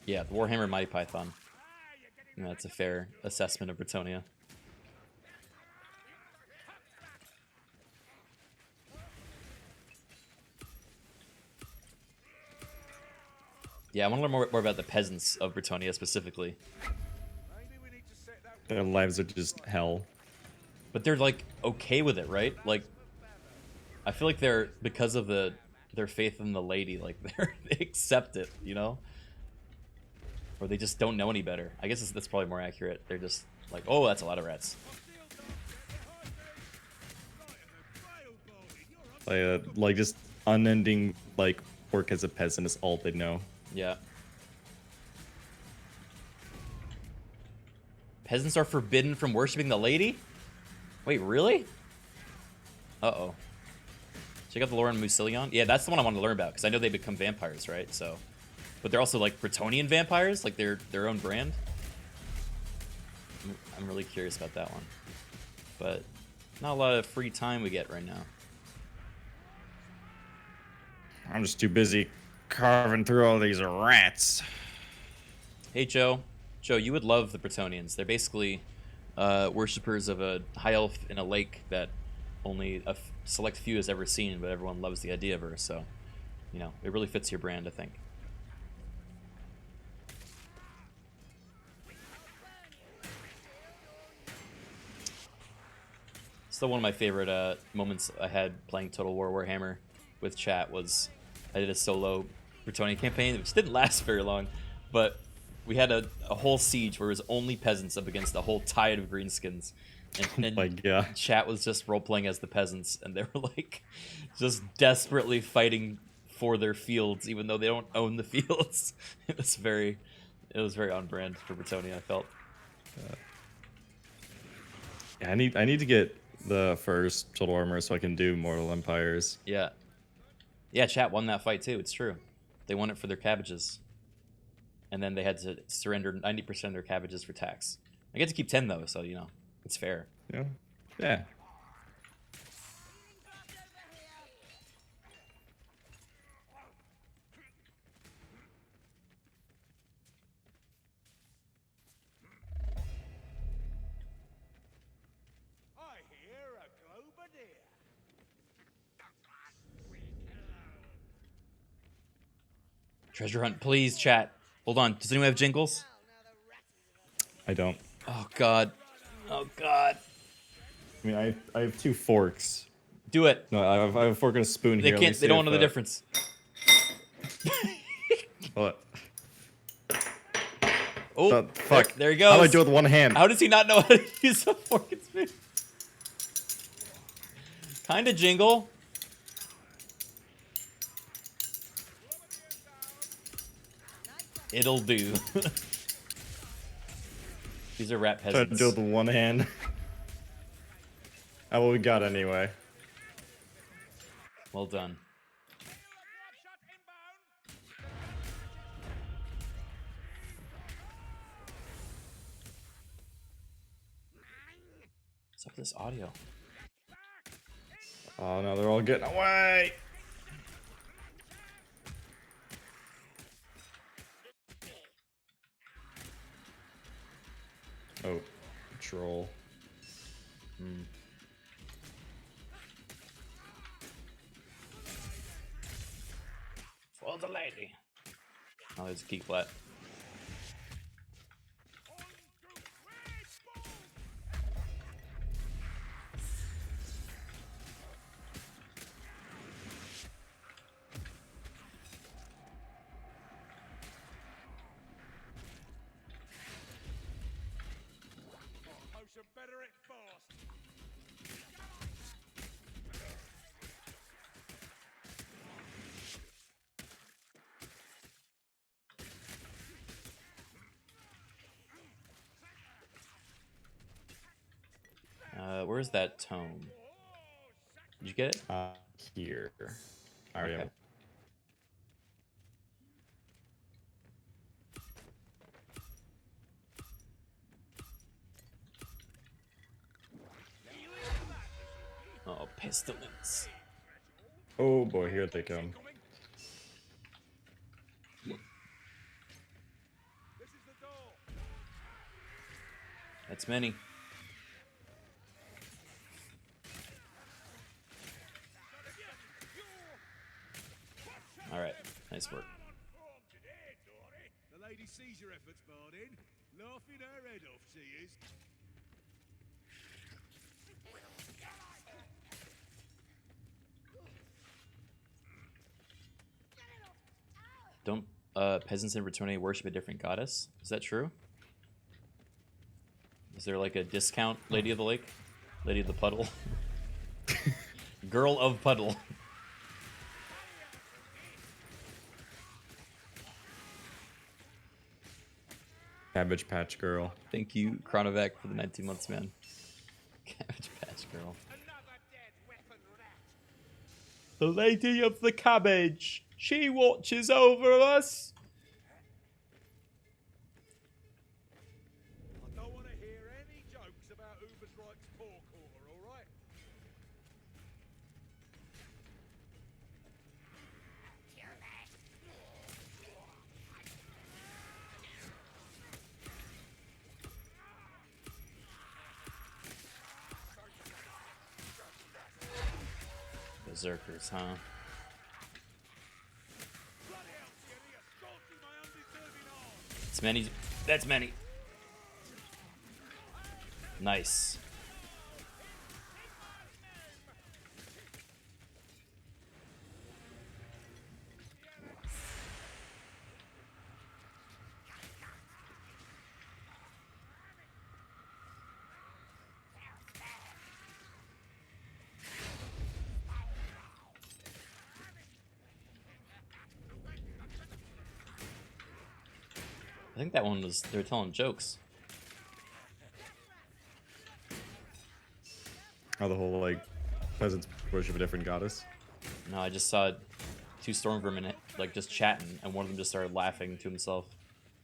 Speaker 1: Yeah, the Warhammer Monty Python. And that's a fair assessment of Bretonnia. Yeah, I want to learn more about the peasants of Bretonnia specifically.
Speaker 9: Their lives are just hell.
Speaker 1: But they're, like, okay with it, right? Like, I feel like they're, because of their faith in the lady, like, they accept it, you know? Or they just don't know any better. I guess that's probably more accurate. They're just like, oh, that's a lot of rats.
Speaker 9: Like just unending, like, work as a peasant is all they know.
Speaker 1: Yeah. Peasants are forbidden from worshipping the lady? Wait, really? Uh-oh. Check out the lore on Musilion. Yeah, that's the one I want to learn about, because I know they become vampires, right? So, but they're also like Bretonnian vampires, like they're their own brand. I'm really curious about that one. But not a lot of free time we get right now.
Speaker 9: I'm just too busy carving through all these rats.
Speaker 1: Hey, Joe. Joe, you would love the Bretonnians. They're basically worshippers of a high elf in a lake that only a select few has ever seen, but everyone loves the idea of her. So, you know, it really fits your brand, I think. Still one of my favorite moments I had playing Total War Warhammer with chat was I did a solo Bretonnia campaign, which didn't last very long, but we had a whole siege where it was only peasants up against a whole tide of greenskins. And,
Speaker 9: Oh my god.
Speaker 1: chat was just role-playing as the peasants, and they were like just desperately fighting for their fields, even though they don't own the fields. It was very on brand for Bretonnia, I felt.
Speaker 9: Yeah, I need to get the first Total Armor so I can do Mortal Empires.
Speaker 1: Yeah. Yeah, chat won that fight too, it's true. They won it for their cabbages. And then they had to surrender 90% of their cabbages for tax. I get to keep 10 though, so you know, it's fair.
Speaker 9: Yeah. Yeah.
Speaker 3: I hear a Globadeer.
Speaker 1: Treasure hunt, please, chat. Hold on, does anyone have jingles?
Speaker 9: I don't.
Speaker 1: Oh god. Oh god.
Speaker 9: I mean, I have 2 forks.
Speaker 1: Do it.
Speaker 9: No, I have a fork and a spoon
Speaker 1: They
Speaker 9: here.
Speaker 1: can't, they don't know the difference.
Speaker 9: What?
Speaker 1: Oh,
Speaker 9: fuck.
Speaker 1: There he goes.
Speaker 9: How do I do it with one hand?
Speaker 1: How does he not know how to use a fork and spoon? Kinda jingle. It'll do. These are rat
Speaker 9: Try
Speaker 1: peasants.
Speaker 9: to do it with one hand. Oh, well, we got anyway.
Speaker 1: Well done. What's up with this audio?
Speaker 9: Oh no, they're all getting away. Oh, troll.
Speaker 1: For the lady. Oh, there's a key flat.
Speaker 3: Potion better it fast.
Speaker 1: Where's that tome? Did you get it?
Speaker 9: Here. I already have
Speaker 1: Okay.
Speaker 9: it.
Speaker 1: Oh, pestilence.
Speaker 9: Oh boy, here they come.
Speaker 1: That's many. All right, nice work.
Speaker 3: The lady sees your efforts, Bardin. Laughing her head off, she is.
Speaker 1: Don't peasants in Bretonnia worship a different goddess? Is that true? Is there like a discount Lady of the Lake? Lady of the Puddle? Girl of Puddle.
Speaker 9: Cabbage Patch Girl.
Speaker 1: Thank you, Chronovac, for the 19 months, man. Cabbage Patch Girl.
Speaker 3: Another dead weapon rat.
Speaker 1: The Lady of the Cabbage. She watches over us.
Speaker 7: I don't want to hear any jokes about Ubersreichen's poor quarter, all right?
Speaker 1: Berserkers, huh?
Speaker 7: Bloody hell, Thierry, you're scorching my undeserving arm.
Speaker 1: It's many. That's many. Nice. I think that one was, they were telling jokes.
Speaker 9: Oh, the whole like peasants worship a different goddess.
Speaker 1: No, I just saw two storm vermin like just chatting, and one of them just started laughing to himself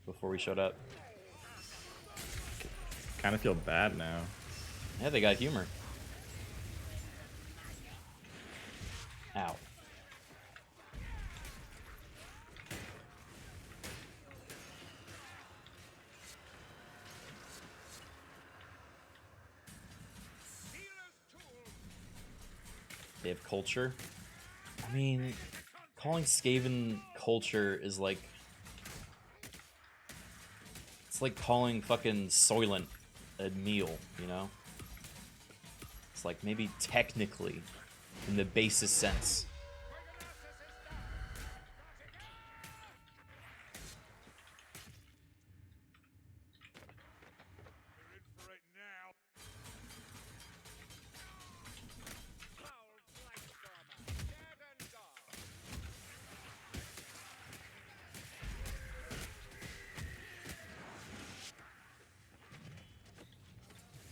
Speaker 1: before we showed up.
Speaker 9: Kind of feel bad now.
Speaker 1: Yeah, they got humor. Ow. They have culture. I mean, calling Skaven culture is like... It's like calling fucking Soylent a meal, you know? It's like maybe technically, in the basest sense.
Speaker 7: We're in for it now.
Speaker 3: Foul Blightstormer. Dead and gone.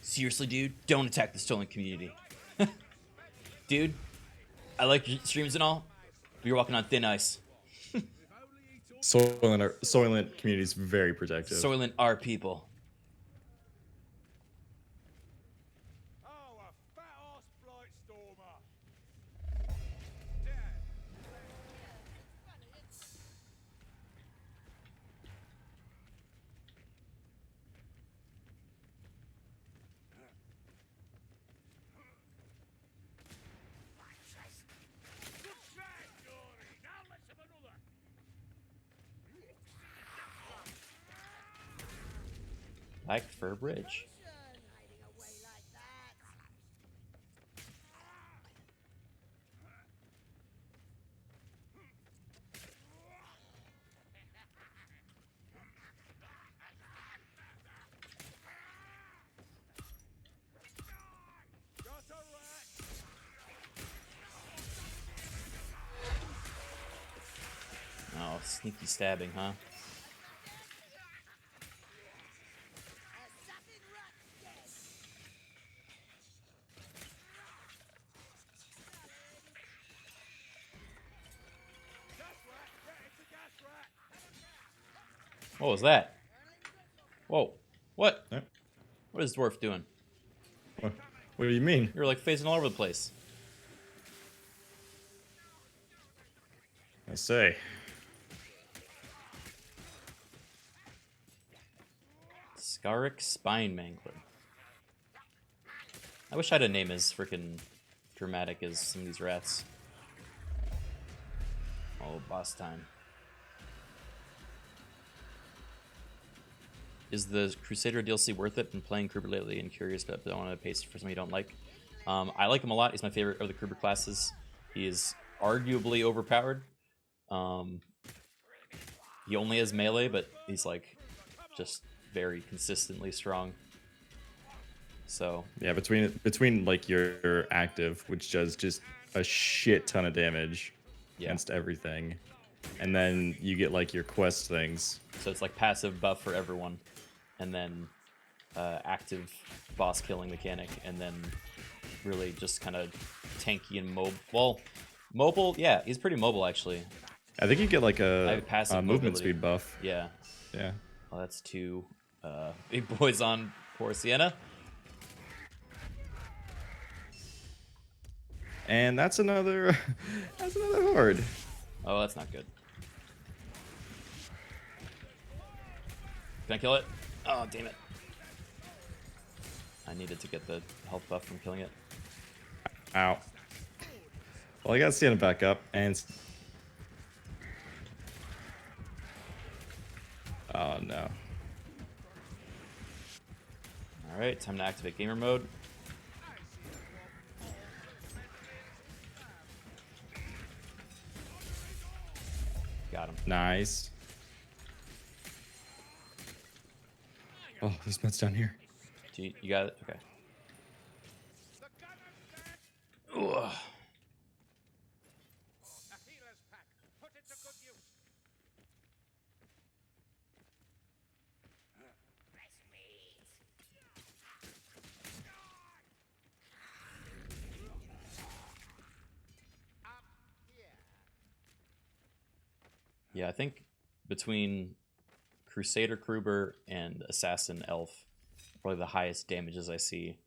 Speaker 1: Seriously, dude, don't attack the stolen community. Dude, I like your streams and all, but you're walking on thin ice.
Speaker 9: Soylent community is very protective.
Speaker 1: Soylent are people.
Speaker 7: Oh, a fat-ass Blightstormer. Dead. Good try, Dory. Now let's have another.
Speaker 1: Like Fur Bridge.
Speaker 5: Hiding away like that.
Speaker 7: Got a rat.
Speaker 1: Oh, sneaky stabbing, huh?
Speaker 5: Assassin rat dead.
Speaker 7: Gas rat. Yeah, it's a gas rat.
Speaker 1: What was that? Whoa. What?
Speaker 9: Yeah.
Speaker 1: What is Dwarf doing?
Speaker 9: What do you mean?
Speaker 1: You're like phasing all over the place.
Speaker 9: I say.
Speaker 1: Scarrick Spine Mangler. I wish I had a name as freaking dramatic as some of these rats. Oh, boss time. Is the Crusader DLC worth it? Been playing Kruber lately and curious, but don't want to pace for something you don't like. I like him a lot. He's my favorite of the Kruber classes. He is arguably overpowered. He only has melee, but he's like just very consistently strong. So
Speaker 9: Yeah, between like your active, which does just a shit ton of damage against everything, and then you get like your quest things.
Speaker 1: So it's like passive buff for everyone. and then active boss killing mechanic, and then really just kind of tanky and mobile. Well, mobile, yeah, he's pretty mobile actually.
Speaker 9: I think you get like
Speaker 1: I
Speaker 9: a
Speaker 1: have passive
Speaker 9: movement
Speaker 1: mobility.
Speaker 9: speed buff.
Speaker 1: Yeah.
Speaker 9: Yeah.
Speaker 1: Well, that's two big boys on poor Sienna.
Speaker 9: And that's another horde.
Speaker 1: Oh, that's not good. Can I kill it? Oh, damn it. I needed to get the health buff from killing it.
Speaker 9: Ow. Well, I got Sienna back up, and... Oh, no.
Speaker 1: Alright, time to activate gamer mode. Got him.
Speaker 9: Nice. Oh, there's meds down here.
Speaker 1: You got it? Okay. Ugh.
Speaker 3: A healer's pack. Put it to good use.
Speaker 1: Yeah, I think between Crusader Kruber and Assassin Elf, probably the highest damages I see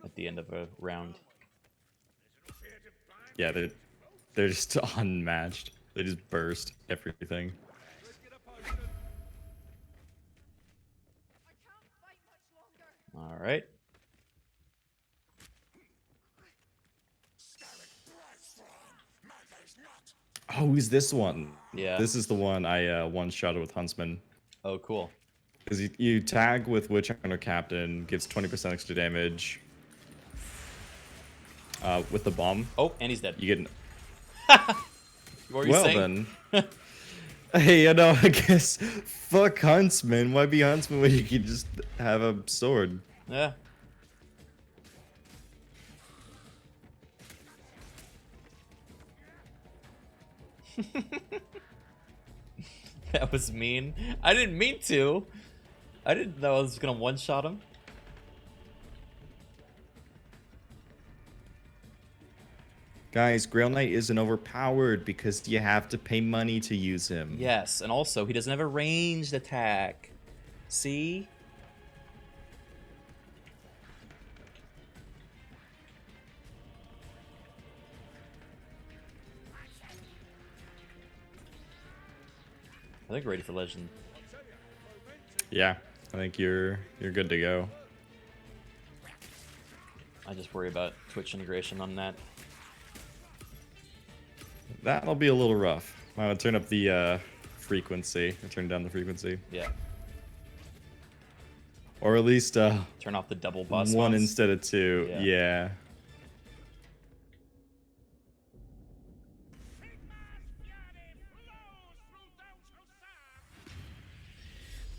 Speaker 1: at the end of a round.
Speaker 9: Yeah, they're just unmatched. They just burst everything.
Speaker 1: Alright.
Speaker 9: Oh, who's this one?
Speaker 1: Yeah.
Speaker 9: This is the one I one-shotted with Huntsman.
Speaker 1: Oh, cool.
Speaker 9: Because you tag with Witch Hunter Captain, gives 20% extra damage. With the bomb.
Speaker 1: Oh, and he's dead.
Speaker 9: You get...
Speaker 1: What were you
Speaker 9: well
Speaker 1: saying?
Speaker 9: then. Hey, you know, I guess fuck Huntsman. Why be Huntsman when you can just have a sword?
Speaker 1: Yeah. That was mean. I didn't mean to. I didn't know I was gonna one-shot him.
Speaker 9: Guys, Grail Knight isn't overpowered because you have to pay money to use him.
Speaker 1: Yes, and also he doesn't have a ranged attack. See? I think we're ready for Legend.
Speaker 9: Yeah, I think you're good to go.
Speaker 1: I just worry about Twitch integration on that.
Speaker 9: That'll be a little rough. I would turn up the frequency, or turn down the frequency.
Speaker 1: Yeah.
Speaker 9: Or at least
Speaker 1: turn off the double boss
Speaker 9: one
Speaker 1: spawns.
Speaker 9: instead of two. Yeah.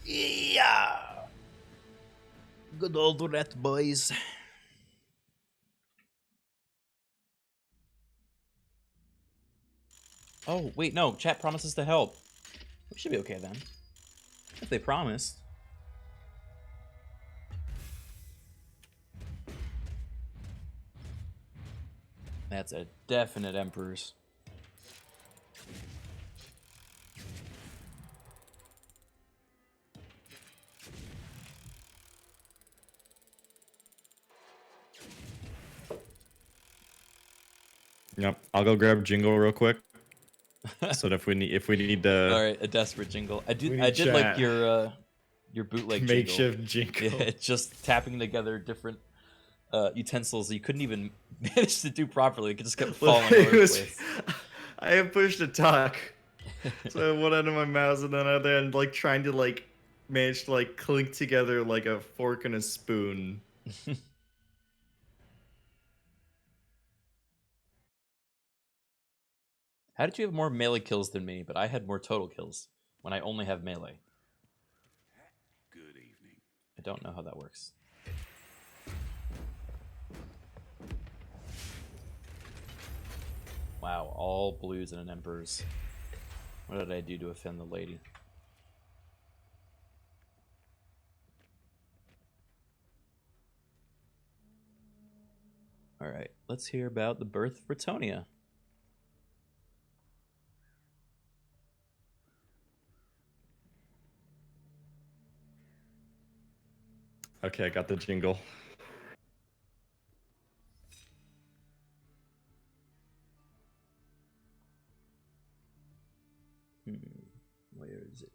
Speaker 1: Yeah. Good old rat boys. Oh, wait, no. Chat promises to help. We should be okay then. If they promised. That's a definite Emperor's.
Speaker 9: Yep. I'll go grab Jingle real quick. So that if we need
Speaker 1: All right, a desperate Jingle. I did
Speaker 9: chat.
Speaker 1: like your bootleg
Speaker 9: makeshift Jingle.
Speaker 1: Yeah, just tapping together different utensils you couldn't even manage to do properly. It just kept falling all over the place.
Speaker 9: I have pushed a talk. So I have one end of my mouse and then other end, like trying to like manage to like clink together like a fork and a spoon.
Speaker 1: How did you have more melee kills than me, but I had more total kills when I only have melee?
Speaker 2: Good evening.
Speaker 1: I don't know how that works. Wow, all blues and an Emperor's. What did I do to offend the lady? All right, let's hear about the birth of Bretonnia.
Speaker 9: Okay, I got the jingle.
Speaker 1: Where is it?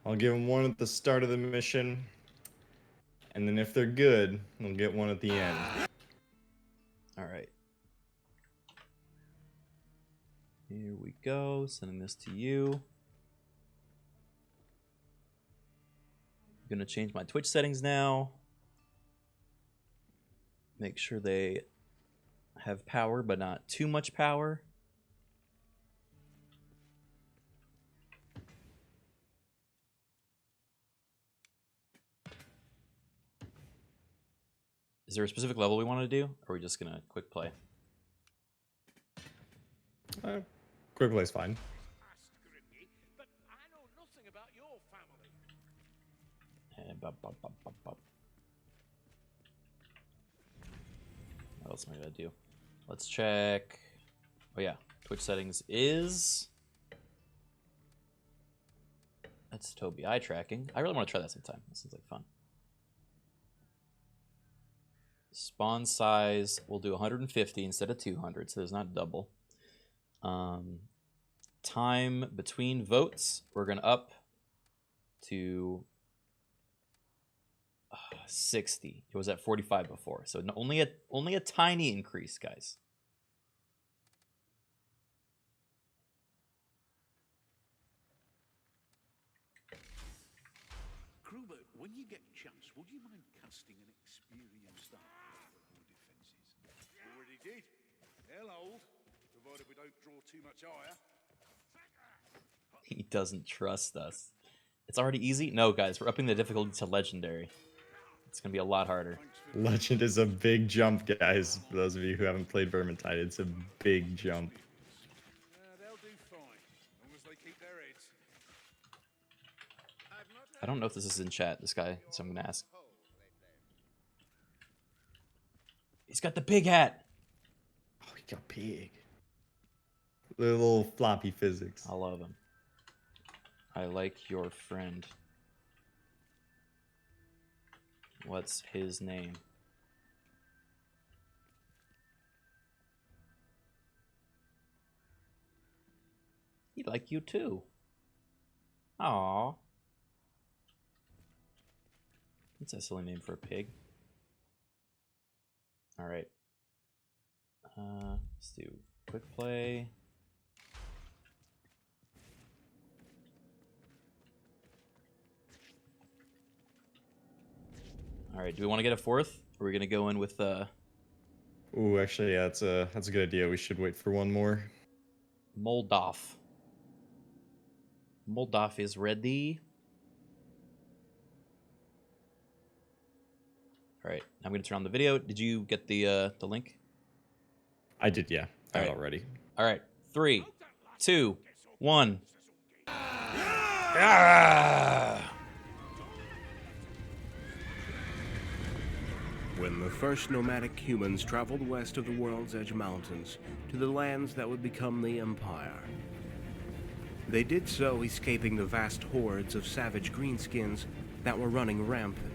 Speaker 9: I'll give them one at the start of the mission, and then if they're good, they'll get one at the end.
Speaker 1: All right. Here we go. Sending this to you. I'm gonna change my Twitch settings now. Make sure they have power, but not too much power. Is there a specific level we want to do, or are we just gonna quick play?
Speaker 9: Quick play's fine.
Speaker 3: But I know nothing about your family.
Speaker 1: What else am I gonna do? Let's check. Oh yeah, Twitch settings is. That's Toby eye tracking. I really want to try that sometime. This seems like fun. Spawn size, we'll do 150 instead of 200, so there's not double. Time between votes, we're gonna up to 60. It was at 45 before, so only a tiny increase, guys.
Speaker 2: Krubert, when you get a chance, would you mind casting an experienced eye over our defences?
Speaker 7: Already did. Hell old, provided we don't draw too much ire.
Speaker 1: He doesn't trust us. It's already easy? No, guys, we're upping the difficulty to legendary. It's gonna be a lot harder.
Speaker 9: Legend is a big jump, guys. For those of you who haven't played Vermintide, it's a big jump.
Speaker 7: They'll do fine, as long as they keep their heads.
Speaker 1: I don't know if this is in chat, this guy, so I'm gonna ask. He's got the pig hat.
Speaker 9: Oh, he got pig. Little floppy physics.
Speaker 1: I love him. I like your friend. What's his name? He'd like you too. Aww. That's a silly name for a pig. Alright. Let's do quick play. Alright, do we want to get a fourth? Or are we gonna go in with
Speaker 9: Ooh, actually, yeah, that's a good idea. We should wait for one more.
Speaker 1: Moldov? Moldov is ready. Alright, I'm gonna turn on the video. Did you get the link?
Speaker 9: I did, yeah. I
Speaker 1: All
Speaker 9: got
Speaker 1: right.
Speaker 9: it already.
Speaker 1: Alright, 3, 2, 1.
Speaker 4: When the first nomadic humans traveled west of the World's Edge Mountains to the lands that would become the Empire, they did so escaping the vast hordes of savage greenskins that were running rampant.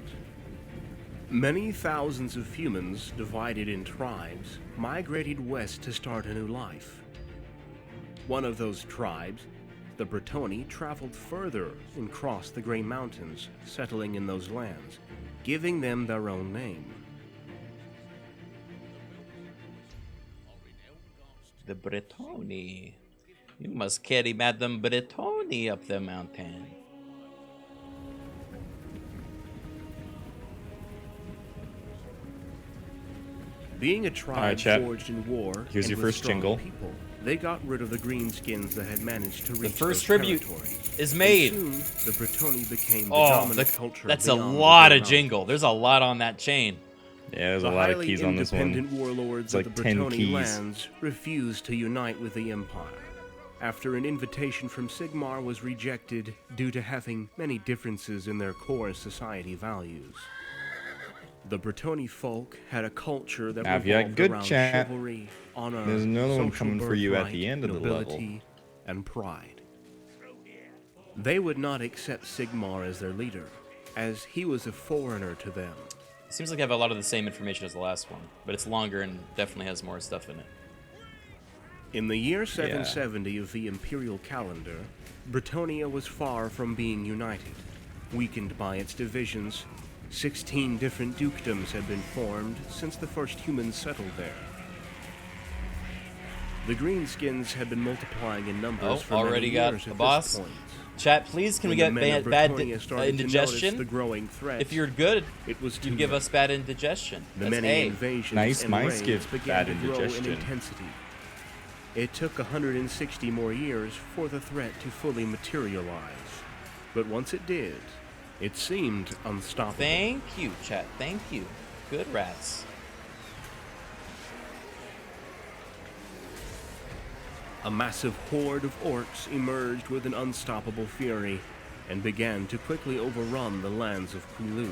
Speaker 4: Many thousands of humans, divided in tribes, migrated west to start a new life. One of those tribes, the Bretonnia, traveled further and crossed the Grey Mountains, settling in those lands, giving them their own name.
Speaker 1: The Bretonnia. You must carry Madame Bretonnia up the mountain.
Speaker 4: Being a tribe
Speaker 9: Alright, chat.
Speaker 4: forged in war,
Speaker 9: Here's
Speaker 4: and
Speaker 9: your
Speaker 4: with
Speaker 9: first
Speaker 4: strong
Speaker 9: jingle.
Speaker 4: people, they got rid of the greenskins that had managed to reach
Speaker 1: The first
Speaker 4: those
Speaker 1: tribute
Speaker 4: territories.
Speaker 1: is
Speaker 4: And
Speaker 1: made.
Speaker 4: soon, the Bretonnia became the
Speaker 1: Oh,
Speaker 4: dominant culture.
Speaker 1: that's a
Speaker 4: beyond the
Speaker 1: lot
Speaker 4: Grey
Speaker 1: of jingle.
Speaker 4: Mountains.
Speaker 1: There's a lot on that chain.
Speaker 9: Yeah, there's
Speaker 4: The
Speaker 9: a lot of
Speaker 4: highly
Speaker 9: keys on this one.
Speaker 4: independent warlords
Speaker 9: It's like
Speaker 4: of the
Speaker 9: 10
Speaker 4: Bretonnia
Speaker 9: keys.
Speaker 4: lands refused to unite with the Empire, after an invitation from Sigmar was rejected due to having many differences in their core society values. The Bretonnia folk had a culture that
Speaker 9: Now, if you had
Speaker 4: revolved
Speaker 9: good
Speaker 4: around
Speaker 9: chat,
Speaker 4: chivalry, honor,
Speaker 9: there's another one
Speaker 4: social
Speaker 9: coming for you at
Speaker 4: birthright,
Speaker 9: the end of the level.
Speaker 4: nobility, and pride. They would not accept Sigmar as their leader, as he was a foreigner to them.
Speaker 1: Seems like I have a lot of the same information as the last one, but it's longer and definitely has more stuff in it.
Speaker 4: In the year 770 of the imperial calendar, Bretonnia was far from being united. Weakened by its divisions, 16 different dukedoms had been formed since the first humans settled there. The Greenskins had been multiplying in numbers for
Speaker 1: already
Speaker 4: many
Speaker 1: got
Speaker 4: years
Speaker 1: a
Speaker 4: at
Speaker 1: boss.
Speaker 4: this point.
Speaker 1: Chat, please, can we
Speaker 4: When
Speaker 1: get
Speaker 4: the men of
Speaker 1: bad
Speaker 4: Bretonnia started to notice
Speaker 1: indigestion?
Speaker 4: the growing threat,
Speaker 1: If you're good,
Speaker 4: it was
Speaker 1: you
Speaker 4: too
Speaker 1: give
Speaker 4: late.
Speaker 1: us bad indigestion.
Speaker 4: The
Speaker 1: That's
Speaker 4: many
Speaker 1: A.
Speaker 4: invasions
Speaker 9: Nice
Speaker 4: and
Speaker 9: mice
Speaker 4: raids
Speaker 9: give
Speaker 4: began
Speaker 9: bad
Speaker 4: to grow in
Speaker 9: indigestion.
Speaker 4: intensity. It took 160 more years for the threat to fully materialize. But once it did, it seemed unstoppable.
Speaker 1: Thank you, chat. Thank you. Good rats.
Speaker 4: A massive horde of orcs emerged with an unstoppable fury and began to quickly overrun the lands of Quilu.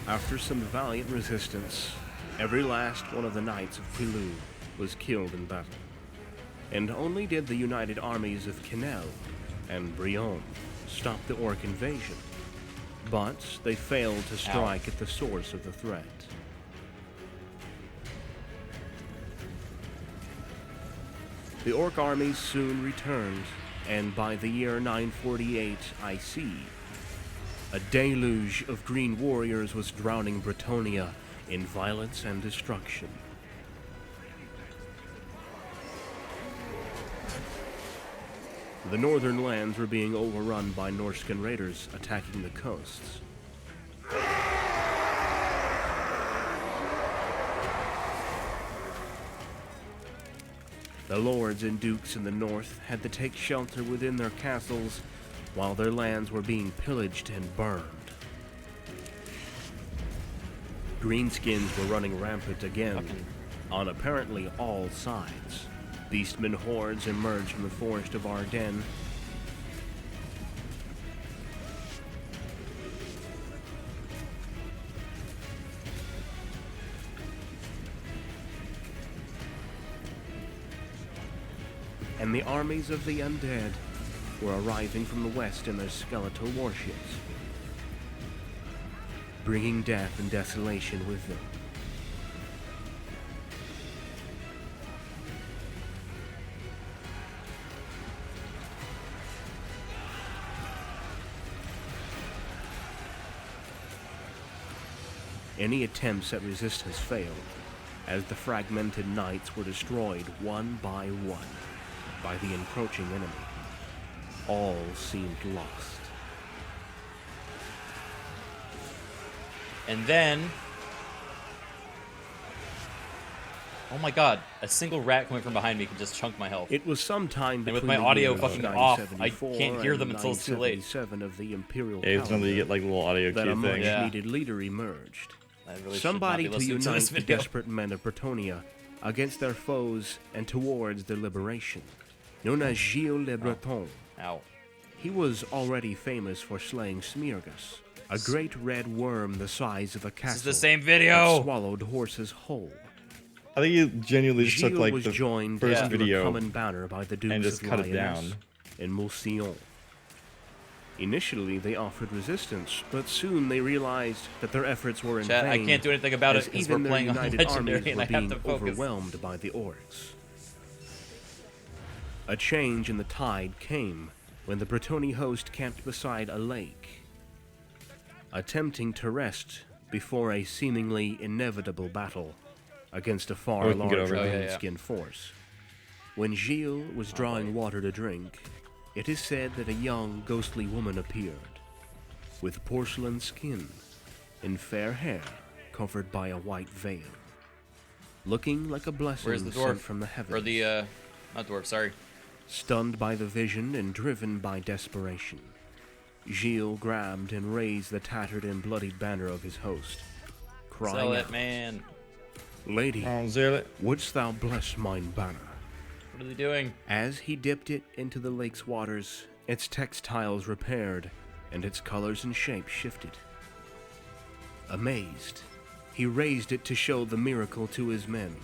Speaker 4: After some valiant resistance, every last one of the knights of Quilu was killed in battle. And only did the united armies of Kinel and Brion stop the orc invasion. But they failed to strike at the source of the threat. The orc armies soon returned, and by the year 948 IC, a deluge of green warriors was drowning Bretonnia in violence and destruction. The northern lands were being overrun by Norscan raiders attacking the coasts. The lords and dukes in the north had to take shelter within their castles while their lands were being pillaged and burned. Greenskins were running rampant again on apparently all sides. Beastmen hordes emerged from the forest of Ardennes. And the armies of the undead were arriving from the west in their skeletal warships, bringing death and desolation with them. Any attempts at resistance failed, as the fragmented knights were destroyed one by one by the encroaching enemy. All seemed lost.
Speaker 1: And then... Oh my god, a single rat coming from behind me can just chunk my health.
Speaker 4: It was sometime
Speaker 1: And with
Speaker 4: between
Speaker 1: my
Speaker 4: the
Speaker 1: audio
Speaker 4: years
Speaker 1: fucking off, I
Speaker 4: 974
Speaker 1: can't hear them
Speaker 4: and
Speaker 1: until it's too late.
Speaker 4: 977 of the imperial
Speaker 9: Yeah, it's
Speaker 4: calendar
Speaker 9: you get like a little audio
Speaker 4: that
Speaker 9: cue
Speaker 4: a
Speaker 9: thing.
Speaker 4: much-needed leader emerged.
Speaker 1: I really
Speaker 4: Somebody
Speaker 1: should
Speaker 4: to
Speaker 1: not be listening to
Speaker 4: unite
Speaker 1: this
Speaker 4: the
Speaker 1: video.
Speaker 4: desperate men of Bretonnia against their foes and towards their liberation. Known as Gilles le Breton,
Speaker 1: Ow.
Speaker 4: he was already famous for slaying Smeargus, a great red worm the size of a castle.
Speaker 1: This is the same
Speaker 4: that
Speaker 1: video!
Speaker 4: swallowed horses whole.
Speaker 9: I think you genuinely just took
Speaker 4: Gilles
Speaker 9: like
Speaker 4: was
Speaker 9: the
Speaker 4: joined
Speaker 9: first
Speaker 4: under a
Speaker 9: video
Speaker 4: common banner by the Dukes
Speaker 9: and just
Speaker 4: of
Speaker 9: cut it
Speaker 4: Lyonesse
Speaker 9: down.
Speaker 4: and Mousillon. Initially, they offered resistance, but soon they realized that their efforts were in
Speaker 1: Chat, I
Speaker 4: vain.
Speaker 1: can't do anything about it
Speaker 4: as
Speaker 1: because
Speaker 4: even
Speaker 1: we're
Speaker 4: their
Speaker 1: playing on
Speaker 4: united
Speaker 1: Legendary
Speaker 4: armies
Speaker 1: and
Speaker 4: were
Speaker 1: I have
Speaker 4: being
Speaker 1: to focus.
Speaker 4: overwhelmed by the orcs. A change in the tide came when the Bretonnia host camped beside a lake, attempting to rest before a seemingly inevitable battle against a far
Speaker 9: Oh, we can get
Speaker 4: larger
Speaker 9: over
Speaker 1: that.
Speaker 4: greenskin force. When Gilles was drawing water to drink, it is said that a young, ghostly woman appeared, with porcelain skin and fair hair covered by a white veil, looking like a blessing
Speaker 1: Where's the
Speaker 4: sent
Speaker 1: dwarf?
Speaker 4: from the heavens.
Speaker 1: Or the, not dwarf, sorry.
Speaker 4: Stunned by the vision and driven by desperation, Gilles grabbed and raised the tattered and bloodied banner of his host, crying
Speaker 1: Sell
Speaker 4: out,
Speaker 1: it, man.
Speaker 4: "Lady,
Speaker 9: Oh, Zerlet.
Speaker 4: wouldst thou bless mine banner?
Speaker 1: What are they doing?
Speaker 4: As he dipped it into the lake's waters, its textiles repaired, and its colors and shapes shifted. Amazed, he raised it to show the miracle to his men.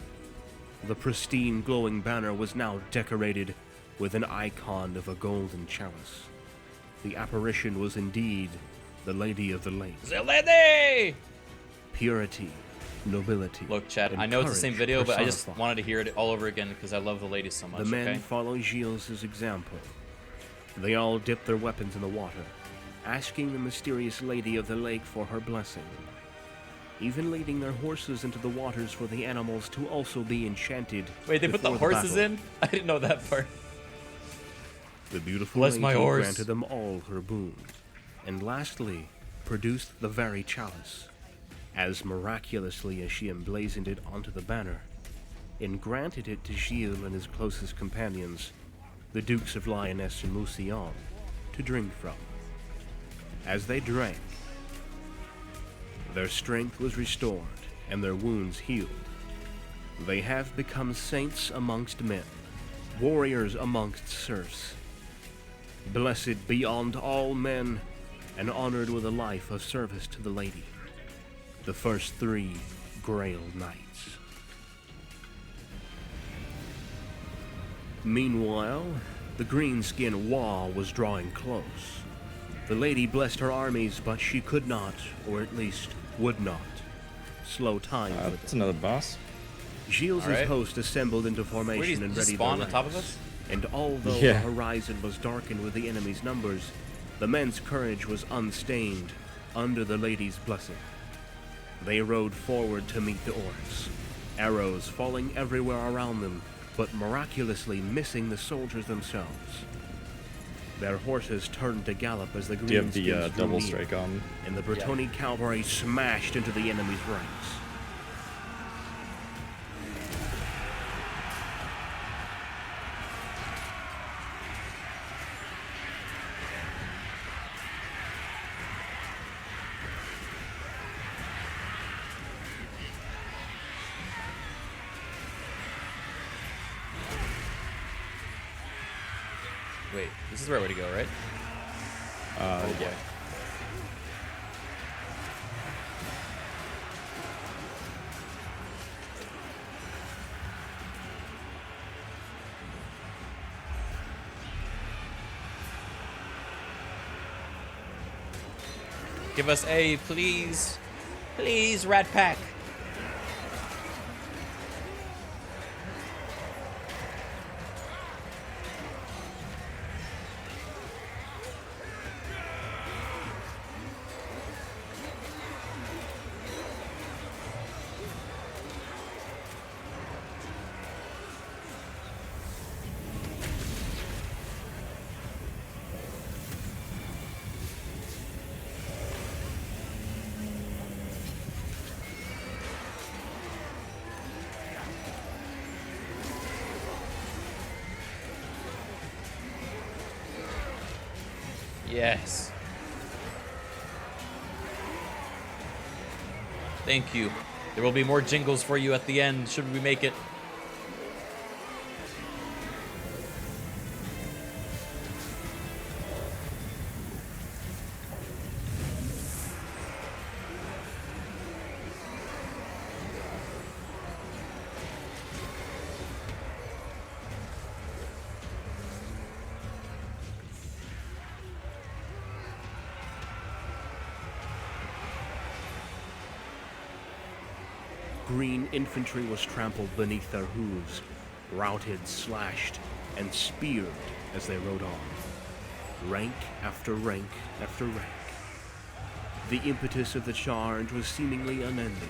Speaker 4: The pristine, glowing banner was now decorated with an icon of a golden chalice. The apparition was indeed the Lady of the Lake.
Speaker 1: The lady!
Speaker 4: Purity, nobility.
Speaker 1: Look, Chad,
Speaker 4: and
Speaker 1: I know it's the same
Speaker 4: courage
Speaker 1: video, but I just
Speaker 4: personified.
Speaker 1: wanted to hear it all over again because I love the lady so much,
Speaker 4: The men
Speaker 1: okay?
Speaker 4: follow Gilles' example. They all dip their weapons in the water, asking the mysterious Lady of the Lake for her blessing, even leading their horses into the waters for the animals to also be enchanted.
Speaker 1: Wait, they put the
Speaker 4: before
Speaker 1: horses
Speaker 4: battle.
Speaker 1: in? I didn't know that part.
Speaker 4: The beautiful
Speaker 1: Bless
Speaker 4: lady
Speaker 1: my horse.
Speaker 4: granted them all her boons, and lastly, produced the very chalice, as miraculously as she emblazoned it onto the banner, and granted it to Gilles and his closest companions, the Dukes of Lyonesse and Mousillon, to drink from. As they drank, their strength was restored and their wounds healed. They have become saints amongst men, warriors amongst serfs, blessed beyond all men, and honored with a life of service to the lady. The first 3 Grail Knights. Meanwhile, the greenskin wall was drawing close. The lady blessed her armies, but she could not, or at least would not, slow time for
Speaker 9: That's
Speaker 4: them.
Speaker 9: another boss.
Speaker 4: Gilles'
Speaker 1: Alright.
Speaker 4: host assembled into
Speaker 1: Where did
Speaker 4: formation
Speaker 1: he
Speaker 4: and
Speaker 1: just
Speaker 4: ready
Speaker 1: spawn
Speaker 4: their
Speaker 1: on top of
Speaker 4: ranks.
Speaker 1: us?
Speaker 4: And although
Speaker 9: Yeah.
Speaker 4: the horizon was darkened with the enemy's numbers, the men's courage was unstained under the lady's blessing. They rode forward to meet the orcs, arrows falling everywhere around them, but miraculously missing the soldiers themselves. Their horses turned to gallop as the
Speaker 9: Do you have the
Speaker 4: greenskins drew
Speaker 9: double
Speaker 4: near,
Speaker 9: strike on?
Speaker 4: and the Bretonnia cavalry smashed into the enemy's ranks.
Speaker 1: Wait, this is the right way to go, right?
Speaker 9: Yeah.
Speaker 1: Give us A, please. Please, Rat Pack. Yes. Thank you. There will be more jingles for you at the end, should we make it.
Speaker 4: Green infantry was trampled beneath their hooves, routed, slashed, and speared as they rode on. Rank after rank after rank. The impetus of the charge was seemingly unending.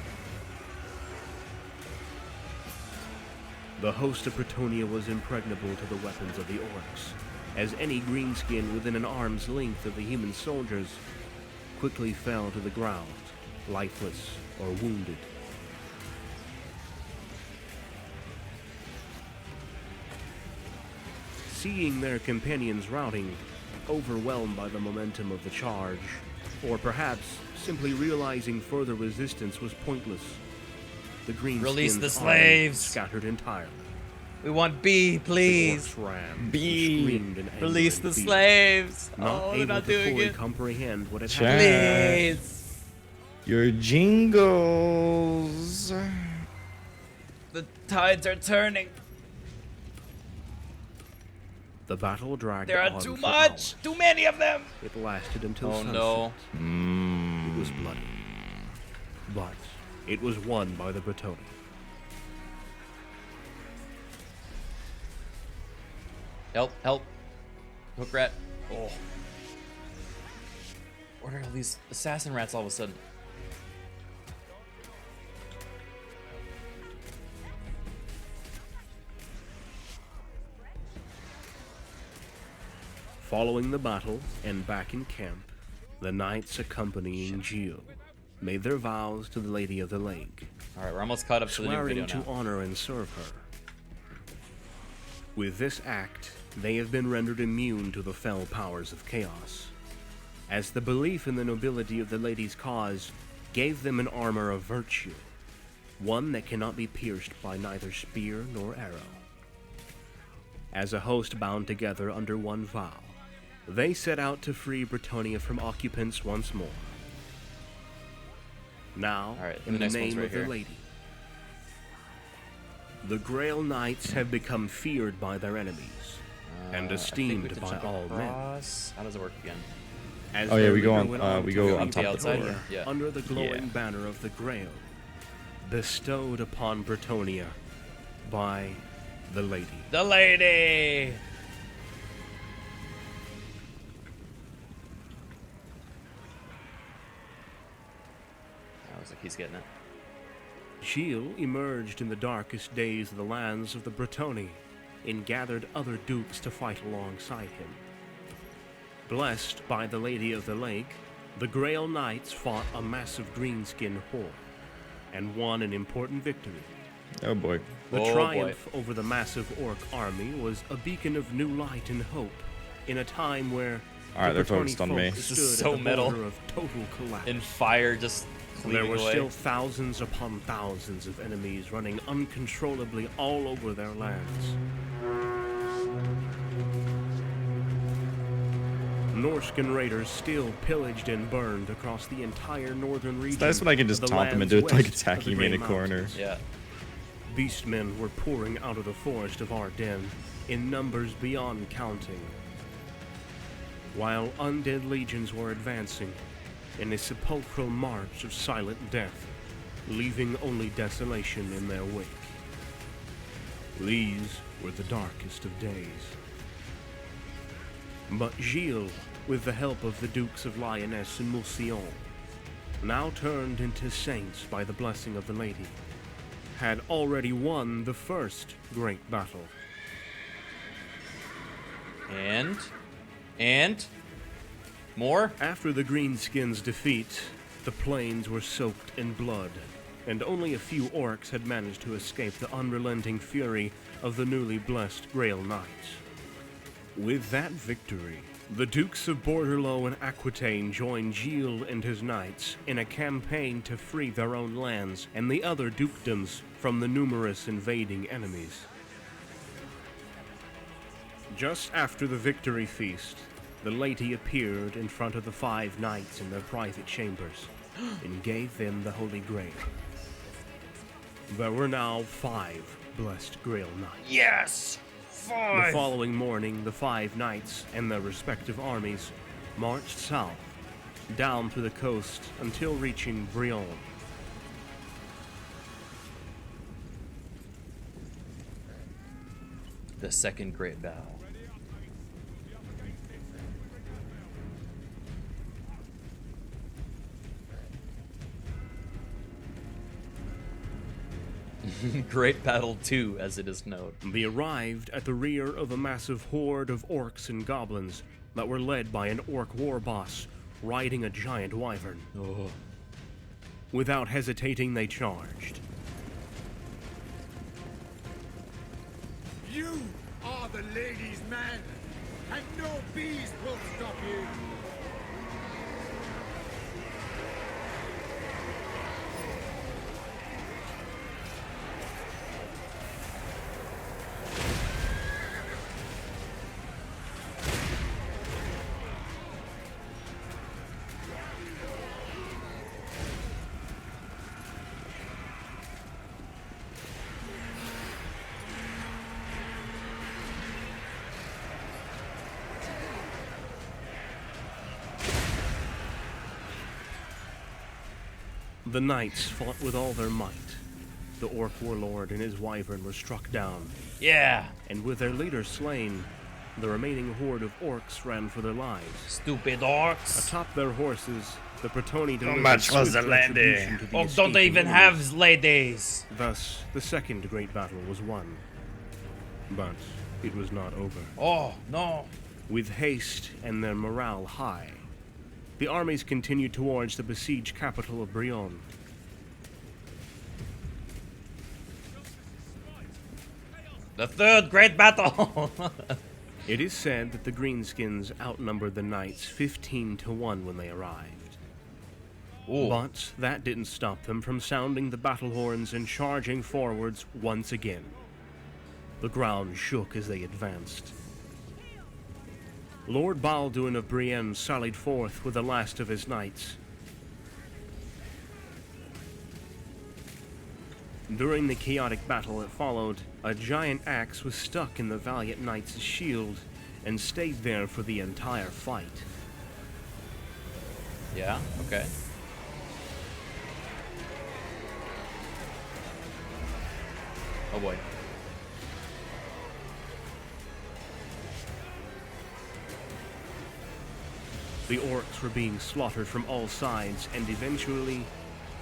Speaker 4: The host of Bretonnia was impregnable to the weapons of the orcs, as any greenskin within an arm's length of the human soldiers quickly fell to the ground, lifeless or wounded. Seeing their companions routing, overwhelmed by the momentum of the charge, or perhaps simply realizing further resistance was pointless, the greenskins
Speaker 1: Release the
Speaker 4: army
Speaker 1: slaves!
Speaker 4: scattered entirely.
Speaker 1: We want B, please.
Speaker 4: The orcs ran and
Speaker 9: B.
Speaker 4: screamed in anger
Speaker 1: Release
Speaker 4: and
Speaker 1: the
Speaker 4: fear,
Speaker 1: slaves.
Speaker 4: not
Speaker 1: Oh, they're
Speaker 4: able
Speaker 1: not
Speaker 4: to
Speaker 1: doing
Speaker 4: fully
Speaker 1: it.
Speaker 4: comprehend what had
Speaker 9: Chat.
Speaker 4: happened.
Speaker 1: Please.
Speaker 9: Your jingles.
Speaker 1: The tides are turning.
Speaker 4: The battle dragged
Speaker 1: There
Speaker 4: on
Speaker 1: are too
Speaker 4: for
Speaker 1: much.
Speaker 4: hours.
Speaker 1: Too many of them.
Speaker 4: It lasted until
Speaker 1: Oh
Speaker 4: sunset.
Speaker 1: no.
Speaker 4: It was bloody, but it was won by the Bretonnia.
Speaker 1: Help, help. Hook rat. Oh. What are all these assassin rats all of a sudden?
Speaker 4: Following the battle and back in camp, the knights accompanying Gilles made their vows to the Lady of the Lake,
Speaker 1: Alright, we're almost caught up to the new
Speaker 4: swearing
Speaker 1: video
Speaker 4: to
Speaker 1: now.
Speaker 4: honor and serve her. With this act, they have been rendered immune to the fell powers of chaos, as the belief in the nobility of the lady's cause gave them an armor of virtue, one that cannot be pierced by neither spear nor arrow. As a host bound together under one vow, they set out to free Bretonnia from occupants once more. Now,
Speaker 1: Alright,
Speaker 4: in
Speaker 1: the
Speaker 4: the
Speaker 1: next one's
Speaker 4: name
Speaker 1: right
Speaker 4: of
Speaker 1: here.
Speaker 4: the lady, the Grail Knights have become feared by their enemies and
Speaker 1: I think we
Speaker 4: esteemed
Speaker 1: have to
Speaker 4: by
Speaker 1: jump
Speaker 4: all men.
Speaker 1: across. How does it work again?
Speaker 4: As
Speaker 9: Oh, yeah,
Speaker 4: their
Speaker 9: we go
Speaker 4: leader
Speaker 9: on-
Speaker 4: went
Speaker 9: we
Speaker 4: to
Speaker 9: go
Speaker 4: lead
Speaker 9: on
Speaker 4: the
Speaker 9: top
Speaker 1: of the
Speaker 4: door
Speaker 1: door. Yeah.
Speaker 4: under the glowing
Speaker 9: Yeah.
Speaker 4: banner of the Grail, bestowed upon Bretonnia by the lady.
Speaker 1: The lady! I was like, he's getting it.
Speaker 4: Gilles emerged in the darkest days of the lands of the Bretonnia and gathered other dukes to fight alongside him. Blessed by the Lady of the Lake, the Grail Knights fought a massive greenskin horde and won an important victory.
Speaker 9: Oh boy.
Speaker 4: The
Speaker 1: Oh,
Speaker 4: triumph over the massive orc army was a beacon of new light and hope in a time where
Speaker 9: Alright,
Speaker 4: the
Speaker 9: they're focused
Speaker 4: Bretonnia
Speaker 9: on me.
Speaker 4: folk
Speaker 1: This is
Speaker 4: stood
Speaker 1: so
Speaker 4: at the
Speaker 1: metal.
Speaker 4: border of total collapse.
Speaker 1: And fire just
Speaker 4: There
Speaker 1: cleaving
Speaker 4: were
Speaker 1: away.
Speaker 4: still thousands upon thousands of enemies running uncontrollably all over their lands. Norscan raiders still pillaged and burned across the entire northern region.
Speaker 9: That's when I can just
Speaker 4: of the
Speaker 9: taunt them
Speaker 4: lands
Speaker 9: into like
Speaker 4: west of
Speaker 9: attacking
Speaker 4: the
Speaker 9: me in a
Speaker 4: Grey
Speaker 9: corner.
Speaker 4: Mountains.
Speaker 1: Yeah.
Speaker 4: Beastmen were pouring out of the forest of Ardennes in numbers beyond counting, while undead legions were advancing in a sepulchral march of silent death, leaving only desolation in their wake. These were the darkest of days. But Gilles, with the help of the Dukes of Lyonesse and Mousillon, now turned into saints by the blessing of the Lady, had already won the first great battle.
Speaker 1: And more?
Speaker 4: After the Greenskins' defeat, the plains were soaked in blood, and only a few orcs had managed to escape the unrelenting fury of the newly blessed Grail Knights. With that victory, the Dukes of Bordelot and Aquitaine joined Gilles and his knights in a campaign to free their own lands and the other dukedoms from the numerous invading enemies. Just after the victory feast, the lady appeared in front of the 5 knights in their private chambers and gave them the Holy Grail. There were now 5 blessed Grail Knights.
Speaker 1: Yes!
Speaker 4: The following morning, the 5 knights and their respective armies marched south, down to the coast until reaching Brionne.
Speaker 1: The second great battle. Great Battle 2, as it is known.
Speaker 4: They arrived at the rear of a massive horde of orcs and goblins that were led by an orc war boss riding a giant wyvern.
Speaker 1: Oh.
Speaker 4: Without hesitating, they charged.
Speaker 3: You are the lady's man, and no bees will stop you.
Speaker 4: The knights fought with all their might. The orc warlord and his wyvern were struck down,
Speaker 1: Yeah.
Speaker 4: and with their leader slain, the remaining horde of orcs ran for their lives.
Speaker 1: Stupid orcs.
Speaker 4: Atop their horses, the Bretonnia delivered
Speaker 9: much was
Speaker 4: swift
Speaker 9: the lady?
Speaker 4: retribution to the
Speaker 1: Oh, don't
Speaker 4: escaping
Speaker 1: they even
Speaker 4: enemies.
Speaker 1: have ladies?
Speaker 4: Thus, the second great battle was won. But it was not over.
Speaker 1: Oh, no.
Speaker 4: With haste and their morale high, the armies continued towards the besieged capital of Brionne.
Speaker 1: The third great battle.
Speaker 4: It is said that the Greenskins outnumbered the knights 15-1 when they arrived.
Speaker 1: Ooh.
Speaker 4: But that didn't stop them from sounding the battle horns and charging forwards once again. The ground shook as they advanced. Lord Balduin of Brienne sallied forth with the last of his knights. During the chaotic battle that followed, a giant axe was stuck in the valiant knight's shield and stayed there for the entire fight.
Speaker 1: Yeah, okay. Oh boy.
Speaker 4: The orcs were being slaughtered from all sides, and eventually,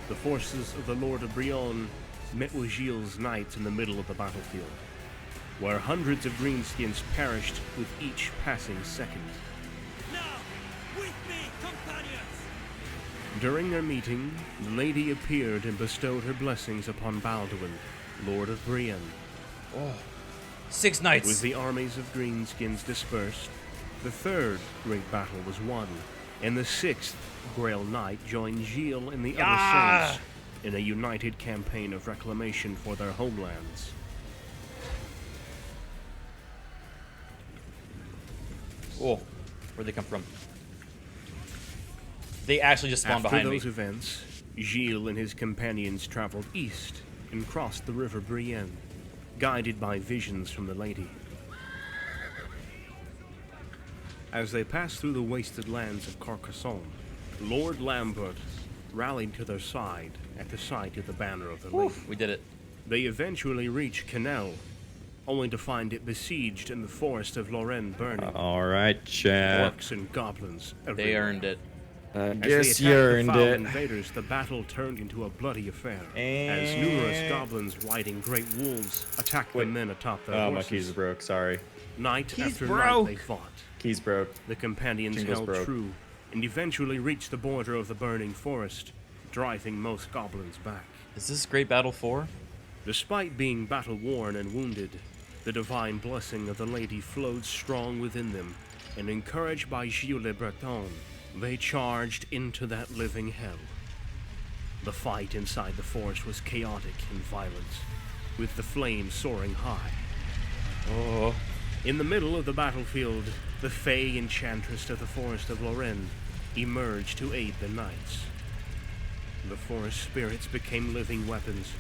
Speaker 4: the forces of the Lord of Brionne met with Gilles' knights in the middle of the battlefield, where hundreds of greenskins perished with each passing second.
Speaker 3: Now, with me, companions!
Speaker 4: During their meeting, the lady appeared and bestowed her blessings upon Balduin, Lord of Brienne.
Speaker 1: 6 knights.
Speaker 4: With the armies of greenskins dispersed, the third great battle was won, and the sixth Grail Knight joined Gilles and the other saints in a united campaign of reclamation for their homelands.
Speaker 1: Oh, where'd they come from? They actually just spawned
Speaker 4: After
Speaker 1: behind me.
Speaker 4: those events, Gilles and his companions traveled east and crossed the river Brienne, guided by visions from the lady. As they passed through the wasted lands of Carcassonne, Lord Lambert rallied to their side at the sight of the banner of the lady.
Speaker 1: We did it.
Speaker 4: They eventually reached Canal, only to find it besieged and the forest of Lorraine burning.
Speaker 9: All right, chat.
Speaker 4: Orcs and goblins
Speaker 1: They
Speaker 4: everywhere.
Speaker 1: earned it.
Speaker 9: I
Speaker 4: As they
Speaker 9: guess
Speaker 4: attacked
Speaker 9: you
Speaker 4: the
Speaker 9: earned
Speaker 4: foul
Speaker 9: it.
Speaker 4: invaders, the battle turned into a bloody affair, as numerous goblins riding great wolves attacked the
Speaker 9: Wait.
Speaker 4: men atop their
Speaker 9: Oh, my
Speaker 4: horses.
Speaker 9: keys broke. Sorry.
Speaker 4: Night
Speaker 1: Keys
Speaker 4: after
Speaker 1: broke.
Speaker 4: night they fought.
Speaker 9: Keys broke.
Speaker 4: The companions
Speaker 9: Jingles
Speaker 4: held
Speaker 9: broke.
Speaker 4: true, and eventually reached the border of the burning forest, driving most goblins back.
Speaker 1: Is this Great Battle 4?
Speaker 4: Despite being battle-worn and wounded, the divine blessing of the lady flowed strong within them, and encouraged by Gilles le Breton, they charged into that living hell. The fight inside the forest was chaotic and violent, with the flames soaring high.
Speaker 1: Oh.
Speaker 4: In the middle of the battlefield, the Fey Enchantress of the Forest of Lorraine emerged to aid the knights. The forest spirits became living weapons,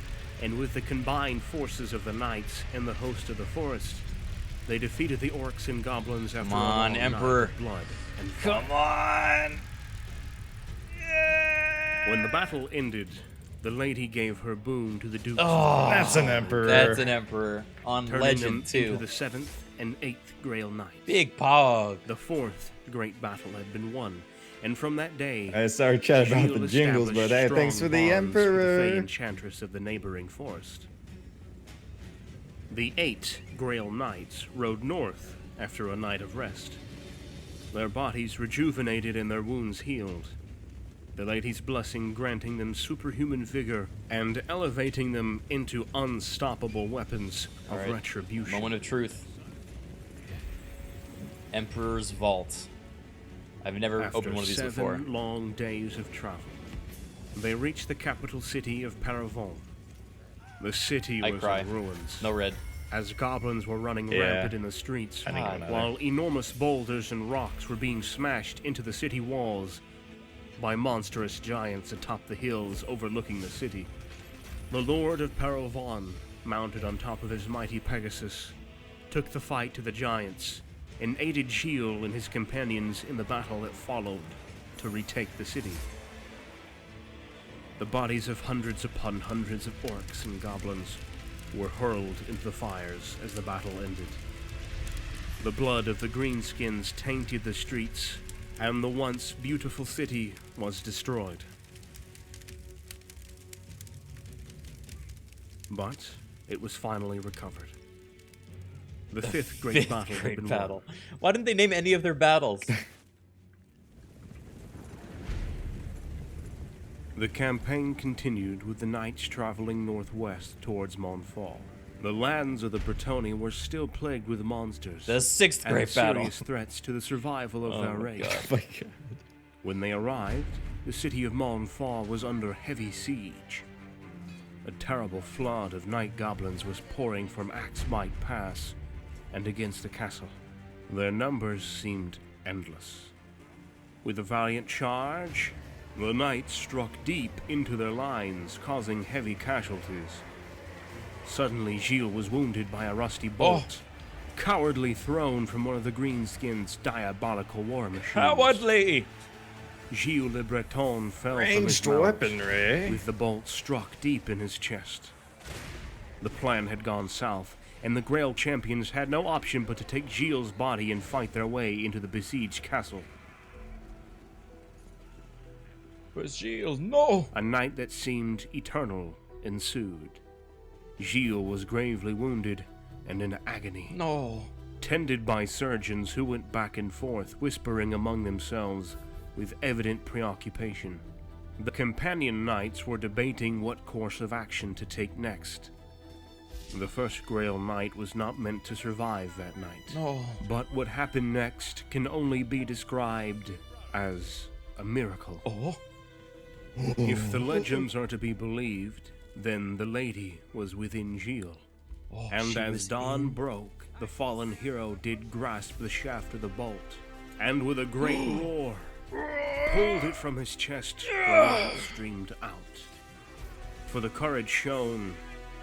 Speaker 4: and with the combined forces of the knights and the host of the forest, they defeated the orcs and goblins after
Speaker 1: Come on,
Speaker 4: a long
Speaker 1: Emperor.
Speaker 4: night of blood and
Speaker 1: Come
Speaker 4: fire.
Speaker 1: on!
Speaker 4: When the battle ended, the lady gave her boon to the dukes,
Speaker 1: Oh,
Speaker 9: That's an emperor.
Speaker 1: That's an Emperor. On
Speaker 4: turning
Speaker 1: Legend,
Speaker 4: them
Speaker 1: too.
Speaker 4: into the 7th and 8th Grail Knights.
Speaker 1: Big pog.
Speaker 4: The 4th great battle had been won, and from that day,
Speaker 9: I sorry, chat about the
Speaker 4: Gilles
Speaker 9: jingles, but
Speaker 4: established
Speaker 9: hey, thanks for
Speaker 4: strong
Speaker 9: the
Speaker 4: bonds with the Fey
Speaker 9: emperor.
Speaker 4: Enchantress of the neighboring forest. The 8 Grail Knights rode north after a night of rest, their bodies rejuvenated and their wounds healed. The lady's blessing granting them superhuman vigor and elevating them into unstoppable weapons of
Speaker 1: Alright.
Speaker 4: retribution.
Speaker 1: Moment of truth. Emperor's Vault. I've never
Speaker 4: After
Speaker 1: opened one of these
Speaker 4: 7
Speaker 1: before.
Speaker 4: long days of travel, they reached the capital city of Paravon. The city
Speaker 1: I
Speaker 4: was
Speaker 1: cry.
Speaker 4: in ruins,
Speaker 1: No red.
Speaker 4: as goblins were running
Speaker 9: Yeah.
Speaker 4: rampant in the streets,
Speaker 9: I think
Speaker 1: God.
Speaker 9: I'm another.
Speaker 4: while enormous boulders and rocks were being smashed into the city walls by monstrous giants atop the hills overlooking the city. The Lord of Paravon, mounted on top of his mighty Pegasus, took the fight to the giants and aided Gilles and his companions in the battle that followed to retake the city. The bodies of hundreds upon hundreds of orcs and goblins were hurled into the fires as the battle ended. The blood of the greenskins tainted the streets, and the once beautiful city was destroyed. But it was finally recovered. The fifth great battle had been won.
Speaker 1: Why didn't they name any of their battles?
Speaker 4: The campaign continued with the knights traveling northwest towards Montfort. The lands of the Bretonnia were still plagued with monsters.
Speaker 1: The sixth
Speaker 4: and
Speaker 1: great battle.
Speaker 4: serious threats to the survival of their race.
Speaker 9: Oh my god.
Speaker 4: When they arrived, the city of Montfort was under heavy siege. A terrible flood of night goblins was pouring from Axmite Pass and against the castle. Their numbers seemed endless. With a valiant charge, the knights struck deep into their lines, causing heavy casualties. Suddenly, Gilles was wounded by a rusty bolt, cowardly thrown from one of the greenskins' diabolical war machines.
Speaker 1: Cowardly!
Speaker 4: Gilles Le Breton fell from his
Speaker 9: Ranged
Speaker 4: mount,
Speaker 9: weaponry.
Speaker 4: with the bolt struck deep in his chest. The plan had gone south, and the Grail champions had no option but to take Gilles' body and fight their way into the besieged castle.
Speaker 1: But Gilles, no!
Speaker 4: A night that seemed eternal ensued. Gilles was gravely wounded and in agony.
Speaker 1: No.
Speaker 4: Tended by surgeons who went back and forth, whispering among themselves with evident preoccupation. The companion knights were debating what course of action to take next. The first Grail Knight was not meant to survive that night.
Speaker 1: No.
Speaker 4: But what happened next can only be described as a miracle.
Speaker 1: Oh.
Speaker 4: If the legends are to be believed, then the lady was within Gilles. And as dawn broke, the fallen hero did grasp the shaft of the bolt, and with a great roar, pulled it from his chest, where blood streamed out. For the courage shown,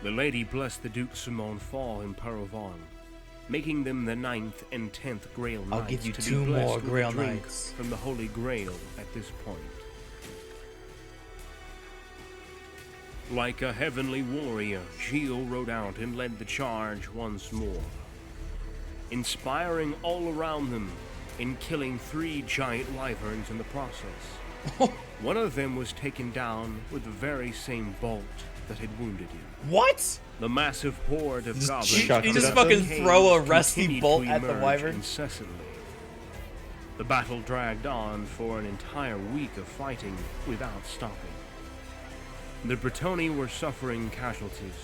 Speaker 4: the lady blessed the Dukes of Montfort and Paravon, making them the 9th and 10th Grail Knights.
Speaker 1: I'll give you
Speaker 4: to
Speaker 1: 2
Speaker 4: be blessed
Speaker 1: more
Speaker 4: with a
Speaker 1: Grail
Speaker 4: drink
Speaker 1: Knights.
Speaker 4: from the Holy Grail at this point. Like a heavenly warrior, Gilles rode out and led the charge once more, inspiring all around them and killing 3 giant wyverns in the process. One of them was taken down with the very same bolt that had wounded him.
Speaker 1: What?
Speaker 4: The massive horde of goblins
Speaker 1: You just
Speaker 4: from
Speaker 1: fucking
Speaker 4: the
Speaker 1: throw a
Speaker 4: caves
Speaker 1: rusty
Speaker 4: continued
Speaker 1: bolt
Speaker 4: to
Speaker 1: at the
Speaker 4: emerge
Speaker 1: wyvern?
Speaker 4: incessantly. The battle dragged on for an entire week of fighting without stopping. The Bretonnia were suffering casualties,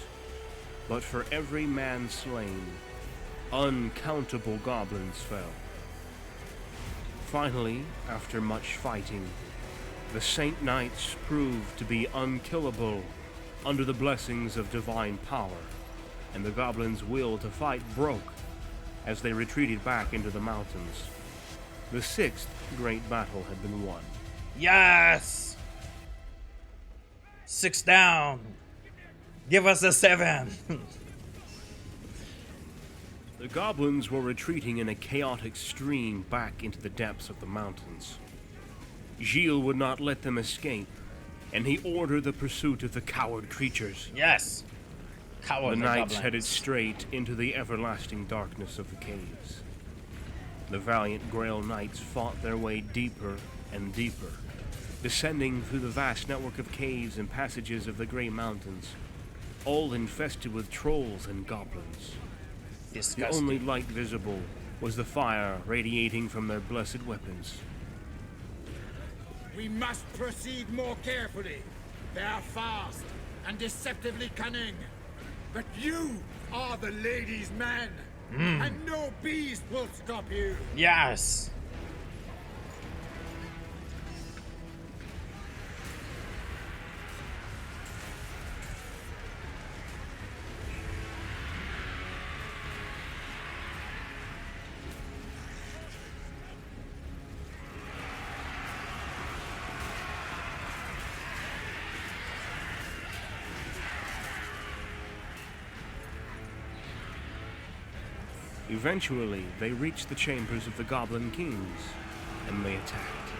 Speaker 4: but for every man slain, uncountable goblins fell. Finally, after much fighting, the Saint Knights proved to be unkillable under the blessings of divine power, and the goblins' will to fight broke as they retreated back into the mountains. The 6th great battle had been won.
Speaker 1: Yes! 6 down. Give us a 7.
Speaker 4: The goblins were retreating in a chaotic stream back into the depths of the mountains. Gilles would not let them escape, and he ordered the pursuit of the coward creatures.
Speaker 1: Yes.
Speaker 4: The
Speaker 1: Cowardly
Speaker 4: knights
Speaker 1: goblins.
Speaker 4: headed straight into the everlasting darkness of the caves. The valiant Grail Knights fought their way deeper and deeper, descending through the vast network of caves and passages of the Grey Mountains, all infested with trolls and goblins.
Speaker 1: Disgusting.
Speaker 4: The only light visible was the fire radiating from their blessed weapons.
Speaker 3: We must proceed more carefully. They are fast and deceptively cunning. But you are the lady's man, and no beast will stop you.
Speaker 1: Yes.
Speaker 4: Eventually, they reached the chambers of the Goblin Kings, and they attacked.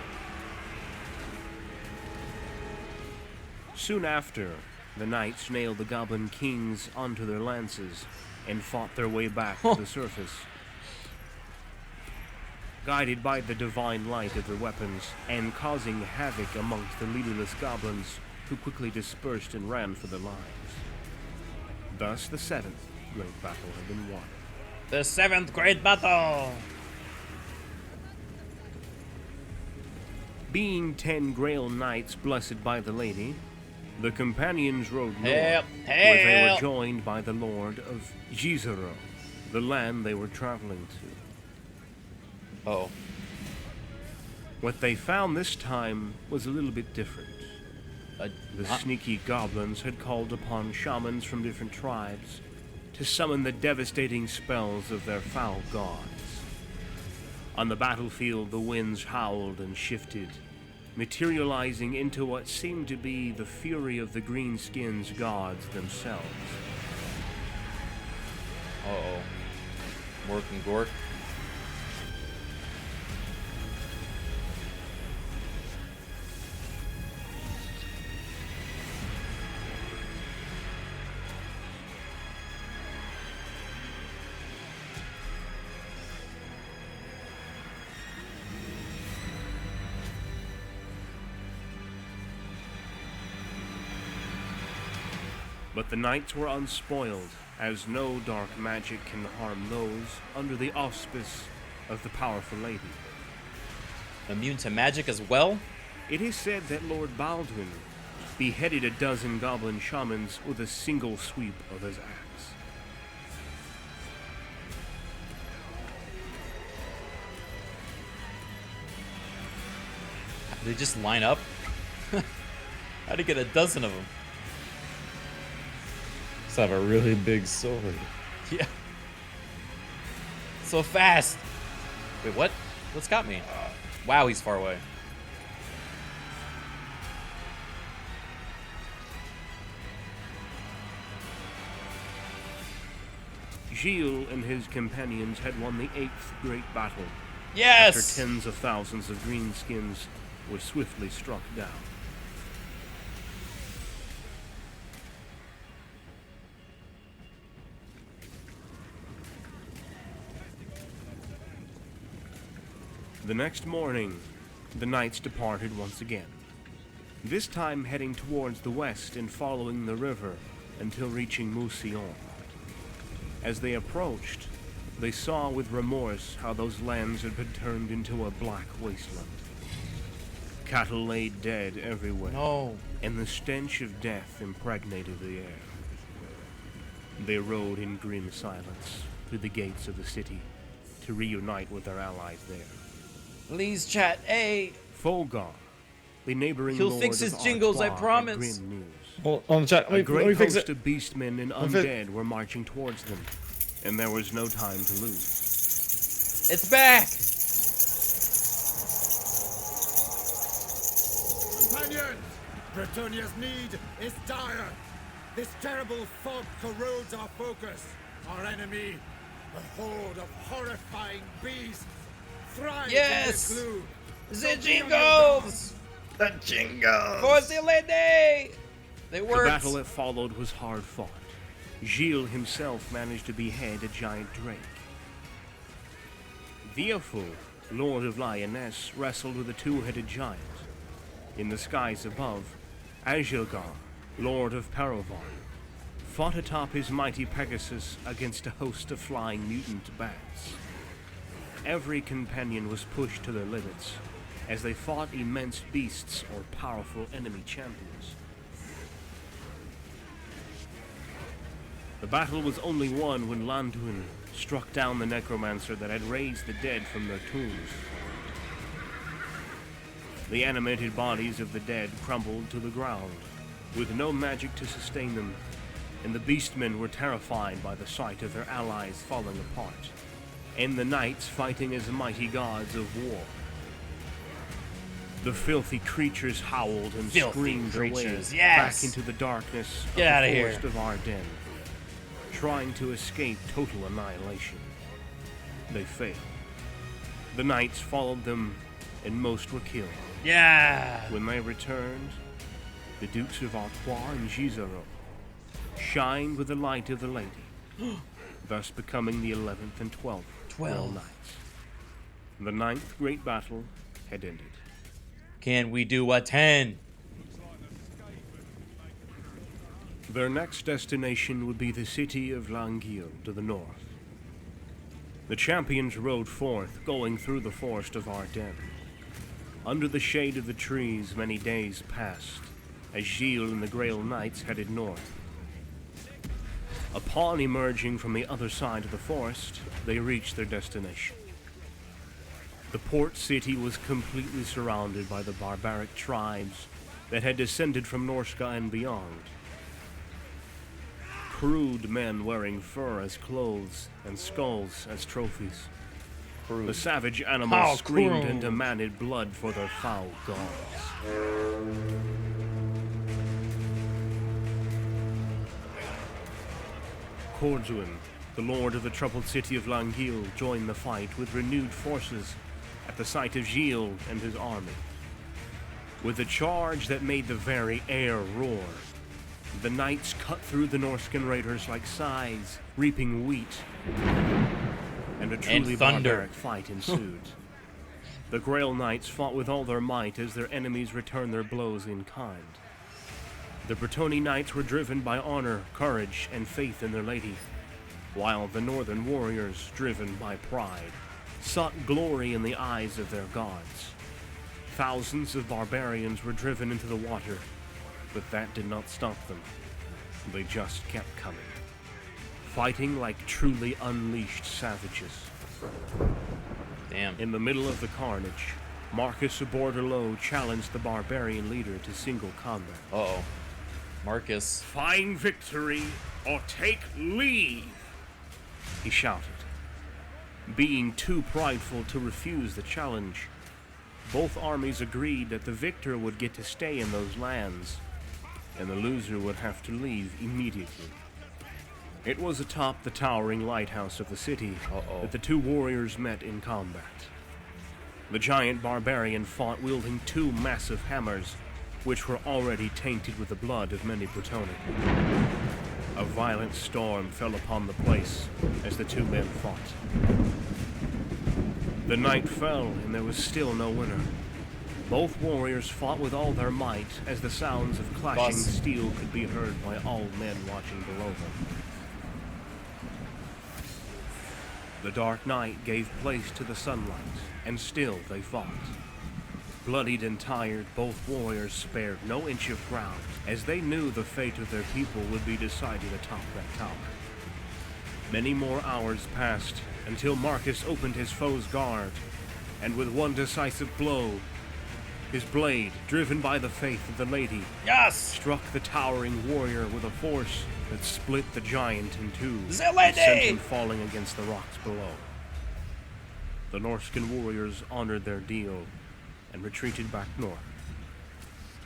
Speaker 4: Soon after, the knights nailed the goblin kings onto their lances and fought their way back to the surface. Guided by the divine light of their weapons and causing havoc amongst the leaderless goblins, who quickly dispersed and ran for their lives. Thus, the seventh great battle had been won.
Speaker 1: The seventh great battle!
Speaker 4: Being 10 Grail knights blessed by the lady, the companions rode north,
Speaker 1: Help!
Speaker 4: where they were
Speaker 1: Help!
Speaker 4: joined by the lord of Gizero, the land they were traveling to.
Speaker 1: Oh.
Speaker 4: What they found this time was a little bit different. The
Speaker 1: Huh?
Speaker 4: sneaky goblins had called upon shamans from different tribes to summon the devastating spells of their foul gods. On the battlefield, the winds howled and shifted, materializing into what seemed to be the fury of the greenskins gods themselves.
Speaker 1: Uh-oh. Mork and Gork.
Speaker 4: But the knights were unspoiled, as no dark magic can harm those under the auspice of the powerful lady.
Speaker 1: Immune to magic as well?
Speaker 4: It is said that Lord Baldwin beheaded a dozen goblin shamans with a single sweep of his axe.
Speaker 1: They just line up? How'd he get a dozen of them?
Speaker 9: Just have a really big sword.
Speaker 1: Yeah. So fast. Wait, what? What's got me? Wow, he's far away.
Speaker 4: Gilles and his companions had won the 8th great battle.
Speaker 1: Yes!
Speaker 4: After tens of thousands of greenskins were swiftly struck down. The next morning, the knights departed once again, this time heading towards the west and following the river until reaching Mousillon. As they approached, they saw with remorse how those lands had been turned into a black wasteland. Cattle lay dead everywhere,
Speaker 1: No.
Speaker 4: and the stench of death impregnated the air. They rode in grim silence through the gates of the city to reunite with their allies there.
Speaker 1: Please, chat. Hey.
Speaker 4: Folgar, the neighboring
Speaker 1: He'll
Speaker 4: lord
Speaker 1: fix
Speaker 4: of
Speaker 1: his jingles, I
Speaker 4: Artois, had
Speaker 1: promise.
Speaker 4: grim news.
Speaker 9: Hold on, chat.
Speaker 4: A
Speaker 9: Let
Speaker 4: great
Speaker 9: me fix
Speaker 4: host
Speaker 9: it.
Speaker 4: of beastmen and
Speaker 9: Let me fi-
Speaker 4: undead were marching towards them, and there was no time to lose.
Speaker 1: It's back.
Speaker 3: Companions, Bretonia's need is dire. This terrible fog corrodes our focus. Our enemy, a horde of horrifying beasts, thrives
Speaker 1: Yes!
Speaker 3: in the gloom.
Speaker 1: The
Speaker 3: So be on your guard.
Speaker 1: jingles.
Speaker 9: The jingles.
Speaker 1: For the lady. They
Speaker 4: The
Speaker 1: worked.
Speaker 4: battle that followed was hard fought. Gilles himself managed to behead a giant drake. Viaful, lord of Lyonesse, wrestled with a two-headed giant. In the skies above, Agilgar, lord of Paravar, fought atop his mighty Pegasus against a host of flying mutant bats. Every companion was pushed to their limits as they fought immense beasts or powerful enemy champions. The battle was only won when Landuin struck down the necromancer that had raised the dead from their tombs. The animated bodies of the dead crumbled to the ground, with no magic to sustain them, and the beastmen were terrified by the sight of their allies falling apart, and the knights fighting as mighty gods of war. The filthy creatures howled and
Speaker 1: Filthy
Speaker 4: screamed away
Speaker 1: creatures, yes!
Speaker 4: back into the darkness
Speaker 1: Get
Speaker 4: of
Speaker 1: outta
Speaker 4: the
Speaker 1: here.
Speaker 4: forest of Ardennes, trying to escape total annihilation. They failed. The knights followed them, and most were killed.
Speaker 1: Yeah.
Speaker 4: When they returned, the Dukes of Artois and Gisaro, shined with the light of the Lady, thus becoming the 11th and 12th Royal Knights. The 9th great battle had ended.
Speaker 1: Can we do a 10?
Speaker 4: Their next destination would be the city of Languille to the north. The champions rode forth, going through the forest of Ardennes. Under the shade of the trees, many days passed, as Gilles and the Grail Knights headed north. Upon emerging from the other side of the forest, they reached their destination. The port city was completely surrounded by the barbaric tribes that had descended from Norsca and beyond. Crude men wearing fur as clothes and skulls as trophies.
Speaker 1: Crude.
Speaker 4: The savage animals screamed
Speaker 1: crude.
Speaker 4: and demanded blood for their foul gods. Corduan, the lord of the troubled city of Languille, joined the fight with renewed forces at the sight of Gilles and his army. With a charge that made the very air roar, the knights cut through the Norscan raiders like scythes, reaping wheat, and a truly
Speaker 1: thunder.
Speaker 4: barbaric fight ensued. The Grail Knights fought with all their might as their enemies returned their blows in kind. The Bretonnia Knights were driven by honor, courage, and faith in their lady, while the Northern warriors, driven by pride, sought glory in the eyes of their gods. Thousands of barbarians were driven into the water, but that did not stop them. They just kept coming, fighting like truly unleashed savages.
Speaker 1: Damn.
Speaker 4: In the middle of the carnage, Marcus of Bordelot challenged the barbarian leader to single combat.
Speaker 1: Uh-oh. Marcus.
Speaker 4: Find victory or take leave, he shouted. Being too prideful to refuse the challenge, both armies agreed that the victor would get to stay in those lands, and the loser would have to leave immediately. It was atop the towering lighthouse of the city that the two warriors met in combat. The giant barbarian fought wielding two massive hammers, which were already tainted with the blood of many Bretonnia. A violent storm fell upon the place as the two men fought. The night fell, and there was still no winner. Both warriors fought with all their might as the sounds of clashing steel could be heard by all men watching below them. The dark night gave place to the sunlight, and still they fought. Bloodied and tired, both warriors spared no inch of ground, as they knew the fate of their people would be decided atop that tower. Many more hours passed, until Marcus opened his foe's guard, and with one decisive blow, his blade, driven by the faith of the lady, struck the towering warrior with a force that split the giant in two and sent him falling against the rocks below. The Norscan warriors honored their deal and retreated back north,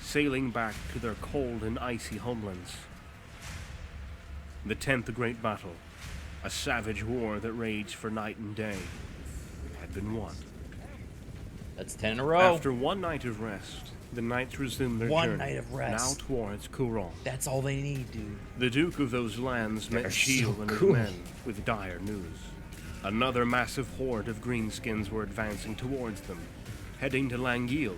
Speaker 4: sailing back to their cold and icy homelands. The 10th Great Battle, a savage war that raged for night and day, had been won.
Speaker 1: That's 10 in a row.
Speaker 4: After one night of rest, the knights resumed their journey,
Speaker 1: night of rest.
Speaker 4: now towards Couronne.
Speaker 1: That's all they need, dude.
Speaker 4: The Duke of those lands met Gilles and his men with dire news. Another massive horde of greenskins were advancing towards them, heading to Languille.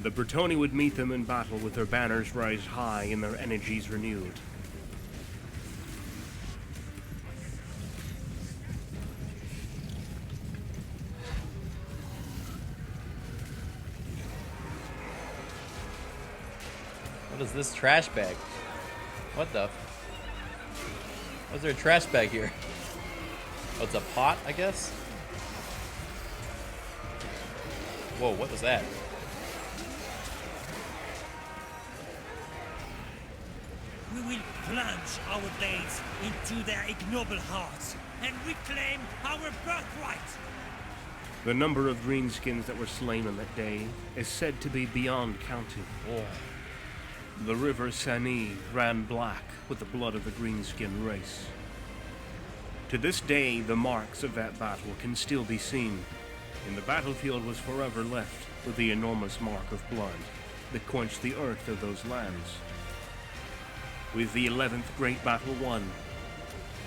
Speaker 4: The Bretonnia would meet them in battle with their banners raised high and their energies renewed.
Speaker 1: What is this trash bag? What the? Why is there a trash bag here? Oh, it's a pot, I guess? Whoa, what was that?
Speaker 10: We will plunge our blades into their ignoble hearts and reclaim our birthright.
Speaker 4: The number of greenskins that were slain on that day is said to be beyond counting.
Speaker 1: Oh.
Speaker 4: The river Sani ran black with the blood of the greenskin race. To this day, the marks of that battle can still be seen, and the battlefield was forever left with the enormous mark of blood. that quenched the earth of those lands. With the 11th great battle won,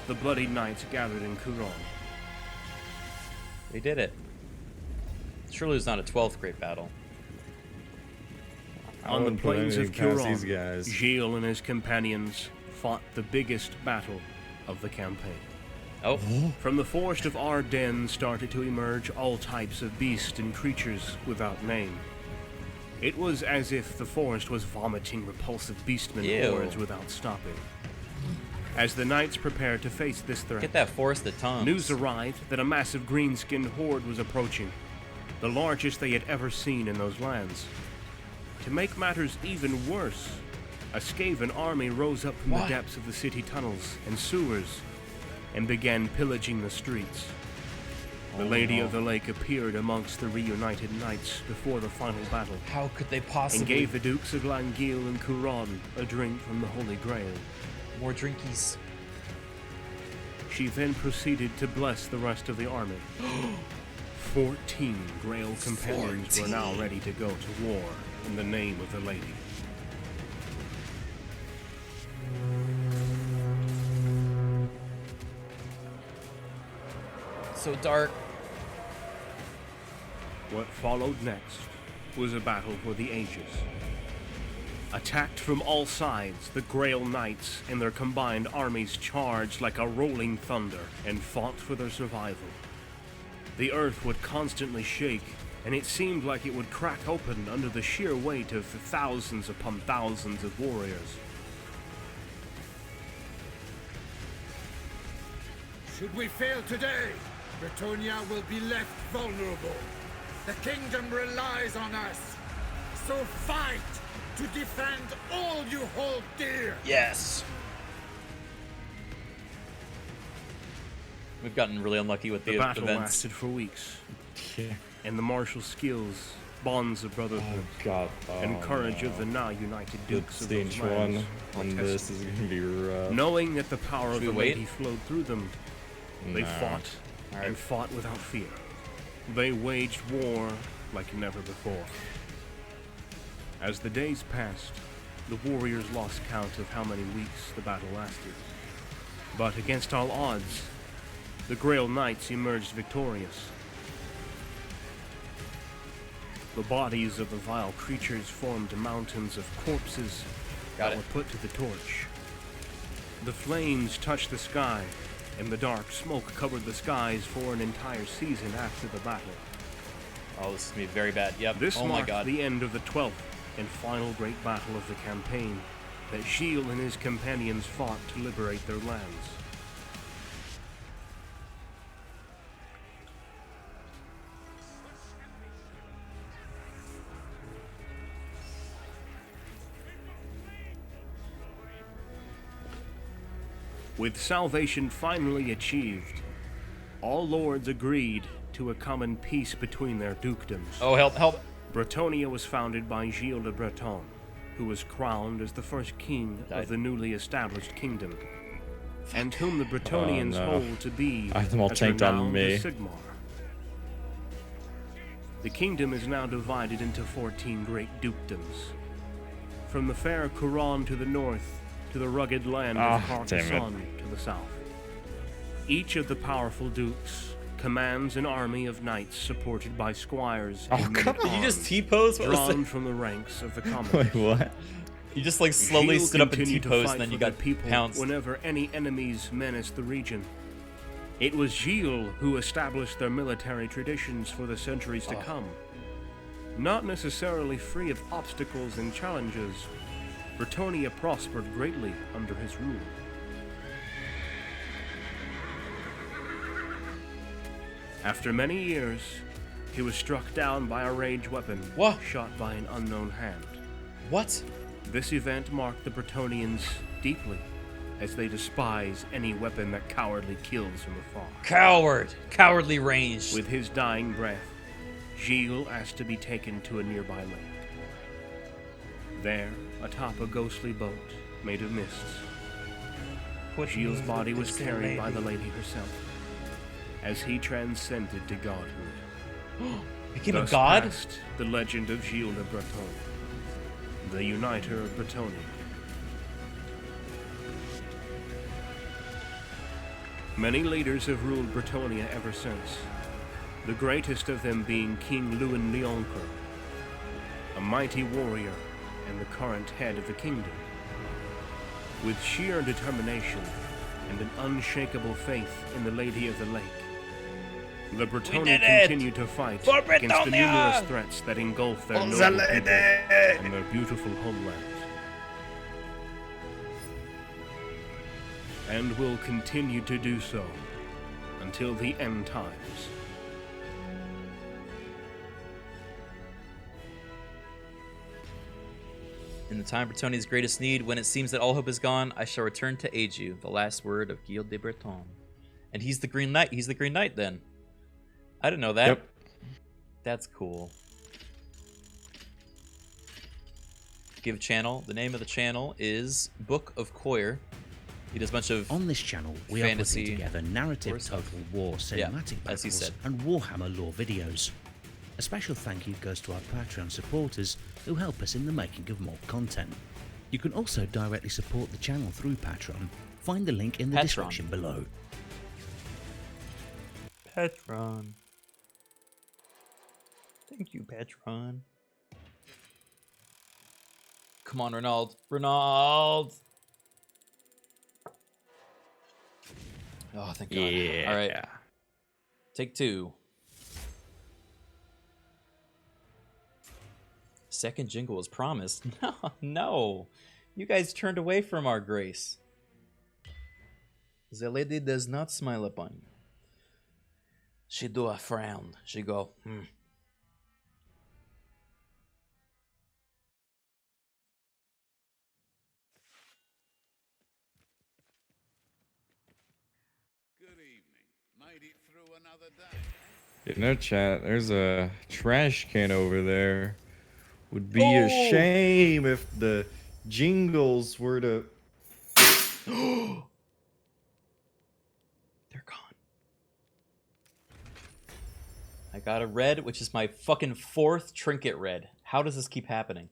Speaker 4: the bloody knights gathered in Curon.
Speaker 1: They did it. Surely it's not a 12th great battle.
Speaker 4: On the plains of Curon,
Speaker 9: these guys.
Speaker 4: Gilles and his companions fought the biggest battle of the campaign.
Speaker 1: Oh.
Speaker 4: From the forest of Ardennes started to emerge all types of beasts and creatures without name. It was as if the forest was vomiting repulsive beastmen
Speaker 1: Ew.
Speaker 4: hordes without stopping. As the knights prepared to face this threat,
Speaker 1: Get that forest of tongues.
Speaker 4: news arrived that a massive green-skinned horde was approaching, the largest they had ever seen in those lands. To make matters even worse, a Skaven army rose up from the depths of the city tunnels and sewers and began pillaging the streets. The Lady of the Lake appeared amongst the reunited knights before the final battle
Speaker 1: How could they possibly?
Speaker 4: and gave the Dukes of Languille and Curon a drink from the Holy Grail.
Speaker 1: More drinkies.
Speaker 4: She then proceeded to bless the rest of the army. 14 Grail companions were now ready to go to war in the name of the Lady.
Speaker 1: So dark.
Speaker 4: What followed next was a battle for the ages. Attacked from all sides, the Grail Knights and their combined armies charged like a rolling thunder and fought for their survival. The earth would constantly shake, and it seemed like it would crack open under the sheer weight of the thousands upon thousands of warriors.
Speaker 3: Should we fail today, Bretonnia will be left vulnerable. The kingdom relies on us. So fight to defend all you hold dear.
Speaker 1: Yes. We've gotten really unlucky with
Speaker 4: The
Speaker 1: the
Speaker 4: battle
Speaker 1: events.
Speaker 4: lasted for weeks,
Speaker 9: Yeah.
Speaker 4: and the martial skills, bonds of brotherhood,
Speaker 9: Oh god.
Speaker 4: and courage
Speaker 9: no.
Speaker 4: of the now united
Speaker 9: The
Speaker 4: dukes of those
Speaker 9: stage
Speaker 4: lands
Speaker 9: one
Speaker 4: were
Speaker 9: on this
Speaker 4: tested.
Speaker 9: is gonna be rough.
Speaker 4: Knowing that the power of
Speaker 1: Should
Speaker 4: the
Speaker 1: we wait?
Speaker 4: Lady flowed through them, they
Speaker 9: No.
Speaker 4: fought
Speaker 1: Alright.
Speaker 4: and fought without fear. They waged war like never before. As the days passed, the warriors lost count of how many weeks the battle lasted. But against all odds, the Grail Knights emerged victorious. The bodies of the vile creatures formed mountains of corpses
Speaker 1: Got
Speaker 4: that
Speaker 1: it.
Speaker 4: were put to the torch. The flames touched the sky, and the dark smoke covered the skies for an entire season after the battle.
Speaker 1: Oh, this is gonna be very bad. Yep.
Speaker 4: This
Speaker 1: Oh my
Speaker 4: marked
Speaker 1: god.
Speaker 4: the end of the 12th and final great battle of the campaign that Gilles and his companions fought to liberate their lands. With salvation finally achieved, all lords agreed to a common peace between their dukedoms.
Speaker 1: Oh, help.
Speaker 4: Bretonnia was founded by Gilles de Breton, who was crowned as the first king
Speaker 1: Died.
Speaker 4: of the newly established kingdom, and whom the Bretonians
Speaker 9: no.
Speaker 4: hold to be
Speaker 9: I have them all
Speaker 4: as
Speaker 9: tanked on
Speaker 4: renowned
Speaker 9: me.
Speaker 4: as Sigmar. The kingdom is now divided into 14 great dukedoms. From the fair Curon to the north, to the rugged land of
Speaker 9: Ah, damn it.
Speaker 4: Carstein to the south. Each of the powerful dukes commands an army of knights supported by squires
Speaker 9: Oh,
Speaker 4: and
Speaker 9: come
Speaker 4: men-at-arms,
Speaker 1: Did you just T-pose? What was
Speaker 4: drawn
Speaker 1: that?
Speaker 4: from the ranks of the
Speaker 9: Wait,
Speaker 4: common.
Speaker 9: what?
Speaker 1: You just like slowly
Speaker 4: Gilles
Speaker 1: stood up and
Speaker 4: continued to
Speaker 1: T-posed,
Speaker 4: fight
Speaker 1: and then you
Speaker 4: for their
Speaker 1: got
Speaker 4: people
Speaker 1: pounced.
Speaker 4: whenever any enemies menaced the region. It was Gilles who established their military traditions for the centuries to come. Not necessarily free of obstacles and challenges, Bretonnia prospered greatly under his rule. After many years, he was struck down by a rage weapon,
Speaker 1: What?
Speaker 4: shot by an unknown hand.
Speaker 1: What?
Speaker 4: This event marked the Bretonians deeply, as they despise any weapon that cowardly kills from afar.
Speaker 1: Coward! Cowardly ranged.
Speaker 4: With his dying breath, Gilles asked to be taken to a nearby lake. There, atop a ghostly boat made of mists, Gilles' body was carried by the lady herself, as he transcended to godhood.
Speaker 1: Became a
Speaker 4: Thus
Speaker 1: god?
Speaker 4: passed the legend of Gilles de Breton, the uniter of Bretonnia. Many leaders have ruled Bretonnia ever since, the greatest of them being King Luin Leoncoeur, a mighty warrior and the current head of the kingdom. With sheer determination and an unshakable faith in the Lady of the Lake, the Bretonnia continue to fight against the numerous threats that engulf their noble people and their beautiful homeland. And will continue to do so until the end times.
Speaker 1: In the time of Bretonia's greatest need, when it seems that all hope is gone, I shall return to aid you. The last word of Guild de Breton. And he's the Green Knight. He's the Green Knight then. I didn't know that.
Speaker 9: Yep.
Speaker 1: That's cool. Give channel. The name of the channel is Book of Coir. He does a bunch of
Speaker 6: On this channel, we are putting together narrative Total War cinematic battles and Warhammer lore videos. A special thank you goes to our Patreon supporters who help us in the making of more content. You can also directly support the channel through Patreon. Find the link in the description below.
Speaker 1: Patreon. Thank you, Patreon. Come on, Ronald. Ronald! Oh, thank God.
Speaker 9: Yeah.
Speaker 1: All right. Take two. Second jingle was promised. No, no. You guys turned away from our grace. The lady does not smile upon you. She do a frown. She go,
Speaker 2: Good evening. Made it through another day.
Speaker 9: You know, chat, there's a trash can over there. Would be a shame if the jingles were to...
Speaker 1: They're gone. I got a red, which is my fucking 4th trinket red. How does this keep happening?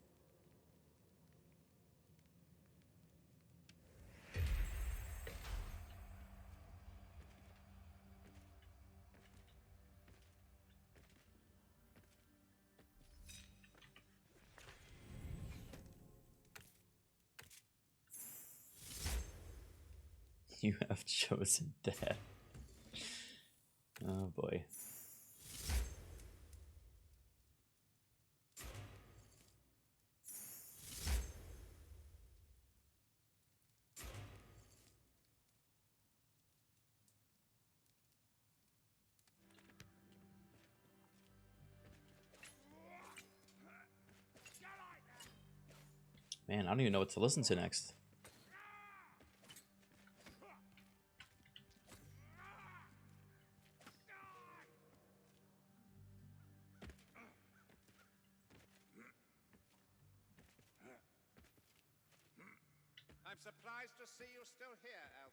Speaker 1: You have chosen death. Oh boy. Man, I don't even know what to listen to next.
Speaker 11: I'm surprised to see you still here, Elf.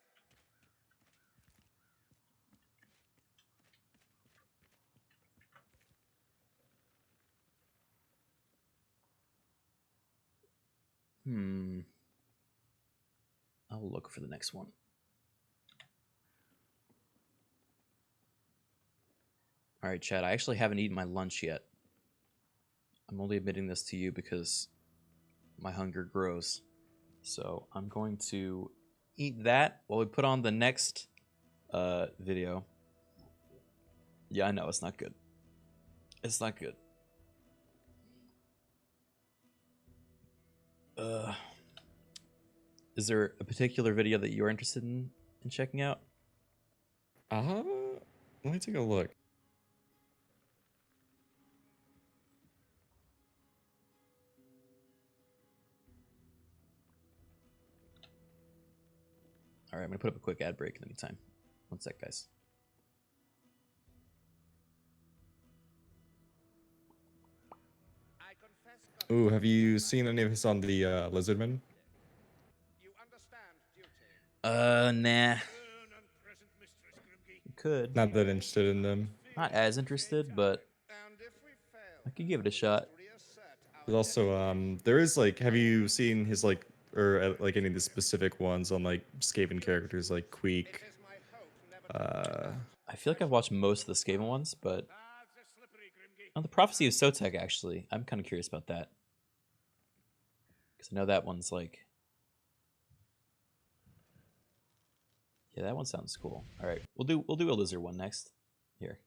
Speaker 1: I'll look for the next one. Alright, Chad, I actually haven't eaten my lunch yet. I'm only admitting this to you because my hunger grows. So I'm going to eat that while we put on the next video. Yeah, I know, it's not good. It's not good. Is there a particular video that you're interested in checking out?
Speaker 9: Let me take a look.
Speaker 1: Alright, I'm going to put up a quick ad break in the meantime. One sec, guys.
Speaker 9: Ooh, have you seen any of this on the Lizardman?
Speaker 1: Nah. Could.
Speaker 9: Not that interested in them.
Speaker 1: Not as interested, but I could give it a shot.
Speaker 9: There's also there is like, have you seen his like, or like any of the specific ones on like Skaven characters like Queek?
Speaker 1: I feel like I've watched most of the Skaven ones, but the Prophecy of Sotek, actually, I'm kind of curious about that, because I know that one's like, yeah, that one sounds cool. All right, we'll do a lizard one next. Here.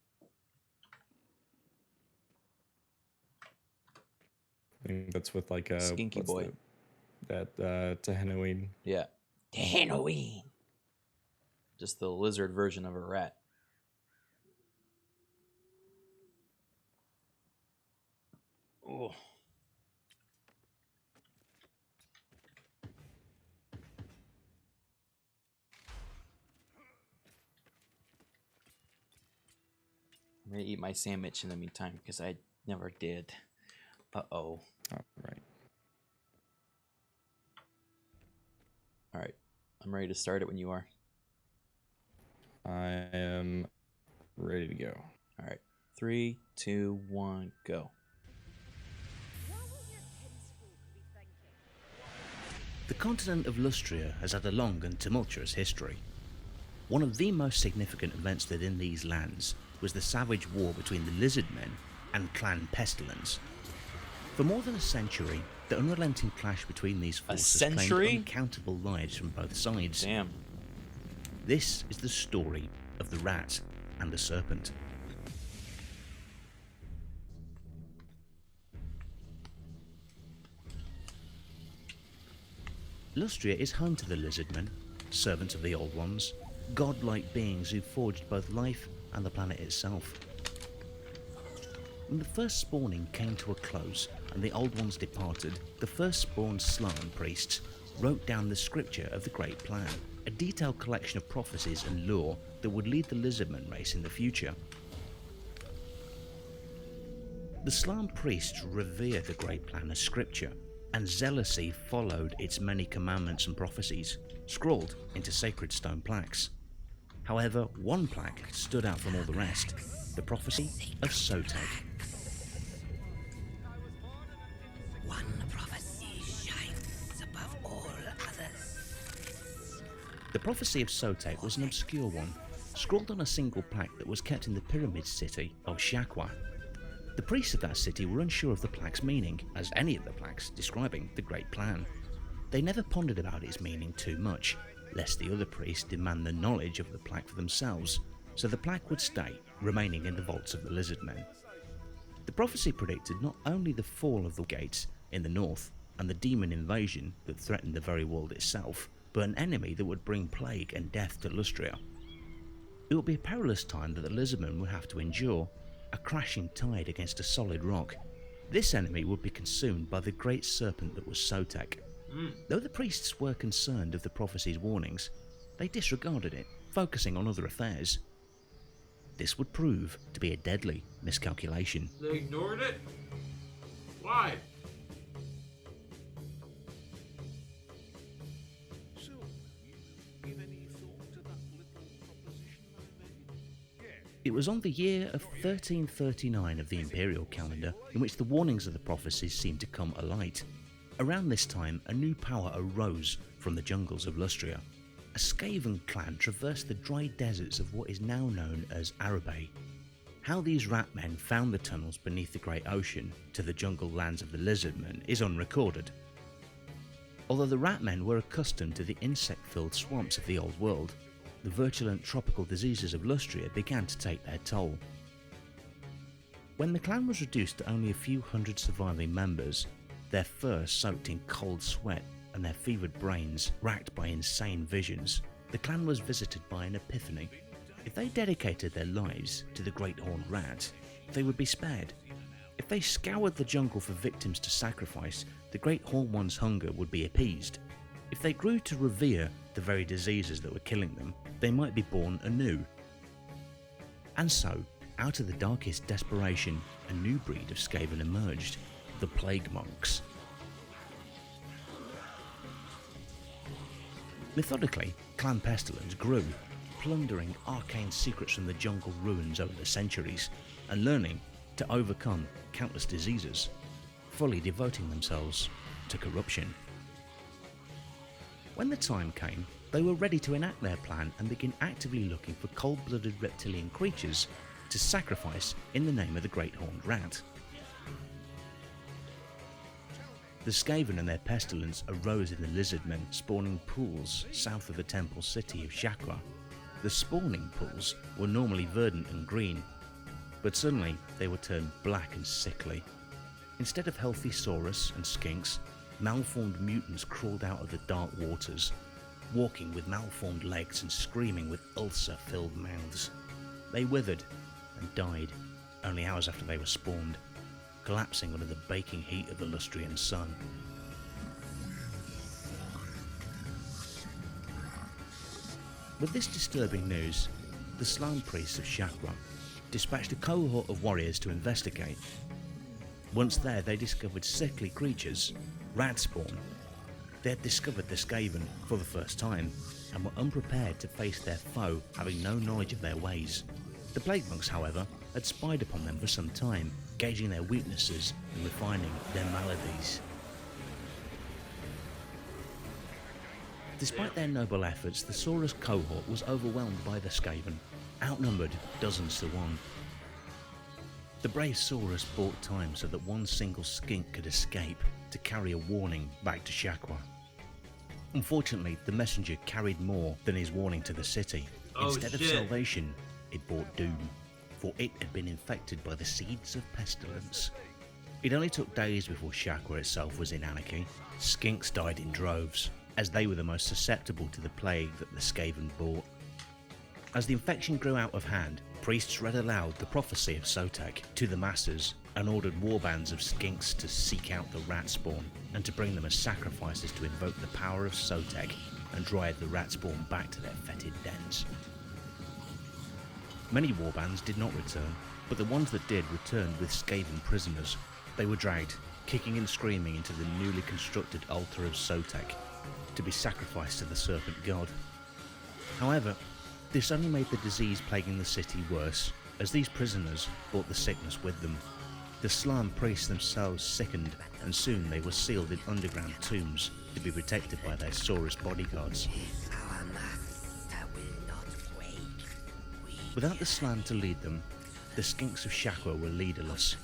Speaker 9: I think that's with like a
Speaker 1: Skinky boy.
Speaker 9: That Tehenoine.
Speaker 1: Yeah. Tehenoine. Just the lizard version of a rat. Oh. I'm gonna eat my sandwich in the meantime because I never did. Uh-oh.
Speaker 9: All right.
Speaker 1: All right. I'm ready to start it when you are.
Speaker 9: I am ready to go.
Speaker 1: All right. 3, 2, 1, go.
Speaker 6: The continent of Lustria has had a long and tumultuous history. One of the most significant events within these lands was the savage war between the Lizardmen and Clan Pestilence. For more than a century, the unrelenting clash between these forces claimed uncountable lives from both sides.
Speaker 1: Damn.
Speaker 6: This is the story of the rat and the serpent. Lustria is home to the Lizardmen, servants of the Old Ones, godlike beings who forged both life and the planet itself. When the first spawning came to a close and the Old Ones departed, the first spawned Slan priests wrote down the scripture of the Great Plan, a detailed collection of prophecies and lore that would lead the Lizardman race in the future. The Slan priests revered the Great Plan as scripture, and zealously followed its many commandments and prophecies, scrawled into sacred stone plaques. However, one plaque stood out from all the rest, the prophecy of Sotek.
Speaker 10: One prophecy shines above all others.
Speaker 6: The prophecy of Sotek was an obscure one, scrawled on a single plaque that was kept in the pyramid city of Shakwa. The priests of that city were unsure of the plaque's meaning, as any of the plaques describing the Great Plan. They never pondered about its meaning too much, lest the other priests demand the knowledge of the plaque for themselves, so the plaque would stay, remaining in the vaults of the Lizardmen. The prophecy predicted not only the fall of the gates in the north and the demon invasion that threatened the very world itself, but an enemy that would bring plague and death to Lustria. It would be a perilous time that the Lizardmen would have to endure, a crashing tide against a solid rock. This enemy would be consumed by the great serpent that was Sotek. Though the priests were concerned of the prophecy's warnings, they disregarded it, focusing on other affairs. This would prove to be a deadly miscalculation.
Speaker 12: They ignored it? Why?
Speaker 2: So, you give any thought to that little proposition I made?
Speaker 6: It was on the year of 1339 of the imperial calendar in which the warnings of the prophecies seemed to come alight. Around this time, a new power arose from the jungles of Lustria. A Skaven clan traversed the dry deserts of what is now known as Arabe. How these ratmen found the tunnels beneath the Great Ocean to the jungle lands of the Lizardmen is unrecorded. Although the ratmen were accustomed to the insect-filled swamps of the Old World, the virulent tropical diseases of Lustria began to take their toll. When the clan was reduced to only a few hundred surviving members, their fur soaked in cold sweat and their fevered brains racked by insane visions, the clan was visited by an epiphany. If they dedicated their lives to the Great Horned Rat, they would be spared. If they scoured the jungle for victims to sacrifice, the Great Horned One's hunger would be appeased. If they grew to revere the very diseases that were killing them, they might be born anew. And so, out of the darkest desperation, a new breed of Skaven emerged, the Plague Monks. Methodically, Clan Pestilence grew, plundering arcane secrets from the jungle ruins over the centuries, and learning to overcome countless diseases. fully devoting themselves to corruption. When the time came, they were ready to enact their plan and begin actively looking for cold-blooded reptilian creatures to sacrifice in the name of the Great Horned Rat. The Skaven and their pestilence arose in the lizardmen spawning pools south of the temple city of Shakwa. The spawning pools were normally verdant and green, but suddenly they were turned black and sickly. Instead of healthy saurus and skinks, malformed mutants crawled out of the dark waters, walking with malformed legs and screaming with ulcer-filled mouths. They withered and died only hours after they were spawned, collapsing under the baking heat of the Lustrian sun. With this disturbing news, the slime priests of Shakwa dispatched a cohort of warriors to investigate. Once there, they discovered sickly creatures, rat spawn. They had discovered the Skaven for the first time and were unprepared to face their foe, having no knowledge of their ways. The Plague Monks, however, had spied upon them for some time, gauging their weaknesses and refining their maladies. Despite their noble efforts, the Saurus cohort was overwhelmed by the Skaven, outnumbered dozens to one. The brave Saurus bought time so that one single skink could escape to carry a warning back to Shakwa. Unfortunately, the messenger carried more than his warning to the city. Instead of salvation, it brought doom, for it had been infected by the seeds of pestilence. It only took days before Shakwa itself was in anarchy. Skinks died in droves, as they were the most susceptible to the plague that the Skaven brought. As the infection grew out of hand, priests read aloud the prophecy of Sotek to the masses and ordered warbands of skinks to seek out the rat spawn and to bring them as sacrifices to invoke the power of Sotek and drive the rat spawn back to their fetid dens. Many warbands did not return, but the ones that did returned with Skaven prisoners. They were dragged, kicking and screaming, into the newly constructed altar of Sotek to be sacrificed to the serpent god. However, this only made the disease plaguing the city worse, as these prisoners brought the sickness with them. The Slan priests themselves sickened, and soon they were sealed in underground tombs to be protected by their Saurus bodyguards. Without the Slan to lead them, the Skinks of Shakwa were leaderless.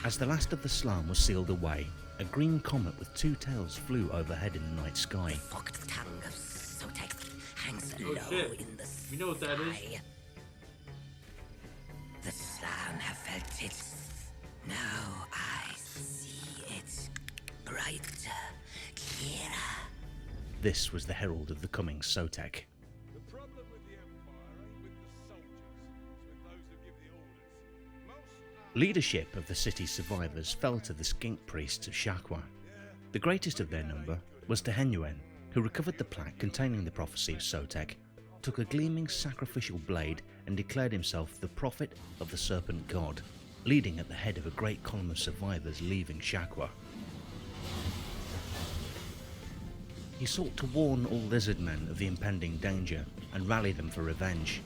Speaker 6: As the last of the Slan was sealed away, a green comet with two tails flew overhead in the night sky.
Speaker 13: The forked tongue of Sotek hangs
Speaker 12: Oh
Speaker 13: low
Speaker 12: shit.
Speaker 13: in the sky.
Speaker 12: You know what that is?
Speaker 13: The Slan have felt it. Now I see it. Brighter, clearer.
Speaker 6: This was the herald of the coming Sotek.
Speaker 7: The problem with the Empire ain't with the soldiers, it's with those who give the orders. Most
Speaker 6: Leadership of the city's survivors fell to the skink priests of Shakwa. The greatest of their number was Tehenuen, who recovered the plaque containing the prophecy of Sotek, took a gleaming sacrificial blade and declared himself the prophet of the serpent god, leading at the head of a great column of survivors leaving Shakwa. He sought to warn all lizardmen of the impending danger and rally them for revenge.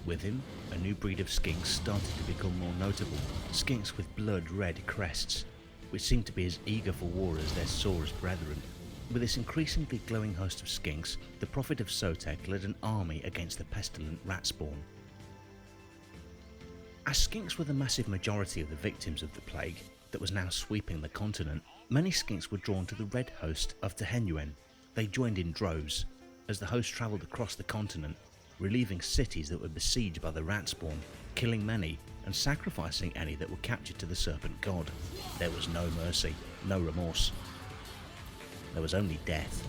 Speaker 6: With him, a new breed of skinks started to become more notable, skinks with blood-red crests, which seemed to be as eager for war as their Saurus brethren. With this increasingly glowing host of skinks, the prophet of Sotek led an army against the pestilent rat spawn. As skinks were the massive majority of the victims of the plague that was now sweeping the continent, many skinks were drawn to the red host of Tehenuen. They joined in droves, as the host travelled across the continent, relieving cities that were besieged by the rat spawn, killing many and sacrificing any that were captured to the serpent god. There was no mercy, no remorse. There was only death.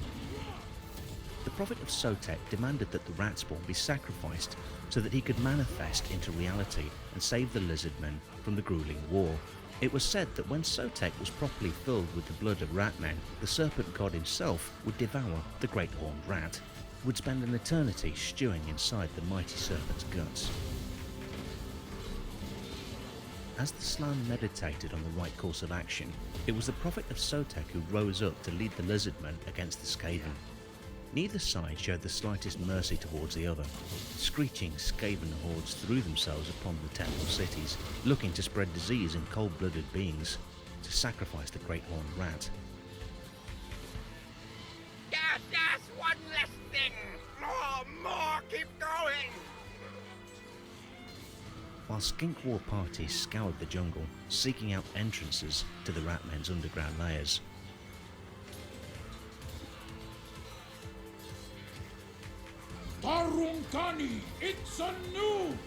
Speaker 6: The prophet of Sotek demanded that the rat spawn be sacrificed so that he could manifest into reality and save the lizardmen from the grueling war. It was said that when Sotek was properly filled with the blood of ratmen, the serpent god himself would devour the great horned rat, would spend an eternity stewing inside the mighty serpent's guts. As the Slan meditated on the right course of action, it was the prophet of Sotek who rose up to lead the lizardmen against the Skaven. Neither side showed the slightest mercy towards the other. Screeching Skaven hordes threw themselves upon the temple cities, looking to spread disease in cold-blooded beings. to sacrifice the Great Horned Rat.
Speaker 11: Yes, one less thing. More, keep going.
Speaker 6: While skink war parties scoured the jungle, seeking out entrances to the Ratmen's underground layers.
Speaker 3: Tarunkani, it's a new!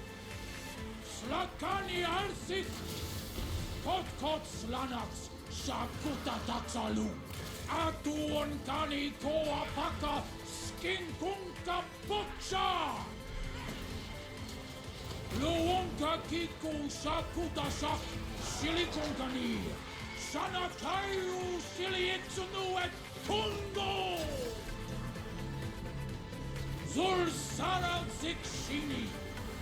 Speaker 3: Slakani Arsit! Kot Slanax, Shakuta Taxalu! Atuonkani Toa Paka, Skinkunka Butcha! Luonka Kiku Shakuta Shak, Silikunkani! Sanakayu Siliitsunu et Tundo! Zul Sarak Zikshini,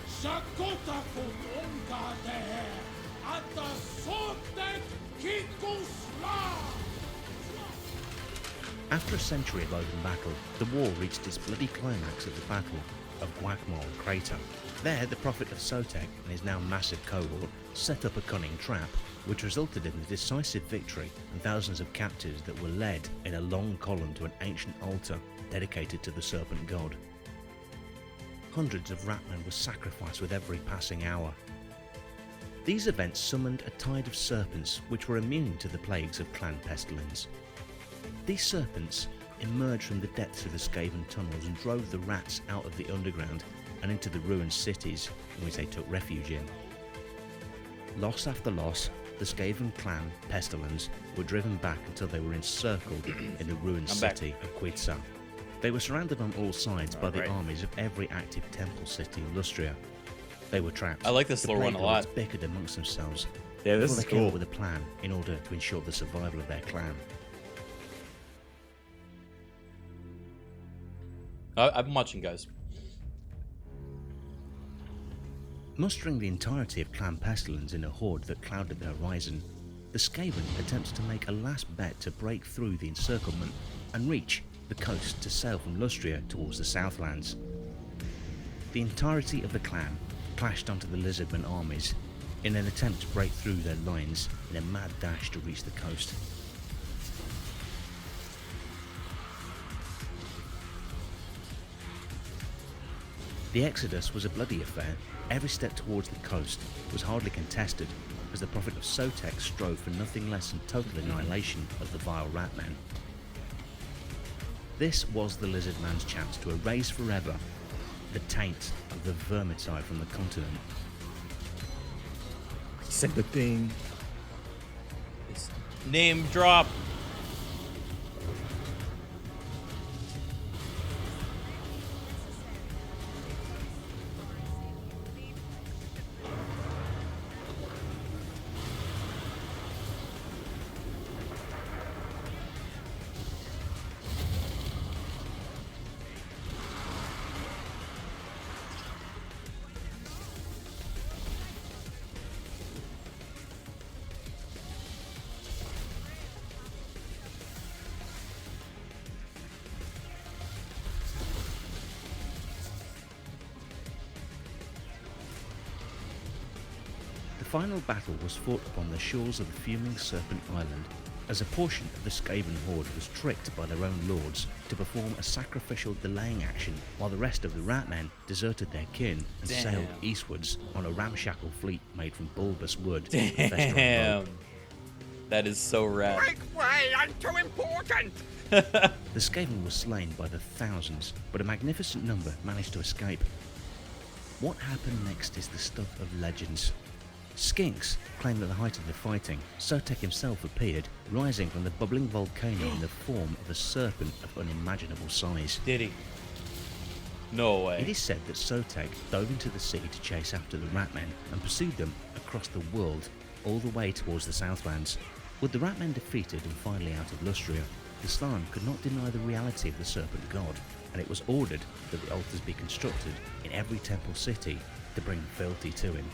Speaker 3: Shakota Kutunka Tehe, Ata Sotek Kikusla!
Speaker 6: After a century of open battle, the war reached its bloody climax at the Battle of Guacmol Crater. There, the Prophet of Sotek and his now massive cohort set up a cunning trap, which resulted in the decisive victory and thousands of captives that were led in a long column to an ancient altar dedicated to the serpent god. Hundreds of Ratmen were sacrificed with every passing hour. These events summoned a tide of serpents which were immune to the plagues of clan pestilence. These serpents emerged from the depths of the Skaven tunnels and drove the rats out of the underground and into the ruined cities in which they took refuge in. Loss after loss, the Skaven clan pestilence were driven back until they were encircled in the ruined city of Quetzal. They were surrounded on all sides by the armies of every active temple city in Lustria. They were trapped.
Speaker 1: I like this little run a lot.
Speaker 6: The bickered amongst themselves.
Speaker 9: Yeah, this
Speaker 6: before
Speaker 9: is
Speaker 6: they came
Speaker 9: cool.
Speaker 6: up with a plan in order to ensure the survival of their clan.
Speaker 1: I've been watching, guys.
Speaker 6: Mustering the entirety of Clan Pestilence in a horde that clouded the horizon, the Skaven attempted to make a last bet to break through the encirclement and reach the coast to sail from Lustria towards the Southlands. The entirety of the clan clashed onto the Lizardmen armies in an attempt to break through their lines in a mad dash to reach the coast. The exodus was a bloody affair. Every step towards the coast was hardly contested, as the Prophet of Sotek strove for nothing less than total annihilation of the vile Ratman. This was the Lizardman's chance to erase forever the taint of the Vermintide from the continent.
Speaker 9: He said the thing.
Speaker 1: Name drop.
Speaker 6: The final battle was fought upon the shores of the fuming Serpent Island, as a portion of the Skaven horde was tricked by their own lords to perform a sacrificial delaying action, while the rest of the Ratmen deserted their kin and sailed eastwards on a ramshackle fleet made from bulbous wood.
Speaker 1: Damn. That is so rad.
Speaker 11: Make way, I'm too important!
Speaker 6: The Skaven were slain by the thousands, but a magnificent number managed to escape. What happened next is the stuff of legends. Skinks claimed at the height of the fighting, Sotek himself appeared, rising from the bubbling volcano in the form of a serpent of unimaginable size.
Speaker 1: Did he? No way.
Speaker 6: It is said that Sotek dove into the sea to chase after the Ratmen and pursued them across the world, all the way towards the Southlands. With the Ratmen defeated and finally out of Lustria, the Slan could not deny the reality of the Serpent God, and it was ordered that the altars be constructed in every temple city to bring fealty to him.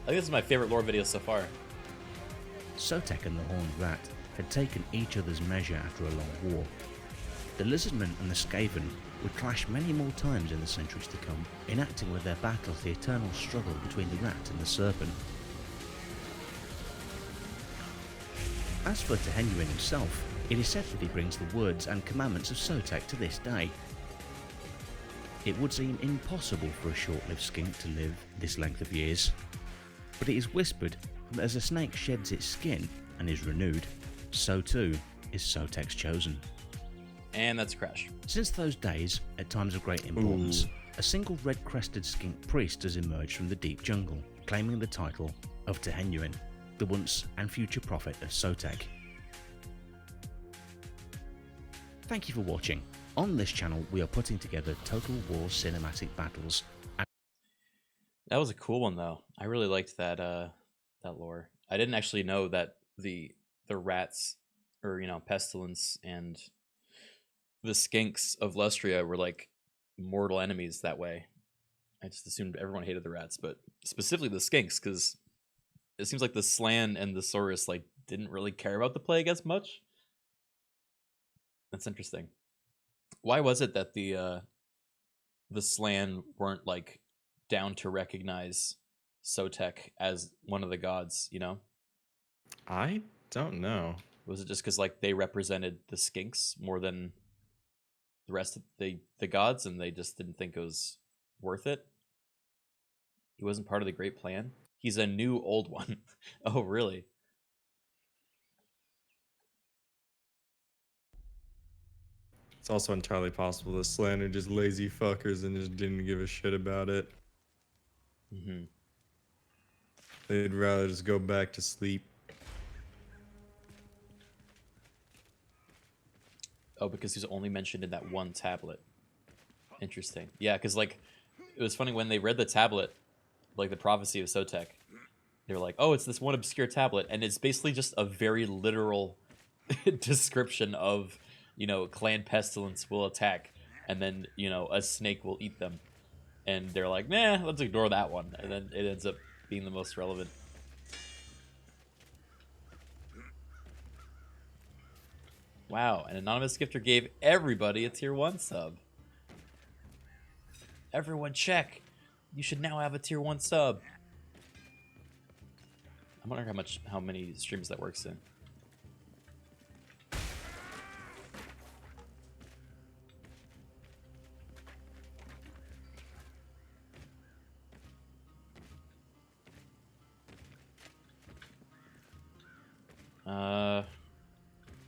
Speaker 1: I think this is my favorite lore video so far.
Speaker 6: Sotek and the Horned Rat had taken each other's measure after a long war. The Lizardmen and the Skaven would clash many more times in the centuries to come, enacting with their battles the eternal struggle between the rat and the serpent. As for Tehenuin himself, it is said that he brings the words and commandments of Sotek to this day. It would seem impossible for a short-lived skink to live this length of years, but it is whispered that as a snake sheds its skin and is renewed, so too is Sotek's chosen.
Speaker 1: And that's a crash.
Speaker 6: Since those days, at times of great importance, a single red-crested skink priest has emerged from the deep jungle, claiming the title of Tehenuin, the once and future prophet of Sotek. Thank you for watching. On this channel, we are putting together Total War cinematic battles.
Speaker 1: That was a cool one, though. I really liked that that lore. I didn't actually know that the rats, or pestilence, and the skinks of Lustria were like mortal enemies that way. I just assumed everyone hated the rats, but specifically the skinks, because it seems like the Slan and the Saurus like didn't really care about the plague as much. That's interesting. Why was it that the Slan weren't like down to recognize Sotek as one of the gods,
Speaker 9: I don't know.
Speaker 1: Was it just because like they represented the skinks more than the rest of the gods, and they just didn't think it was worth it? He wasn't part of the great plan? He's a new old one. Oh, really?
Speaker 9: It's also entirely possible the Slan are just lazy fuckers and just didn't give a shit about it.
Speaker 1: Mm-hmm.
Speaker 9: They'd rather just go back to sleep.
Speaker 1: Oh, because he's only mentioned in that one tablet. Interesting. Yeah, because like it was funny when they read the tablet, like the prophecy of Sotek. They were like, "Oh, it's this one obscure tablet," and it's basically just a very literal description of, clan pestilence will attack, and then a snake will eat them, and they're like, "Nah, let's ignore that one," and then it ends up being the most relevant. Wow, an anonymous gifter gave everybody a tier 1 sub. Everyone check. You should now have a tier 1 sub. I'm wondering how many streams that works in.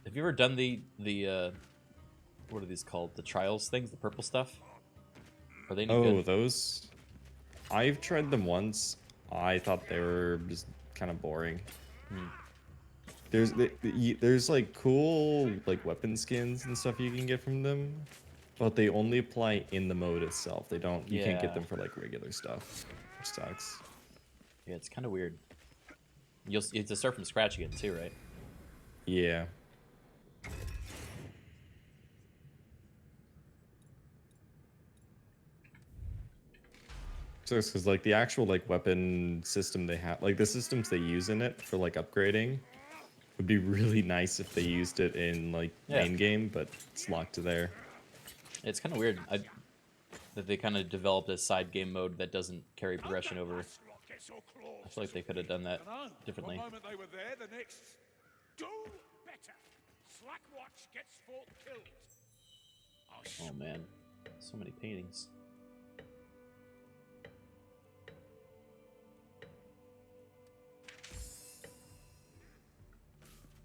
Speaker 1: Have you ever done the what are these called? The trials things, the purple stuff? Are they any good?
Speaker 9: Oh, those? I've tried them once. I thought they were just kind of boring. There's like cool like weapon skins and stuff you can get from them, but they only apply in the mode itself. They don't. You can't get them for like regular stuff, which sucks.
Speaker 1: Yeah, it's kind of weird. You have to start from scratch again too, right?
Speaker 9: Yeah. So it's because like the actual like weapon system they have, like the systems they use in it for like upgrading, would be really nice if they used it in like main game, but it's locked to there.
Speaker 1: It's kind of weird that they kind of developed a side game mode that doesn't carry progression over. I feel like they could have done that differently.
Speaker 7: One moment they were there, the next, do better. Slack watch gets folk killed.
Speaker 1: Oh man, so many paintings.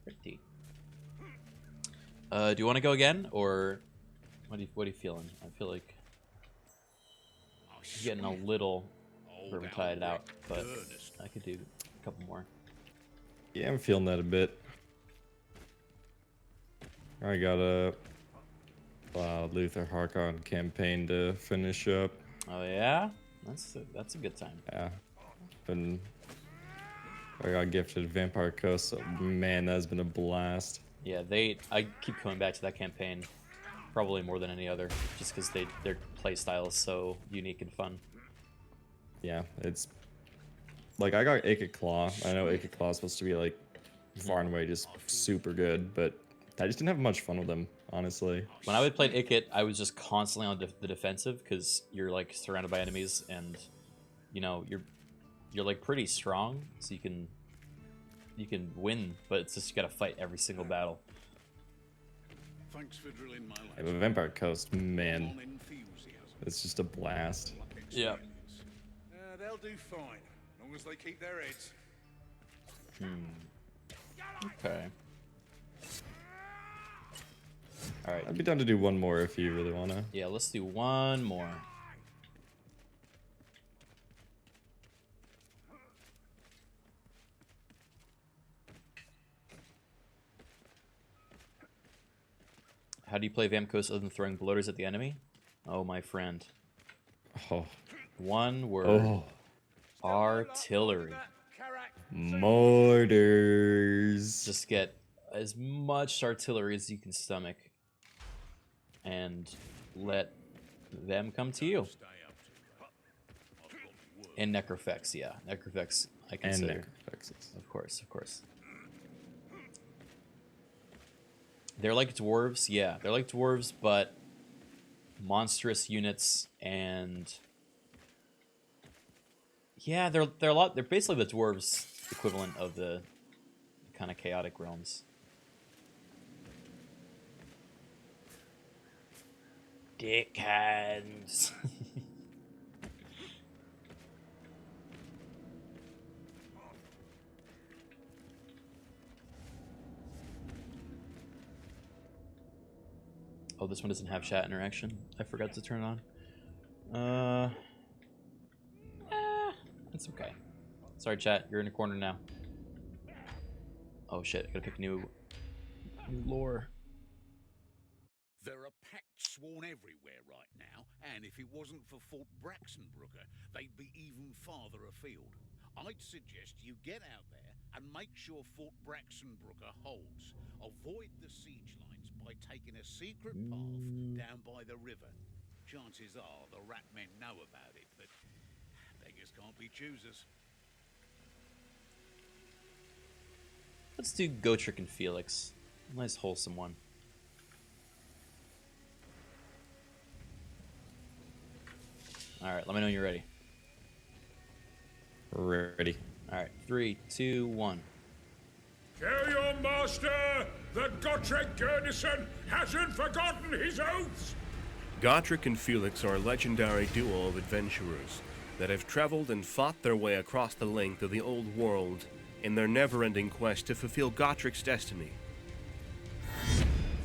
Speaker 1: Pretty. Do you want to go again, or what are you feeling? I feel like I'm getting a little Vermintide out, but I could do a couple more.
Speaker 9: Yeah, I'm feeling that a bit. I got a Luther Harkon campaign to finish up.
Speaker 1: Oh yeah, that's a good time.
Speaker 9: Yeah, I got gifted Vampire Coast, so man, that's been a blast.
Speaker 1: Yeah, I keep coming back to that campaign, probably more than any other, just because their play style is so unique and fun.
Speaker 9: Yeah, it's like I got Acre Claw. I know Acre Claw is supposed to be like far and away just super good, but I just didn't have much fun with him. honestly.
Speaker 1: When I would play Ikit, I was just constantly on the defensive because you're like surrounded by enemies, and you know you're like pretty strong, so you can win, but it's just you gotta fight every single battle.
Speaker 2: Thanks for drilling my
Speaker 9: Yeah, but Vampire Coast, man, it's just a blast.
Speaker 1: Yeah.
Speaker 7: They'll do fine, as long as they keep their heads.
Speaker 1: Okay. All right.
Speaker 9: I'd be down to do one more if you really wanna.
Speaker 1: Yeah, let's do one more. How do you play Vamkos other than throwing bloaters at the enemy? Oh, my friend.
Speaker 9: Oh.
Speaker 1: One word.
Speaker 9: Oh.
Speaker 1: Artillery.
Speaker 9: Mortars.
Speaker 1: Just get as much artillery as you can stomach. And let them come to you. And Necrofex, yeah. Necrofex, I consider.
Speaker 9: And Necrofexes.
Speaker 1: Of course, of course. They're like dwarves, yeah. They're like dwarves, but monstrous units, and yeah, they're a lot. They're basically the dwarves equivalent of the kind of chaotic realms. Dick hands. Oh, this one doesn't have chat interaction. I forgot to turn it on. That's okay. Sorry, chat. You're in a corner now. Oh shit! I gotta pick new lore.
Speaker 2: There are pacts sworn everywhere right now, and if it wasn't for Fort Braxenbrugger, they'd be even farther afield. I'd suggest you get out there and make sure Fort Braxenbrugger holds. Avoid the siege lines by taking a secret path down by the river. Chances are the rat men know about it, but beggars can't be choosers.
Speaker 1: Let's do Gotrek and Felix. Nice wholesome one. Alright, let me know when you're ready.
Speaker 9: Ready.
Speaker 1: Alright, 3, 2, 1.
Speaker 8: Tell your master that Gotrek Gernison hasn't forgotten his oaths!
Speaker 4: Gotrek and Felix are a legendary duo of adventurers that have traveled and fought their way across the length of the old world in their never-ending quest to fulfill Gotrek's destiny.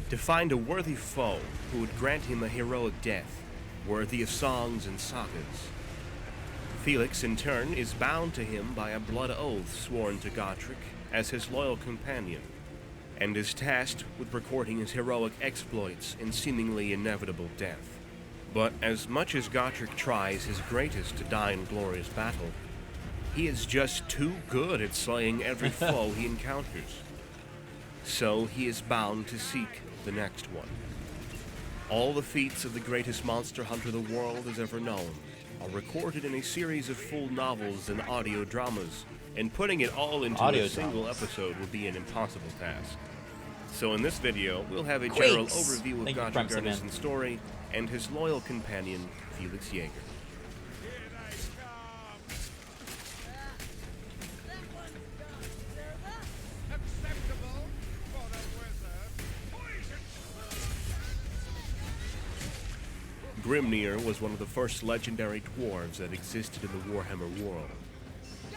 Speaker 4: To find a worthy foe who would grant him a heroic death, worthy of songs and sagas. Felix, in turn, is bound to him by a blood oath sworn to Gotrek as his loyal companion, and is tasked with recording his heroic exploits and seemingly inevitable death. But as much as Gotrek tries his greatest to die in glorious battle, he is just too good at slaying every foe he encounters. So he is bound to seek the next one. All the feats of the greatest monster hunter the world has ever known are recorded in a series of full novels and audio dramas, and putting it all into a single episode would be an impossible task. So in this video, we'll have a general overview of Gotrek Gernison's story and his loyal companion, Felix Jaeger. Grimnir was one of the first legendary dwarves that existed in the Warhammer world,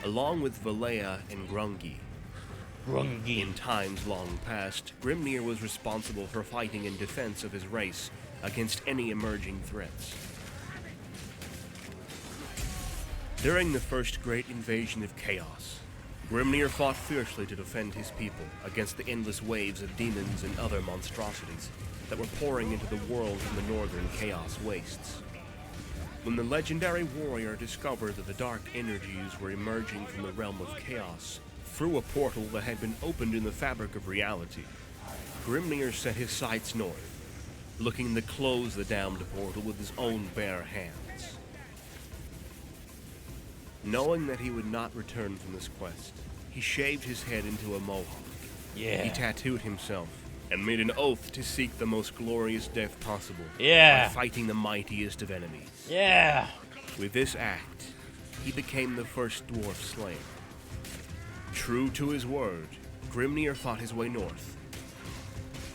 Speaker 4: along with Valea and Grungi. In times long past, Grimnir was responsible for fighting in defense of his race against any emerging threats. During the first great invasion of chaos, Grimnir fought fiercely to defend his people against the endless waves of demons and other monstrosities that were pouring into the world from the northern chaos wastes. When the legendary warrior discovered that the dark energies were emerging from the realm of chaos through a portal that had been opened in the fabric of reality, Grimnir set his sights north, looking to close the damned portal with his own bare hands. Knowing that he would not return from this quest, he shaved his head into a mohawk. He tattooed himself and made an oath to seek the most glorious death possible
Speaker 1: Yeah.
Speaker 4: by fighting the mightiest of enemies.
Speaker 1: Yeah.
Speaker 4: With this act, he became the first dwarf slayer. True to his word, Grimnir fought his way north.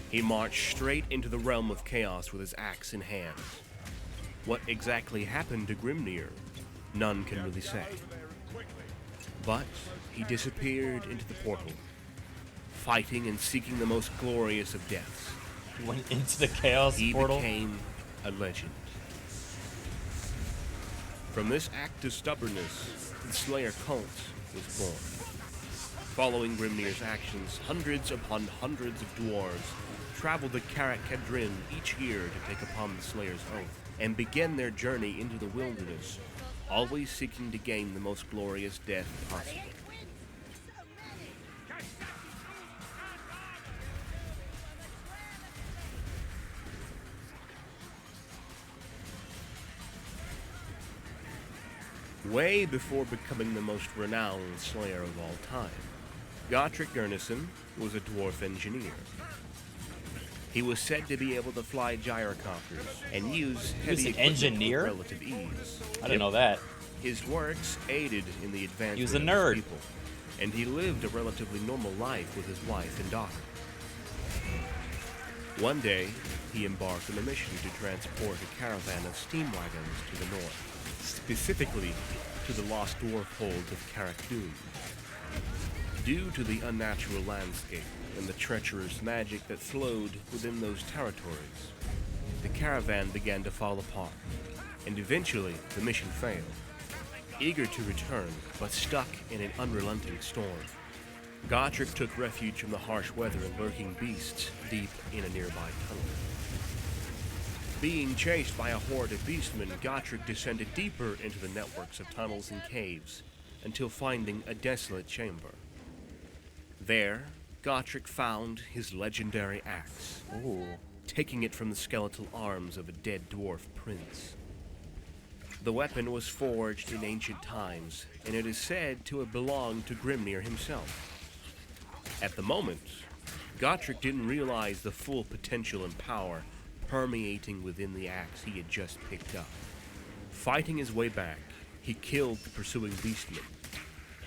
Speaker 4: He marched straight into the realm of chaos with his axe in hand. What exactly happened to Grimnir, none can really say. But he disappeared into the portal, fighting and seeking the most glorious of deaths.
Speaker 1: He went into the chaos portal?
Speaker 4: He became a legend. From this act of stubbornness, the Slayer cult was born. Following Grimnir's actions, hundreds upon hundreds of dwarves traveled the Karak Kadrin each year to take upon the Slayer's oath and begin their journey into the wilderness, always seeking to gain the most glorious death possible. Way before becoming the most renowned Slayer of all time, Gotrek Gurnison was a dwarf engineer. He was said to be able to fly gyrocopters and use heavy equipment
Speaker 1: engineer
Speaker 4: with relative ease.
Speaker 1: I didn't know that.
Speaker 4: His works aided in the advancement
Speaker 1: He was a
Speaker 4: of
Speaker 1: nerd.
Speaker 4: his people, and he lived a relatively normal life with his wife and daughter. One day, he embarked on a mission to transport a caravan of steam wagons to the north, specifically to the lost dwarf holds of Karak Dûn. Due to the unnatural landscape and the treacherous magic that flowed within those territories, the caravan began to fall apart, and eventually the mission failed. Eager to return, but stuck in an unrelenting storm, Gotrek took refuge from the harsh weather and lurking beasts deep in a nearby tunnel. Being chased by a horde of beastmen, Gotrek descended deeper into the networks of tunnels and caves until finding a desolate chamber. There, Gotrek found his legendary axe, taking it from the skeletal arms of a dead dwarf prince. The weapon was forged in ancient times, and it is said to have belonged to Grimnir himself. At the moment, Gotrek didn't realize the full potential and power permeating within the axe he had just picked up. Fighting his way back, he killed the pursuing beastmen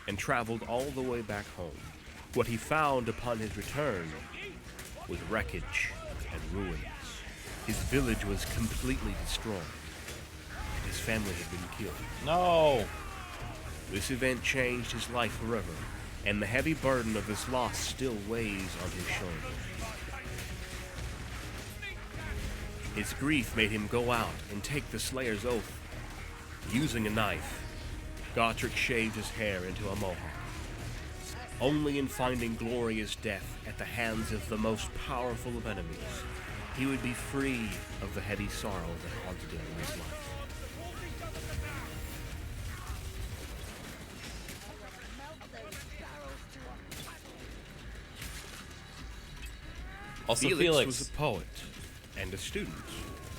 Speaker 4: and traveled all the way back home. What he found upon his return was wreckage and ruins. His village was completely destroyed. His family had been killed.
Speaker 1: No!
Speaker 4: This event changed his life forever, and the heavy burden of this loss still weighs on his shoulders. His grief made him go out and take the Slayer's oath. Using a knife, Gotrek shaved his hair into a mohawk. Only in finding glorious death at the hands of the most powerful of enemies, he would be free of the heavy sorrow that haunted him in his life.
Speaker 1: Also,
Speaker 4: Felix was a poet and a student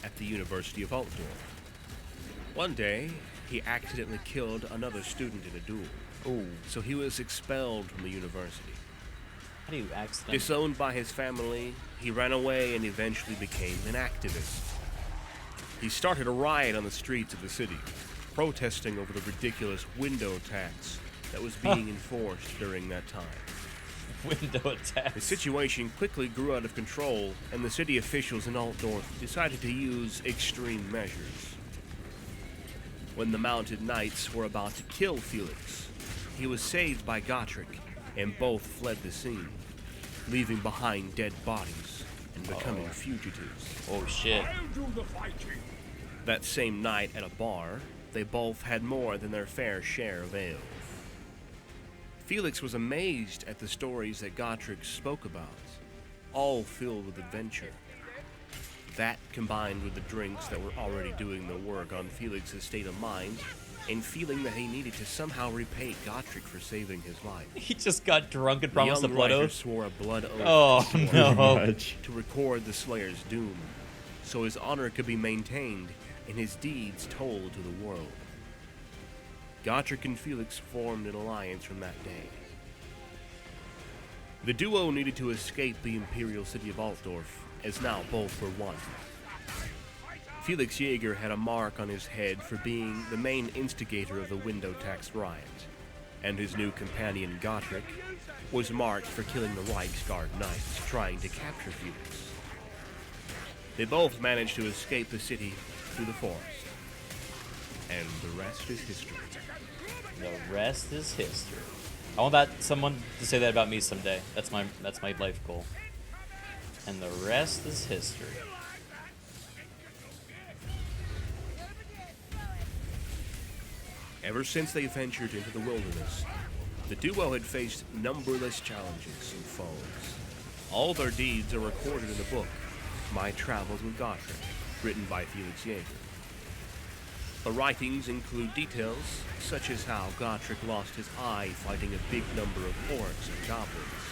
Speaker 4: at the University of Altdorf. One day, he accidentally killed another student in a duel. So he was expelled from the university.
Speaker 1: How do you accidentally?
Speaker 4: Disowned by his family, he ran away and eventually became an activist. He started a riot on the streets of the city, protesting over the ridiculous window tax that was being enforced during that time.
Speaker 1: Window tax.
Speaker 4: The situation quickly grew out of control, and the city officials in Altdorf decided to use extreme measures. When the mounted knights were about to kill Felix, he was saved by Gotrek, and both fled the scene, leaving behind dead bodies and becoming fugitives.
Speaker 1: Oh shit.
Speaker 3: I'll do the fighting.
Speaker 4: That same night at a bar, they both had more than their fair share of ale. Felix was amazed at the stories that Gotrek spoke about, all filled with adventure. That, combined with the drinks that were already doing the work on Felix's state of mind, and feeling that he needed to somehow repay Gotrek for saving his life.
Speaker 1: He just got drunk and
Speaker 4: The
Speaker 1: promised a
Speaker 4: young
Speaker 1: blood
Speaker 4: writer
Speaker 1: oath.
Speaker 4: swore a blood oath
Speaker 1: Oh no!
Speaker 4: to record the Slayer's doom, so his honor could be maintained and his deeds told to the world. Gotrek and Felix formed an alliance from that day. The duo needed to escape the imperial city of Altdorf, as now both were one. Felix Jaeger had a mark on his head for being the main instigator of the window tax riot, and his new companion Gotrek was marked for killing the Reichsguard knights trying to capture Felix. They both managed to escape the city through the forest, and the rest is history.
Speaker 1: The rest is history. I want someone to say that about me someday. That's my life goal. And the rest is history.
Speaker 4: Ever since they ventured into the wilderness, the duo had faced numberless challenges and foes. All their deeds are recorded in the book, My Travels with Gotrek, written by Felix Jaeger. The writings include details such as how Gotrek lost his eye fighting a big number of orcs and goblins,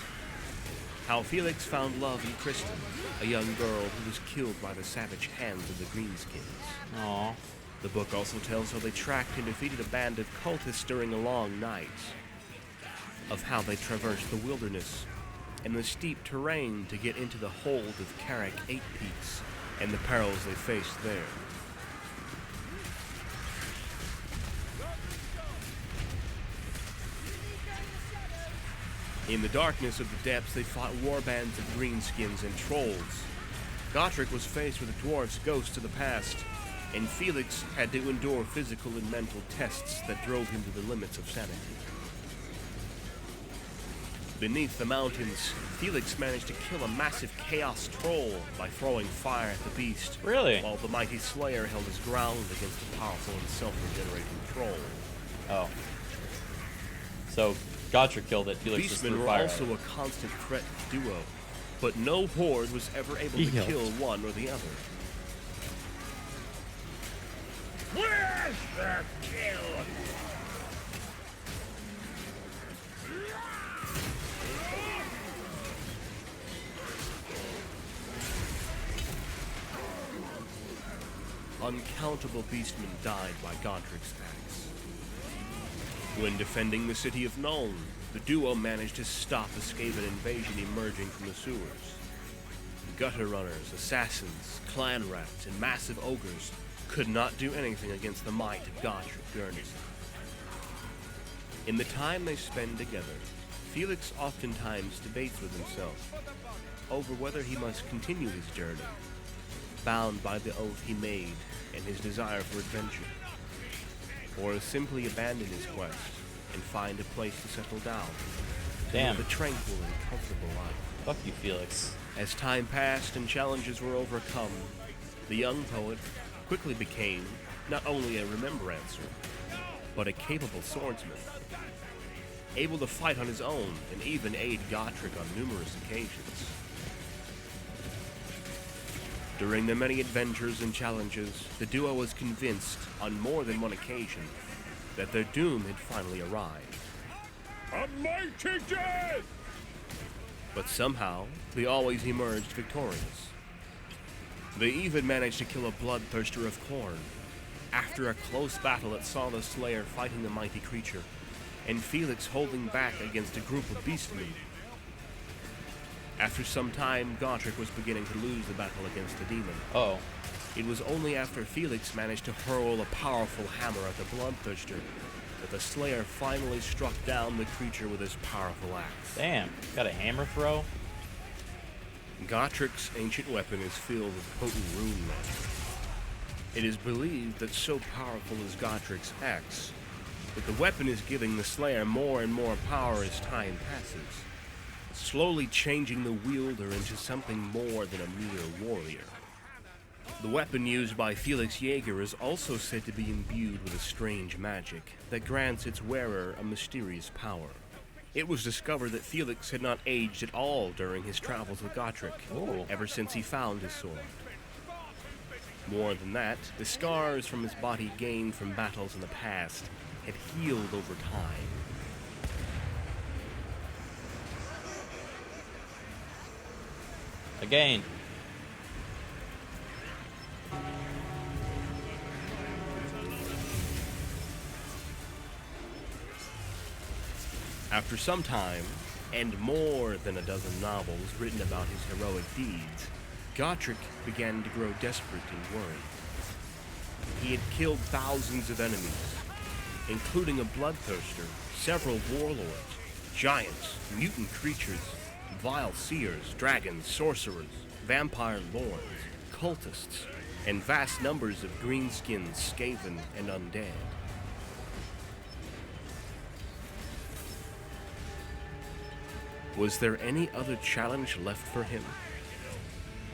Speaker 4: how Felix found love in Kristen, a young girl who was killed by the savage hands of the Greenskins.
Speaker 1: Aww.
Speaker 4: The book also tells how they tracked and defeated a band of cultists during a long night, of how they traversed the wilderness and the steep terrain to get into the hold of Carrick 8 Peaks, and the perils they faced there. In the darkness of the depths, they fought warbands of greenskins and trolls. Gotrek was faced with the dwarf's ghosts of the past, and Felix had to endure physical and mental tests that drove him to the limits of sanity. Beneath the mountains, Felix managed to kill a massive chaos troll by throwing fire at the beast.
Speaker 1: Really?
Speaker 4: While the mighty Slayer held his ground against the powerful and self-regenerating troll.
Speaker 1: Oh. So, Gotrek killed it. Felix just
Speaker 4: Beastmen
Speaker 1: threw
Speaker 4: were
Speaker 1: fire
Speaker 4: also a constant threat to the duo, but no horde was ever able to kill one or the other.
Speaker 8: Where's the kill?
Speaker 4: Uncountable beastmen died by Gotrek's axe. When defending the city of Nuln, the duo managed to stop a Skaven invasion emerging from the sewers. Gutter runners, assassins, clan rats, and massive ogres could not do anything against the might of Gotrek Garrison. In the time they spend together, Felix oftentimes debates with himself over whether he must continue his journey, bound by the oath he made and his desire for adventure, or simply abandon his quest and find a place to settle down, to live a tranquil and comfortable life.
Speaker 1: Fuck you, Felix.
Speaker 4: As time passed and challenges were overcome, the young poet quickly became not only a remembrancer, but a capable swordsman, able to fight on his own and even aid Gotrek on numerous occasions. During the many adventures and challenges, the duo was convinced on more than one occasion that their doom had finally arrived.
Speaker 8: A mighty death!
Speaker 4: But somehow, they always emerged victorious. They even managed to kill a bloodthirster of Khorne, after a close battle that saw the Slayer fighting the mighty creature, and Felix holding back against a group of beastmen. After some time, Gotrek was beginning to lose the battle against the demon.
Speaker 1: Oh.
Speaker 4: It was only after Felix managed to hurl a powerful hammer at the bloodthirster that the Slayer finally struck down the creature with his powerful axe.
Speaker 1: Damn, got a hammer throw?
Speaker 4: Gotrek's ancient weapon is filled with potent rune magic. It is believed that so powerful is Gotrek's axe that the weapon is giving the Slayer more and more power as time passes, slowly changing the wielder into something more than a mere warrior. The weapon used by Felix Jaeger is also said to be imbued with a strange magic that grants its wearer a mysterious power. It was discovered that Felix had not aged at all during his travels with Gotrek, ever since he found his sword. More than that, the scars from his body gained from battles in the past had healed over time.
Speaker 1: Again.
Speaker 4: After some time, and more than a dozen novels written about his heroic deeds, Gotrek began to grow desperate and worried. He had killed thousands of enemies, including a bloodthirster, several warlords, giants, mutant creatures, vile seers, dragons, sorcerers, vampire lords, cultists, and vast numbers of greenskins, skaven, and undead. Was there any other challenge left for him?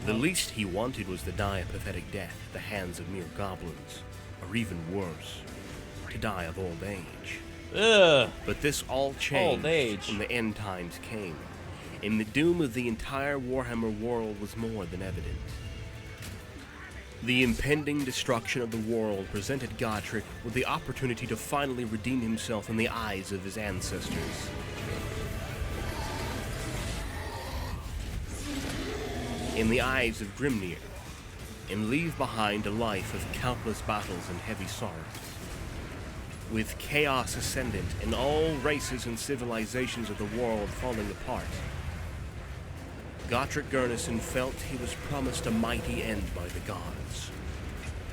Speaker 4: The least he wanted was to die a pathetic death at the hands of mere goblins, or even worse, to die of old age.
Speaker 1: Ugh.
Speaker 4: But this all changed when the end times came, and the doom of the entire Warhammer world was more than evident. The impending destruction of the world presented Gotrek with the opportunity to finally redeem himself in the eyes of his ancestors. In the eyes of Grimnir, and leave behind a life of countless battles and heavy sorrow. With chaos ascendant and all races and civilizations of the world falling apart, Gotrek Gurnison felt he was promised a mighty end by the gods.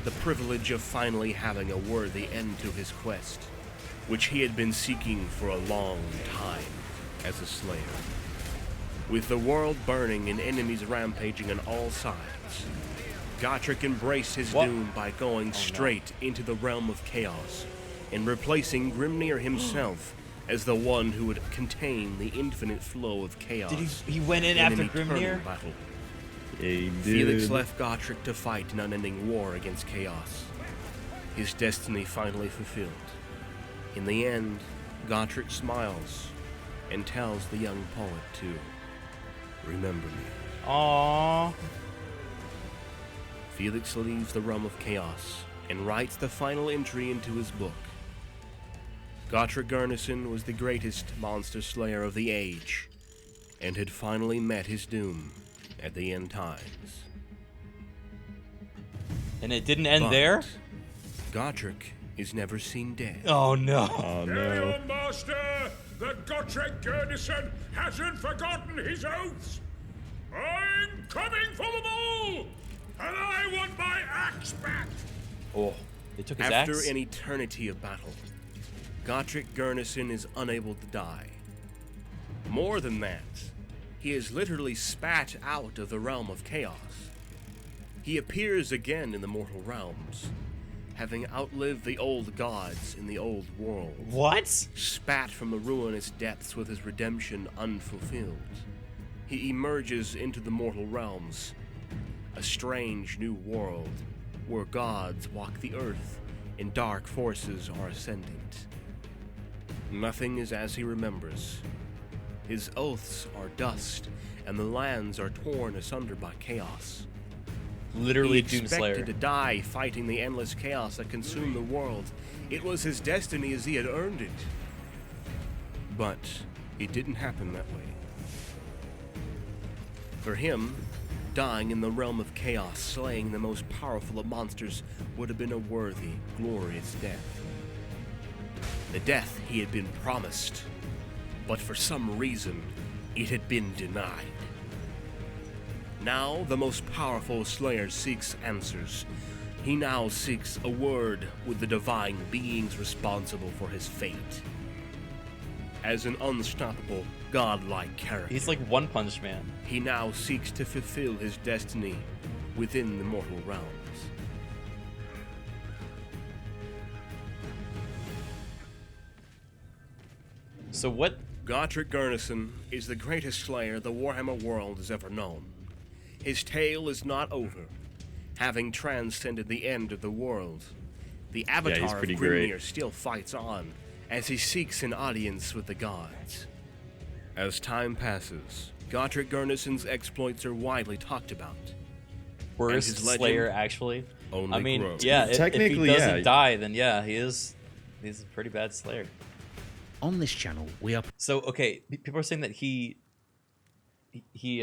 Speaker 4: The privilege of finally having a worthy end to his quest, which he had been seeking for a long time as a slayer. With the world burning and enemies rampaging on all sides, Gotrek embraced his doom by going straight into the realm of chaos and replacing Grimnir himself as the one who would contain the infinite flow of chaos.
Speaker 1: Did he went in after Grimnir?
Speaker 4: Battle.
Speaker 9: Yeah, he did.
Speaker 4: Felix left Gotrek to fight an unending war against chaos. His destiny finally fulfilled. In the end, Gotrek smiles and tells the young poet to remember me.
Speaker 1: Aww.
Speaker 4: Felix leaves the realm of chaos and writes the final entry into his book. Gotrek Gurnison was the greatest monster slayer of the age, and had finally met his doom at the end times.
Speaker 1: And it didn't end there?
Speaker 4: Gotrek is never seen dead.
Speaker 1: Oh no.
Speaker 9: Oh no.
Speaker 8: Carry on, Master! The Gotrek Gurnison hasn't forgotten his oaths! I'm coming for them all! And I want my axe back!
Speaker 1: Oh, they took his
Speaker 4: After
Speaker 1: axe?
Speaker 4: an eternity of battle, Gotrek Gurnison is unable to die. More than that, he is literally spat out of the realm of chaos. He appears again in the mortal realms, having outlived the old gods in the old world.
Speaker 1: What?
Speaker 4: Spat from the ruinous depths with his redemption unfulfilled. He emerges into the mortal realms, a strange new world where gods walk the earth and dark forces are ascendant. Nothing is as he remembers. His oaths are dust, and the lands are torn asunder by chaos.
Speaker 1: Literally
Speaker 4: He
Speaker 1: Doomslayer.
Speaker 4: expected to die fighting the endless chaos that consumed the world. It was his destiny as he had earned it. But it didn't happen that way. For him, dying in the realm of chaos, slaying the most powerful of monsters, would have been a worthy, glorious death. The death he had been promised, but for some reason, it had been denied. Now, the most powerful Slayer seeks answers. He now seeks a word with the divine beings responsible for his fate. As an unstoppable, godlike character,
Speaker 1: He's like One Punch Man.
Speaker 4: he now seeks to fulfill his destiny within the mortal realms.
Speaker 1: So what?
Speaker 4: Gotrek Gurnison is the greatest slayer the Warhammer world has ever known. His tale is not over, having transcended the end of the world. The avatar of
Speaker 9: pretty
Speaker 4: Grimnir
Speaker 9: great.
Speaker 4: still fights on, as he seeks an audience with the gods. As time passes, Gotrek Gurnison's exploits are widely talked about.
Speaker 1: Worst
Speaker 4: his legend
Speaker 1: Slayer, actually?
Speaker 4: only
Speaker 1: I mean,
Speaker 4: grows.
Speaker 1: yeah, if he
Speaker 9: Technically,
Speaker 1: doesn't
Speaker 9: yeah.
Speaker 1: die, then yeah, he's a pretty bad Slayer.
Speaker 6: On this channel, we are
Speaker 1: So, okay, people are saying that he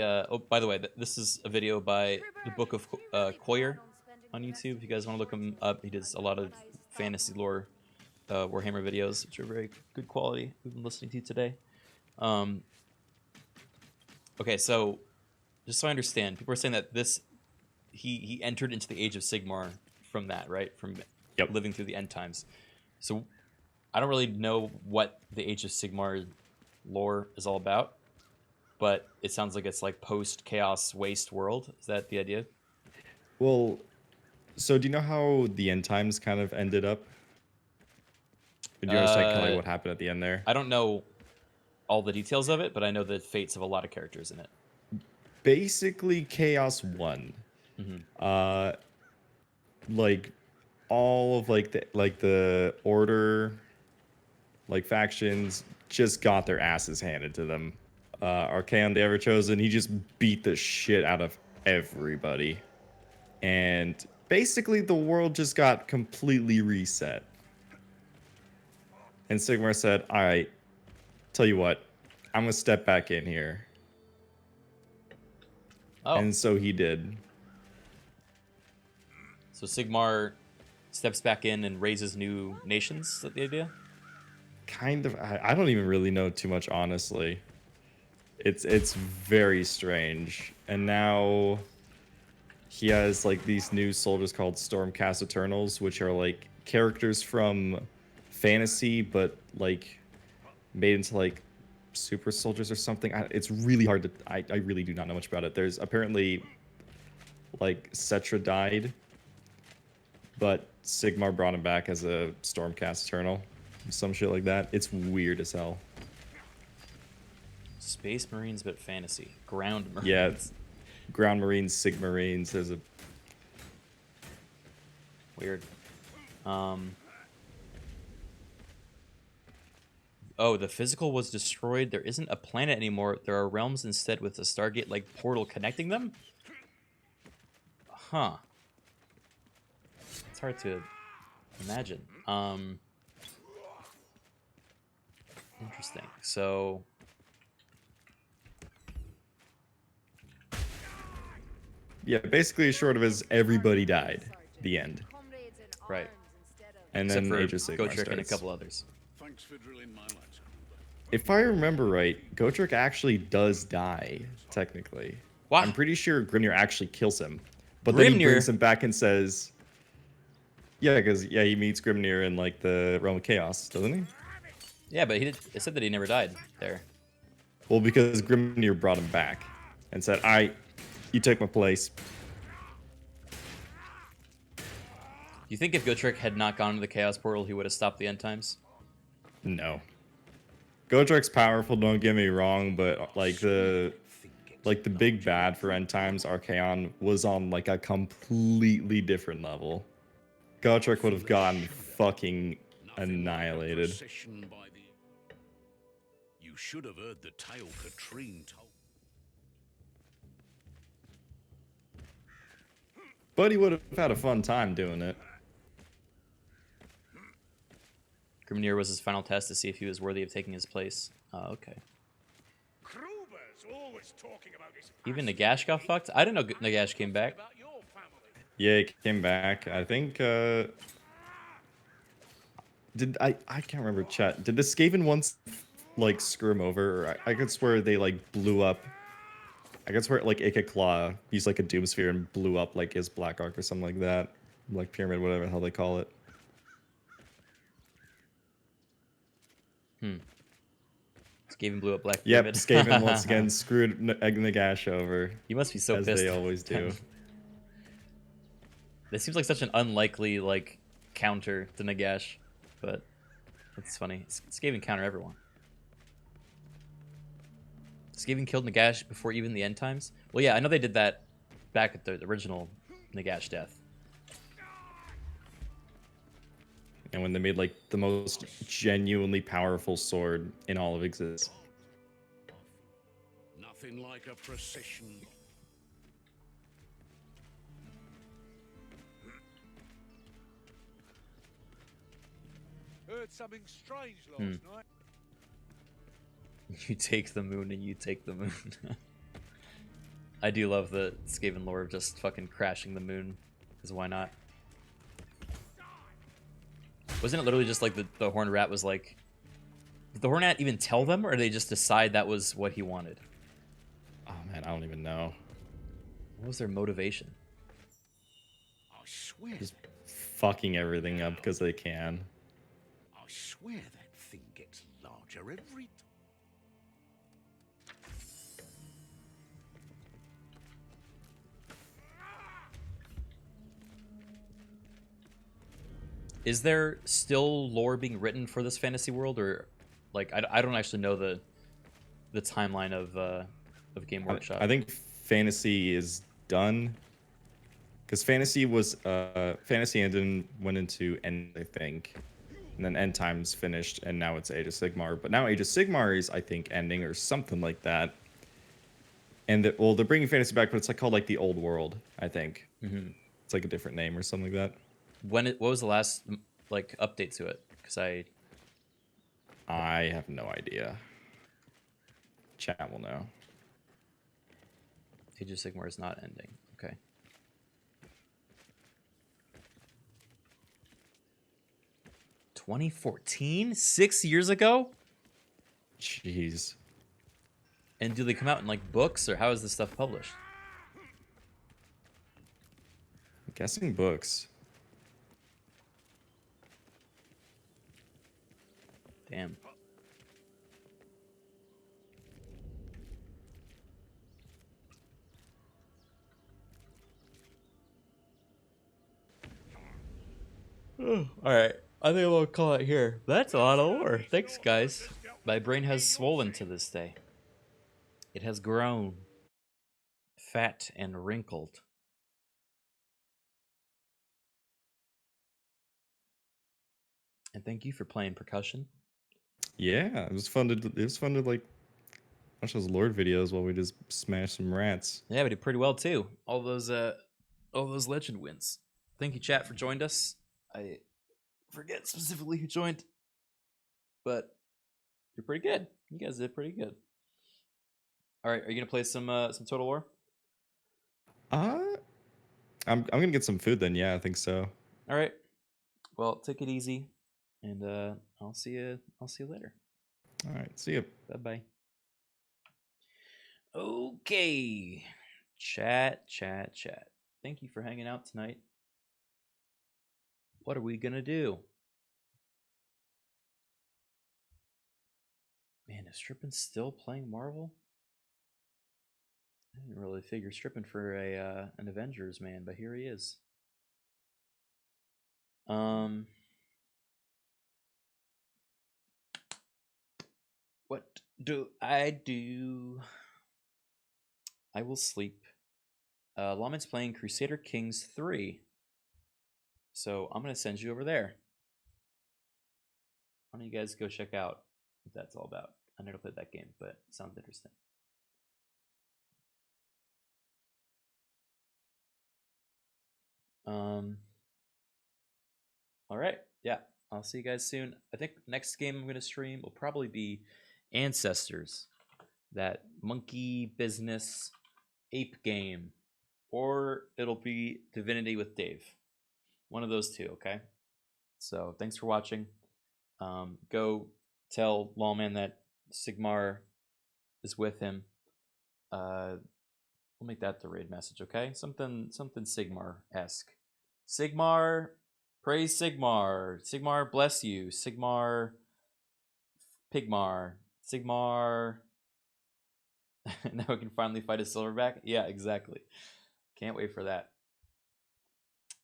Speaker 1: oh, by the way, this is a video by the Book of Koyer on YouTube. If you guys want to look him up, he does a lot of fantasy lore Warhammer videos, which are very good quality. We've been listening to today. Okay, so just so I understand, people are saying that this he entered into the Age of Sigmar from that, right? From living through the end times. So I don't really know what the Age of Sigmar lore is all about, but it sounds like it's like post-chaos waste world. Is that the idea?
Speaker 9: Well, so do you know how the end times kind of ended up? Do you understand kind of like what happened at the end there?
Speaker 1: I don't know all the details of it, but I know the fates of a lot of characters in it.
Speaker 9: Basically, Chaos won. Like all of like the Order, like factions, just got their asses handed to them. Archaon, the Ever-Chosen, he just beat the shit out of everybody. And basically the world just got completely reset. And Sigmar said, alright, tell you what, I'm gonna step back in here.
Speaker 1: Oh.
Speaker 9: And so he did.
Speaker 1: So Sigmar steps back in and raises new nations, is that the idea?
Speaker 9: Kind of. I don't even really know too much, honestly. It's very strange. And now he has like these new soldiers called Stormcast Eternals, which are like characters from fantasy, but like made into like super soldiers or something. It's really hard to. I really do not know much about it. There's apparently like Cetra died, but Sigmar brought him back as a Stormcast Eternal. Some shit like that. It's weird as hell.
Speaker 1: Space Marines, but fantasy. Ground Marines.
Speaker 9: Yeah, it's Ground Marines, Sigmarines. There's a
Speaker 1: weird. Oh, the physical was destroyed. There isn't a planet anymore. There are realms instead with a Stargate-like portal connecting them? Huh. It's hard to imagine. Interesting. So...
Speaker 9: yeah, basically short of is everybody died. The end.
Speaker 1: Right.
Speaker 9: And
Speaker 1: Except
Speaker 9: then
Speaker 1: for
Speaker 9: Age of Sigmar
Speaker 1: Gotrek and a
Speaker 9: starts.
Speaker 1: couple others.
Speaker 2: Thanks for drilling my lights.
Speaker 9: If I remember right, Gotrek actually does die, technically.
Speaker 1: What?
Speaker 9: I'm pretty sure Grimnir actually kills him. But then he
Speaker 1: Grimnir?
Speaker 9: brings him back and says... yeah, because he meets Grimnir in like the Realm of Chaos, doesn't he?
Speaker 1: Yeah, but it said that he never died there.
Speaker 9: Well, because Grimnir brought him back and said, alright, you take my place.
Speaker 1: You think if Gotrek had not gone to the Chaos Portal, he would have stopped the end times?
Speaker 9: No. Gotrek's powerful, don't get me wrong, but like the big bad for end times, Archaon, was on like a completely different level. Gotrek would have gotten fucking annihilated.
Speaker 2: You should have heard the tale Katrine told.
Speaker 9: But he would have had a fun time doing it.
Speaker 1: Grimnir was his final test to see if he was worthy of taking his place. Oh, okay. Even Nagash got fucked? I didn't know Nagash came back.
Speaker 9: Yeah, he came back. I think, I can't remember, chat. Did the Skaven once, like, screw him over? Or I could swear they, like, blew up. I could swear, like, Ikaclaw used, like, a Doomsphere and blew up, like, his Black Ark or something like that. Like, Pyramid, whatever the hell they call it.
Speaker 1: Skaven blew up Black
Speaker 9: Yep,
Speaker 1: Pyramid.
Speaker 9: Skaven once again screwed Nagash over.
Speaker 1: You must be so
Speaker 9: as
Speaker 1: pissed.
Speaker 9: they always do.
Speaker 1: This seems like such an unlikely, like, counter to Nagash, but it's funny. Skaven counter everyone. Skaven killed Nagash before even the end times? Well, yeah, I know they did that back at the original Nagash death.
Speaker 9: And when they made, like, the most genuinely powerful sword in all of existence.
Speaker 2: Nothing like a procession.
Speaker 7: Heard something strange last night.
Speaker 1: You take the moon and you take the moon. I do love the Skaven lore of just fucking crashing the moon, because why not? Wasn't it literally just like the Horned Rat was like... Did the Horned Rat even tell them, or did they just decide that was what he wanted?
Speaker 9: I don't even know.
Speaker 1: What was their motivation?
Speaker 2: I swear.
Speaker 9: Just fucking everything up because they can.
Speaker 2: I swear that thing gets larger every time.
Speaker 1: Is there still lore being written for this fantasy world, or like I don't actually know the timeline of Game Workshop?
Speaker 9: I think fantasy is done because fantasy was fantasy and then went into end, I think, and then end times finished, and now it's Age of Sigmar. But now Age of Sigmar is, I think, ending or something like that. And well, they're bringing fantasy back, but it's like called like the Old World, I think.
Speaker 1: Mm-hmm.
Speaker 9: It's like a different name or something like that.
Speaker 1: What was the last like update to it? Because
Speaker 9: I have no idea. Chat will know.
Speaker 1: Age of Sigmar is not ending. Okay. $2014? 6 years ago?
Speaker 9: Jeez.
Speaker 1: And do they come out in like books, or how is this stuff published?
Speaker 9: I'm guessing books.
Speaker 1: Damn. All right, I think we'll call it here. That's a lot of lore. Thanks, guys. My brain has swollen to this day. It has grown fat and wrinkled. And thank you for playing percussion.
Speaker 9: Yeah, it was fun to like watch those Lord videos while we just smash some rats.
Speaker 1: Yeah, we did pretty well too. All those legend wins. Thank you, chat, for joining us. I forget specifically who joined, but you're pretty good. You guys did pretty good. All right, are you gonna play some Total War?
Speaker 9: I'm gonna get some food then. Yeah, I think so.
Speaker 1: All right. Well, take it easy, and I'll see you later.
Speaker 9: All right, see you.
Speaker 1: Bye bye. Okay, chat. Thank you for hanging out tonight. What are we gonna do? Man, is Strippin still playing Marvel? I didn't really figure Strippin for an Avengers man, but here he is. What do I do? I will sleep. Lawman's playing Crusader Kings 3. So I'm gonna send you over there. Why don't you guys go check out what that's all about? I never played that game, but it sounds interesting. All right, yeah, I'll see you guys soon. I think next game I'm gonna stream will probably be Ancestors, that monkey business ape game, or it'll be Divinity with Dave. One of those two, okay? So thanks for watching. Go tell Lawman that Sigmar is with him. We'll make that the raid message, okay? Something Sigmar-esque. Sigmar, praise Sigmar. Sigmar, bless you. Sigmar, Pigmar. Sigmar. Now we can finally fight a silverback? Yeah, exactly. Can't wait for that.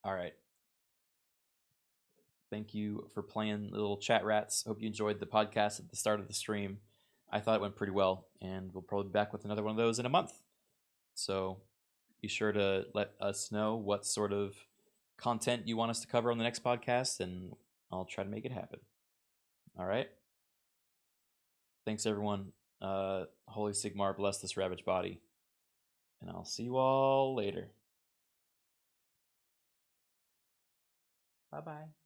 Speaker 1: All right. Thank you for playing, little chat rats. Hope you enjoyed the podcast at the start of the stream. I thought it went pretty well, and we'll probably be back with another one of those in a month. So be sure to let us know what sort of content you want us to cover on the next podcast, and I'll try to make it happen. All right? Thanks, everyone. Holy Sigmar, bless this ravaged body. And I'll see you all later. Bye-bye.